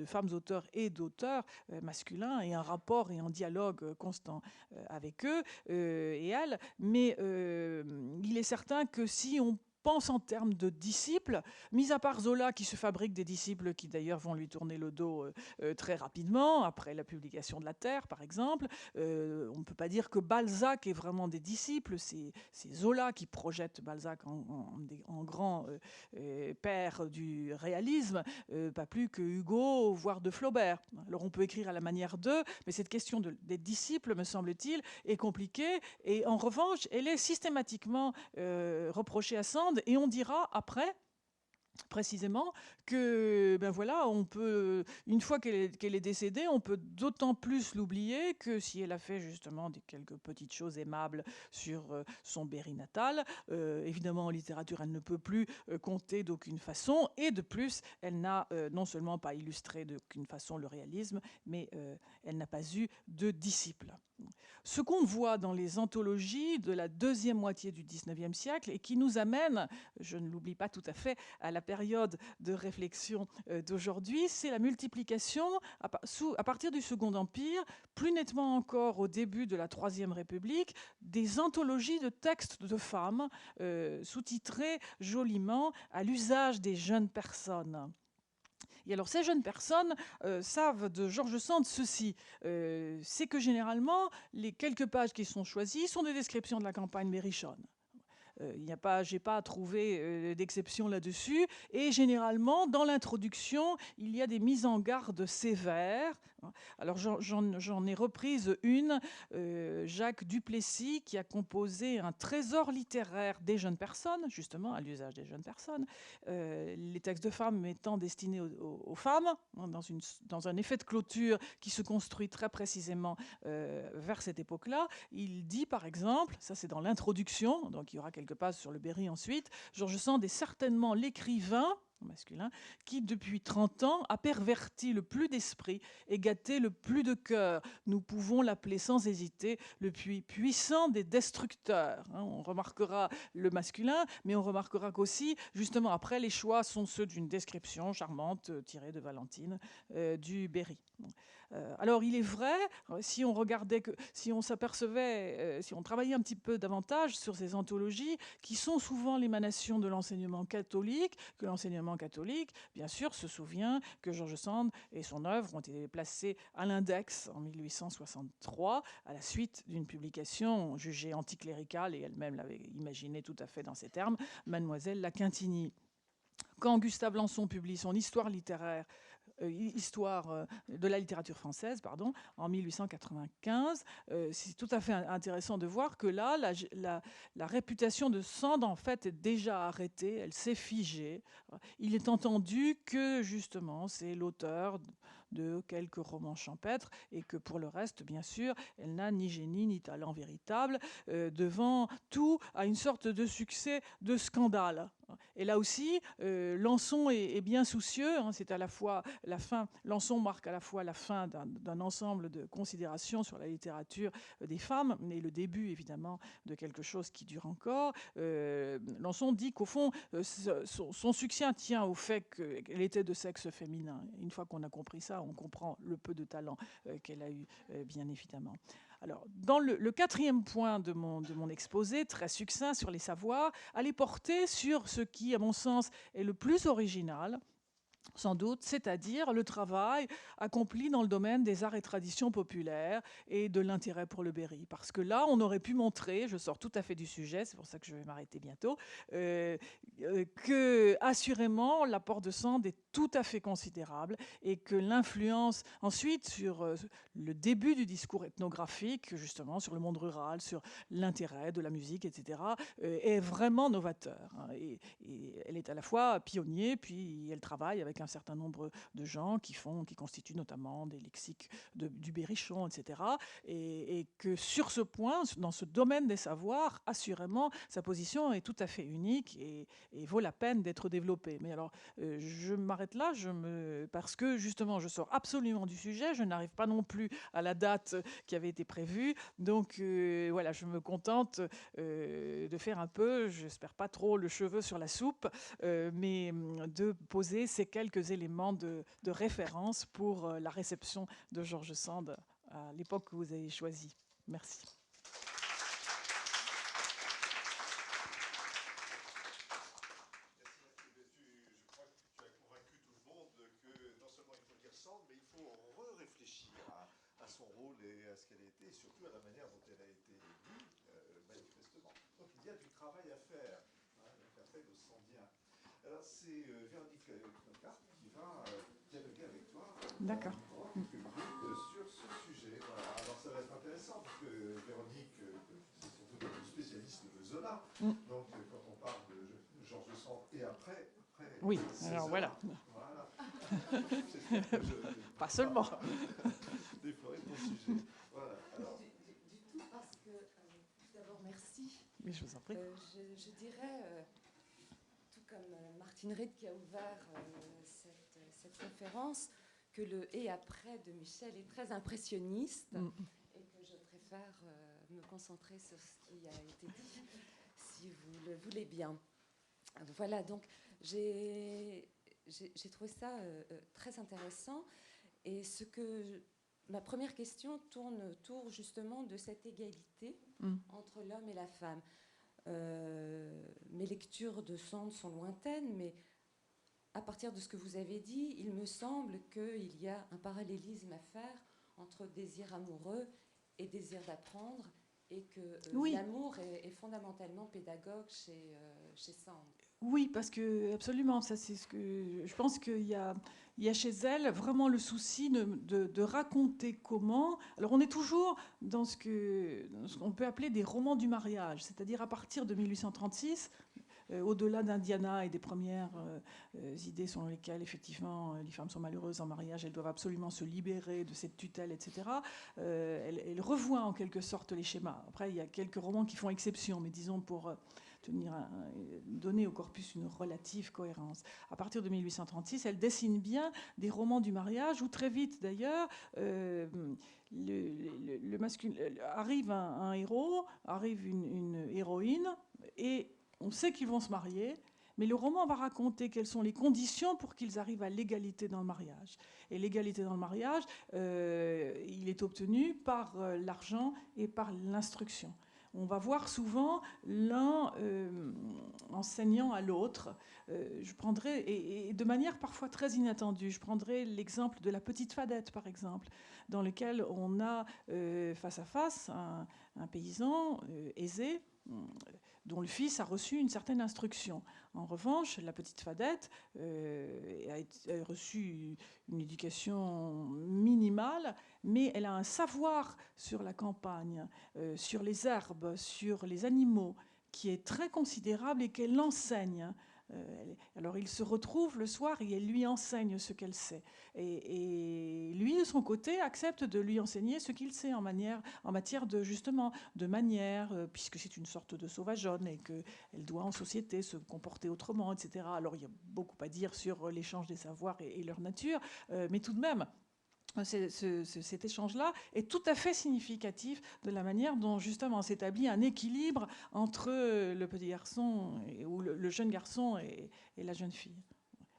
femmes auteurs et d'auteurs masculins, et un rapport et un dialogue constant avec eux et elles. Mais il est certain que si on pense en termes de disciples, mis à part Zola qui se fabrique des disciples qui d'ailleurs vont lui tourner le dos très rapidement, après la publication de La Terre par exemple. On ne peut pas dire que Balzac est vraiment des disciples, c'est Zola qui projette Balzac en grand père du réalisme, pas plus que Hugo, voire de Flaubert. Alors on peut écrire à la manière d'eux, mais cette question des disciples, me semble-t-il, est compliquée, et en revanche, elle est systématiquement reprochée à Sand, et on dira après, précisément, que ben voilà, on peut, une fois qu'elle est décédée, on peut d'autant plus l'oublier que si elle a fait justement quelques petites choses aimables sur son Berry natal, évidemment en littérature elle ne peut plus compter d'aucune façon, et de plus elle n'a non seulement pas illustré d'aucune façon le réalisme, mais elle n'a pas eu de disciples. Ce qu'on voit dans les anthologies de la deuxième moitié du XIXe siècle, et qui nous amène, je ne l'oublie pas tout à fait, à la période de réflexion d'aujourd'hui, c'est la multiplication, à partir du Second Empire, plus nettement encore au début de la Troisième République, des anthologies de textes de femmes, sous-titrés joliment « À l'usage des jeunes personnes ». Et alors, ces jeunes personnes savent de George Sand ceci, c'est que généralement, les quelques pages qui sont choisies sont des descriptions de la campagne berrichonne. J'ai pas trouvé d'exception là-dessus. Et généralement, dans l'introduction, il y a des mises en garde sévères. Alors, j'en ai reprise une, Jacques Duplessis, qui a composé un trésor littéraire des jeunes personnes, justement, à l'usage des jeunes personnes, les textes de femmes étant destinés aux femmes, dans un effet de clôture qui se construit très précisément vers cette époque-là. Il dit, par exemple, ça c'est dans l'introduction, donc il y aura quelques pages sur le Berry ensuite, George Sand est certainement l'écrivain masculin, qui depuis 30 ans a perverti le plus d'esprit et gâté le plus de cœur. Nous pouvons l'appeler sans hésiter le plus puissant des destructeurs. On remarquera le masculin, mais on remarquera qu'aussi, justement, après, les choix sont ceux d'une description charmante tirée de Valentine du Berry. Alors, il est vrai, si on regardait, si on s'apercevait, si on travaillait un petit peu davantage sur ces anthologies, qui sont souvent l'émanation de l'enseignement catholique, que l'enseignement catholique, bien sûr, se souvient que George Sand et son œuvre ont été placées à l'index en 1863, à la suite d'une publication jugée anticléricale, et elle-même l'avait imaginée tout à fait dans ces termes, Mademoiselle La Quintigny. Quand Gustave Lançon publie son histoire littéraire, histoire de la littérature française, pardon, en 1895. C'est tout à fait intéressant de voir que là, la réputation de Sand, en fait, est déjà arrêtée, elle s'est figée. Il est entendu que, justement, c'est l'auteur de quelques romans champêtres, et que pour le reste, bien sûr, elle n'a ni génie ni talent véritable, devant tout à une sorte de succès de scandale. Et là aussi, Lançon est bien soucieux, c'est à la fois la fin, Lançon marque à la fois la fin d'un ensemble de considérations sur la littérature des femmes, mais le début évidemment de quelque chose qui dure encore. Lançon dit qu'au fond, son succès tient au fait qu'elle était de sexe féminin. Une fois qu'on a compris ça, on comprend le peu de talent qu'elle a eu, bien évidemment. Alors, dans le quatrième point de mon exposé, très succinct sur les savoirs, allait porter sur ce qui, à mon sens, est le plus original, sans doute, c'est-à-dire le travail accompli dans le domaine des arts et traditions populaires et de l'intérêt pour le Berry. Parce que là, on aurait pu montrer, je sors tout à fait du sujet, c'est pour ça que je vais m'arrêter bientôt, que, assurément, l'apport de Sand est tout à fait considérable et que l'influence, ensuite, sur le début du discours ethnographique, justement, sur le monde rural, sur l'intérêt de la musique, etc., est vraiment novateur. Et elle est à la fois pionnier, puis elle travaille avec un certain nombre de gens qui constituent notamment des lexiques du berrichon, etc. Et que sur ce point, dans ce domaine des savoirs, assurément, sa position est tout à fait unique et vaut la peine d'être développée. Mais alors, je m'arrête là, parce que justement, je sors absolument du sujet, je n'arrive pas non plus à la date qui avait été prévue. Donc voilà, je me contente de faire un peu, j'espère pas trop le cheveu sur la soupe, mais de poser ces quelques éléments de référence pour la réception de George Sand à l'époque que vous avez choisie. Merci. mais il faut réfléchir à son rôle et à ce qu'elle a été, et surtout à la manière dont elle a été élue, manifestement. Donc il y a du travail à faire, l'appel aux Sandiens. Alors c'est Véronique Knockhart qui va dialoguer avec toi. D'accord. Quelques minutes sur ce sujet. Voilà. Alors ça va être intéressant parce que Véronique, c'est surtout une spécialiste de Zola. Donc quand on parle de Georges Sand et après oui, alors voilà. Pas seulement. Déflorer ton sujet. Voilà. Alors. Du tout, parce que, d'abord, merci. Mais je vous en prie. Je dirais, tout comme Martine Reid qui a ouvert cette conférence, que le « et après » de Michel est très impressionniste et que je préfère me concentrer sur ce qui a été dit, si vous le voulez bien. Voilà, donc j'ai trouvé ça très intéressant. Et ma première question tourne autour justement de cette égalité entre l'homme et la femme. Mes lectures de Sand sont lointaines, mais à partir de ce que vous avez dit, il me semble qu'il y a un parallélisme à faire entre désir amoureux et désir d'apprendre, et que l'amour est fondamentalement pédagogue chez Sand. Oui, parce que absolument, ça c'est ce que je pense qu'il y a chez elle vraiment le souci de raconter comment. Alors on est toujours dans ce qu'on peut appeler des romans du mariage, c'est-à-dire à partir de 1836. Au-delà d'Indiana et des premières idées selon lesquelles, effectivement, les femmes sont malheureuses en mariage, elles doivent absolument se libérer de cette tutelle, etc., elle revoit en quelque sorte les schémas. Après, il y a quelques romans qui font exception, mais disons pour donner au corpus une relative cohérence. À partir de 1836, elle dessine bien des romans du mariage où très vite, d'ailleurs, le masculin arrive un héros, arrive une héroïne, et on sait qu'ils vont se marier, mais le roman va raconter quelles sont les conditions pour qu'ils arrivent à l'égalité dans le mariage. Et l'égalité dans le mariage, il est obtenu par l'argent et par l'instruction. On va voir souvent l'un enseignant à l'autre. Je prendrai, et de manière parfois très inattendue, je prendrai l'exemple de La Petite Fadette, par exemple, dans lequel on a face à face un paysan aisé, dont le fils a reçu une certaine instruction. En revanche, la petite Fadette a reçu une éducation minimale, mais elle a un savoir sur la campagne, sur les herbes, sur les animaux, qui est très considérable et qu'elle enseigne. Alors il se retrouve le soir et elle lui enseigne ce qu'elle sait. Et lui, de son côté, accepte de lui enseigner ce qu'il sait en matière de, justement, de manière, puisque c'est une sorte de sauvageonne et qu'elle doit en société se comporter autrement, etc. Alors il y a beaucoup à dire sur l'échange des savoirs et leur nature, mais tout de même, cet échange-là est tout à fait significatif de la manière dont justement s'établit un équilibre entre le petit garçon ou le jeune garçon et la jeune fille,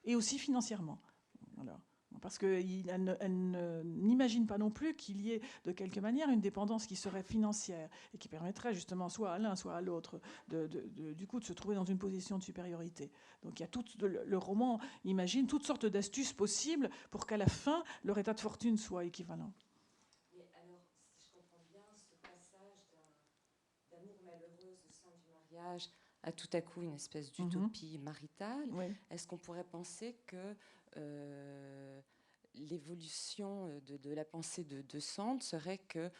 et aussi financièrement. Voilà. Parce qu'elle n'imagine pas non plus qu'il y ait de quelque manière une dépendance qui serait financière et qui permettrait justement soit à l'un, soit à l'autre du coup de se trouver dans une position de supériorité. Donc il y a le roman imagine toutes sortes d'astuces possibles pour qu'à la fin, leur état de fortune soit équivalent. Mais alors, si je comprends bien, ce passage d'amour malheureuse au sein du mariage à tout à coup une espèce d'utopie maritale, est-ce qu'on pourrait penser que l'évolution de la pensée de Sand serait que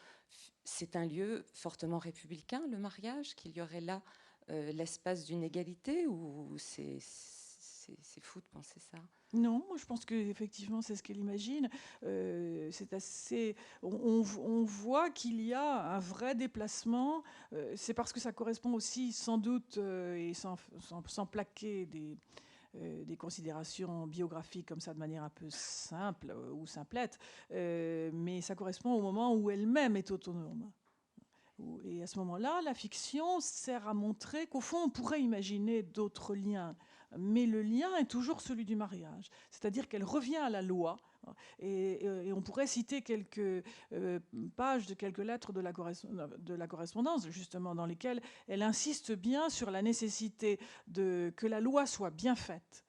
c'est un lieu fortement républicain, le mariage, qu'il y aurait là l'espace d'une égalité, ou c'est fou de penser ça? Non, je pense qu'effectivement, c'est ce qu'elle imagine. C'est assez. On voit qu'il y a un vrai déplacement. C'est parce que ça correspond aussi, sans doute, et sans plaquer des considérations biographiques comme ça de manière un peu simple ou simplette, mais ça correspond au moment où elle-même est autonome. Et à ce moment-là, la fiction sert à montrer qu'au fond, on pourrait imaginer d'autres liens, mais le lien est toujours celui du mariage. C'est-à-dire qu'elle revient à la loi, et on pourrait citer quelques pages de quelques lettres de la correspondance, justement, dans lesquelles elle insiste bien sur la nécessité que la loi soit bien faite,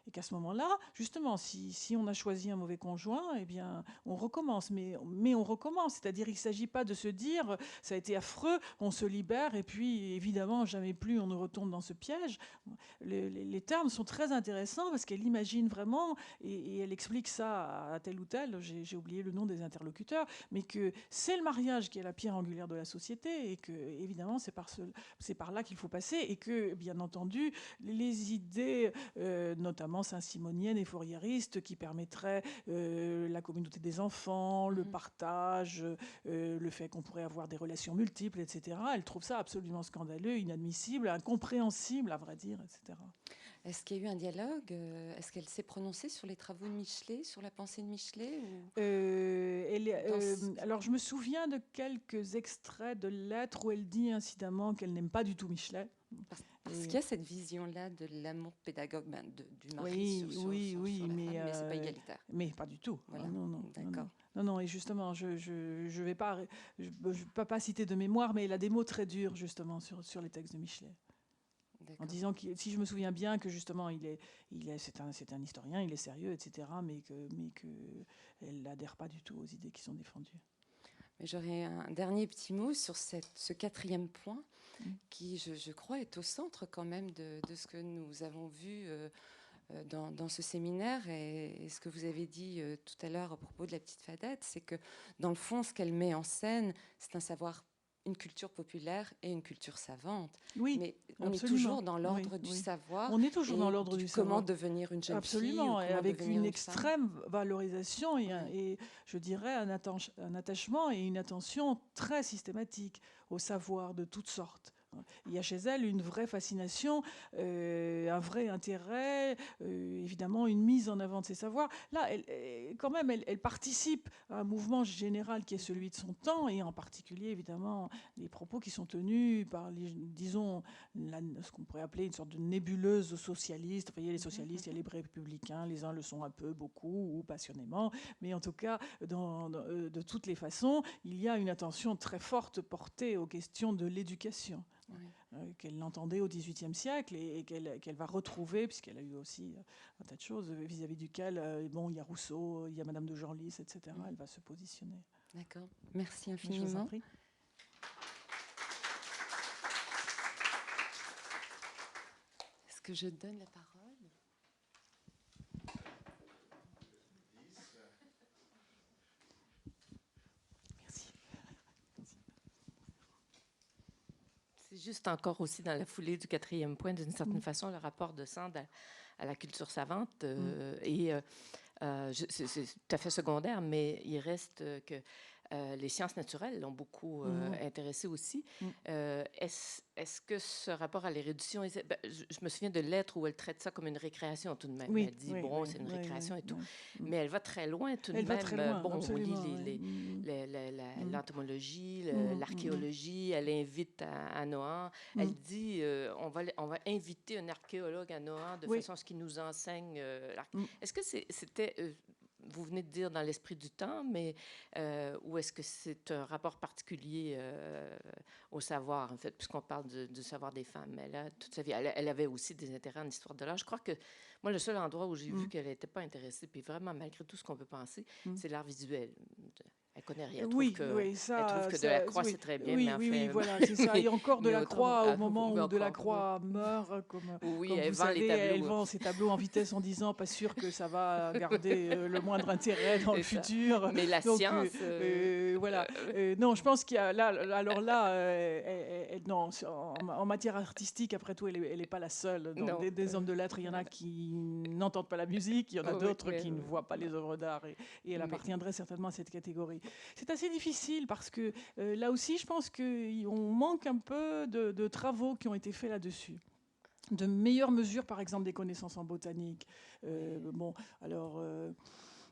et qu'à ce moment-là, justement, si on a choisi un mauvais conjoint, eh bien, on recommence. Mais on recommence. C'est-à-dire qu'il ne s'agit pas de se dire ça a été affreux, on se libère, et puis évidemment, jamais plus on ne retourne dans ce piège. Les termes sont très intéressants parce qu'elle imagine vraiment, et elle explique ça à tel ou tel, j'ai oublié le nom des interlocuteurs, mais que c'est le mariage qui est la pierre angulaire de la société, et que évidemment c'est par là qu'il faut passer, et que bien entendu les idées notamment saint-simoniennes et fourriéristes qui permettraient la communauté des enfants, le partage, le fait qu'on pourrait avoir des relations multiples, etc. Elle trouve ça absolument scandaleux, inadmissible, incompréhensible à vrai dire, etc. Est-ce qu'il y a eu un dialogue? Est-ce qu'elle s'est prononcée sur les travaux de Michelet, sur la pensée de Michelet alors, je me souviens de quelques extraits de lettres où elle dit incidemment qu'elle n'aime pas du tout Michelet. Parce qu'il y a cette vision-là de l'amour pédagogue du mari sur mais c'est pas égalitaire. Mais pas du tout. Voilà. Non, d'accord. Non, et justement, je vais pas citer de mémoire, mais elle a des mots très durs justement sur les textes de Michelet. En disant que, si je me souviens bien, que justement c'est un historien, il est sérieux, etc., mais que elle n'adhère pas du tout aux idées qui sont défendues. Mais j'aurais un dernier petit mot sur ce quatrième point qui, je crois, est au centre quand même de ce que nous avons vu dans ce séminaire, et ce que vous avez dit tout à l'heure à propos de la petite fadette, c'est que dans le fond, ce qu'elle met en scène, c'est un savoir, une culture populaire et une culture savante. Oui, mais on absolument. est toujours dans l'ordre du savoir. On est toujours dans l'ordre du savoir. Comment devenir une jeune fille. Absolument, et avec une extrême femme. valorisation et je dirais un attachement et une attention très systématique au savoir de toutes sortes. Il y a chez elle une vraie fascination, un vrai intérêt, évidemment une mise en avant de ses savoirs. Là, elle participe à un mouvement général qui est celui de son temps, et en particulier, évidemment, les propos qui sont tenus par, disons, ce qu'on pourrait appeler une sorte de nébuleuse socialiste. Enfin, il y a les socialistes, il y a les républicains, les uns le sont un peu, beaucoup, ou passionnément, mais en tout cas, de toutes les façons, il y a une attention très forte portée aux questions de l'éducation. Qu'elle entendait au XVIIIe siècle et qu'elle va retrouver, puisqu'elle a eu aussi un tas de choses vis-à-vis duquel, il y a Rousseau, il y a Madame de Genlis, etc. Elle va se positionner. D'accord. Merci infiniment. Je vous en prie. Est-ce que je donne la parole ? C'est juste encore aussi dans la foulée du quatrième point, d'une certaine façon, le rapport de Sand à la culture savante. C'est tout à fait secondaire, mais il reste que les sciences naturelles l'ont beaucoup intéressé aussi. Est-ce que ce rapport à l'érudition... je me souviens de lettres où elle traite ça comme une récréation tout de même. Elle dit, c'est une récréation et tout. Mais elle va très loin tout de même. On lit l'entomologie, l'archéologie. Elle invite à Nohant. Elle dit, on va inviter un archéologue à Nohant de façon à ce qu'il nous enseigne. Est-ce que c'était... vous venez de dire dans l'esprit du temps, mais ou est-ce que c'est un rapport particulier au savoir, en fait, puisqu'on parle du savoir des femmes? Elle a toute sa vie, elle avait aussi des intérêts en histoire de l'art. Je crois que moi, le seul endroit où j'ai vu qu'elle n'était pas intéressée, puis vraiment, malgré tout ce qu'on peut penser, c'est l'art visuel. Elle connaît rien. Elle trouve que Delacroix, c'est très bien. Oui, voilà, c'est ça. Et encore Delacroix, au moment où Delacroix meurt, comme vous savez, elle vend ses tableaux en vitesse en disant, pas sûr que ça va garder le moindre intérêt dans le futur. Mais la science... voilà. Non, je pense qu'il y a non, en matière artistique, après tout, elle n'est pas la seule. Dans des hommes de lettres, il y en a qui n'entendent pas la musique, il y en a d'autres qui ne voient pas les œuvres d'art, et elle appartiendrait certainement à cette catégorie. C'est assez difficile parce que là aussi, je pense qu'on manque un peu de travaux qui ont été faits là-dessus. De meilleures mesures, par exemple, des connaissances en botanique.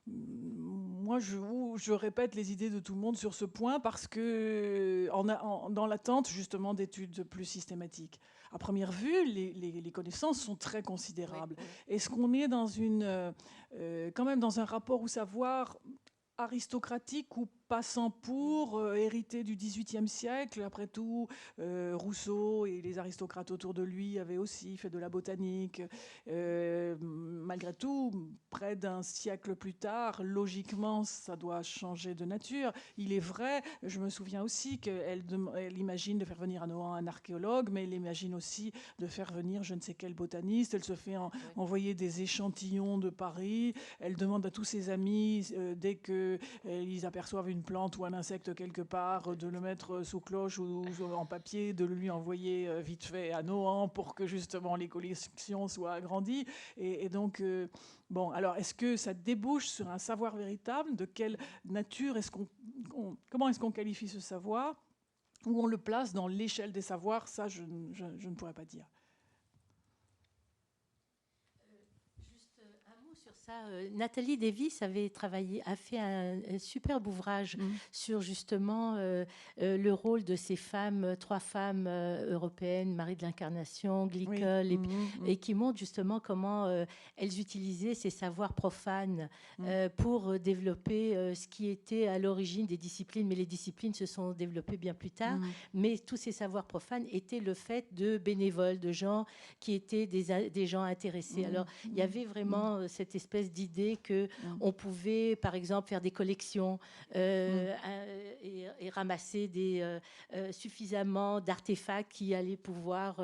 Moi, je répète les idées de tout le monde sur ce point parce que dans l'attente justement d'études plus systématiques. À première vue, les connaissances sont très considérables. Est-ce qu'on est quand même dans un rapport au savoir aristocratique ou passant pour, hérité du XVIIIe siècle. Après tout, Rousseau et les aristocrates autour de lui avaient aussi fait de la botanique. Malgré tout, près d'un siècle plus tard, logiquement, ça doit changer de nature. Il est vrai, je me souviens aussi qu'elle imagine de faire venir à Nohant un archéologue, mais elle imagine aussi de faire venir je ne sais quel botaniste. Elle se fait envoyer des échantillons de Paris. Elle demande à tous ses amis, dès qu'ils aperçoivent une plante ou un insecte quelque part, de le mettre sous cloche ou en papier, de le lui envoyer vite fait à Nohant pour que justement les collections soient agrandies. Et donc, bon, alors est-ce que ça débouche sur un savoir véritable? De quelle nature comment est-ce qu'on qualifie ce savoir? Où on le place dans l'échelle des savoirs? Ça, je ne pourrais pas dire. Sur ça, Nathalie Davis a fait un superbe ouvrage sur justement le rôle de ces femmes, 3 femmes européennes, Marie de l'Incarnation, Glickel, et qui montre justement comment elles utilisaient ces savoirs profanes pour développer ce qui était à l'origine des disciplines, mais les disciplines se sont développées bien plus tard. Mais tous ces savoirs profanes étaient le fait de bénévoles, de gens qui étaient des gens intéressés. Alors, il y avait vraiment cette espèce d'idée que on pouvait, par exemple, faire des collections et ramasser suffisamment d'artefacts qui allaient pouvoir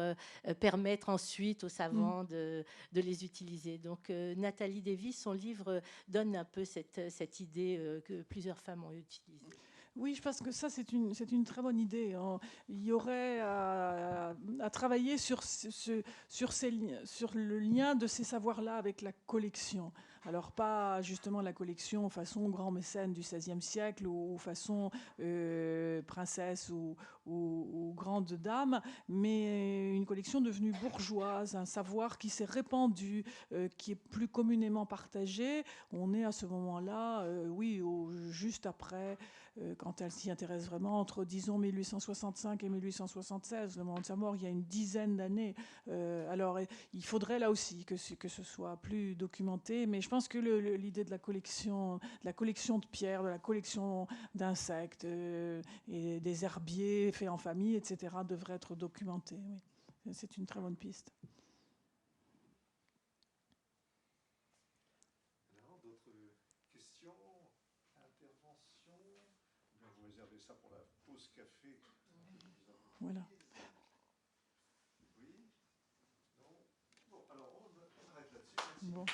permettre ensuite aux savants de les utiliser. Donc, Nathalie Davis, son livre donne un peu cette idée que plusieurs femmes ont utilisée. Oui, je pense que ça, c'est une très bonne idée. Il y aurait à travailler sur le lien de ces savoirs-là avec la collection. Alors, pas justement la collection façon grand mécène du XVIe siècle ou façon princesse ou grande dame, mais une collection devenue bourgeoise, un savoir qui s'est répandu, qui est plus communément partagé. On est à ce moment-là, juste après, quand elle s'y intéresse vraiment, entre, disons, 1865 et 1876, le moment de sa mort, il y a une dizaine d'années. Alors, il faudrait là aussi que ce soit plus documenté, mais je pense que l'idée de la collection de pierres, de la collection d'insectes et des herbiers faits en famille, etc., devrait être documentée. Oui. C'est une très bonne piste. Alors, d'autres questions, interventions? Vous réservez ça pour la pause café. Voilà. Oui? Non? Bon, alors on arrête là-dessus. Merci. Bon.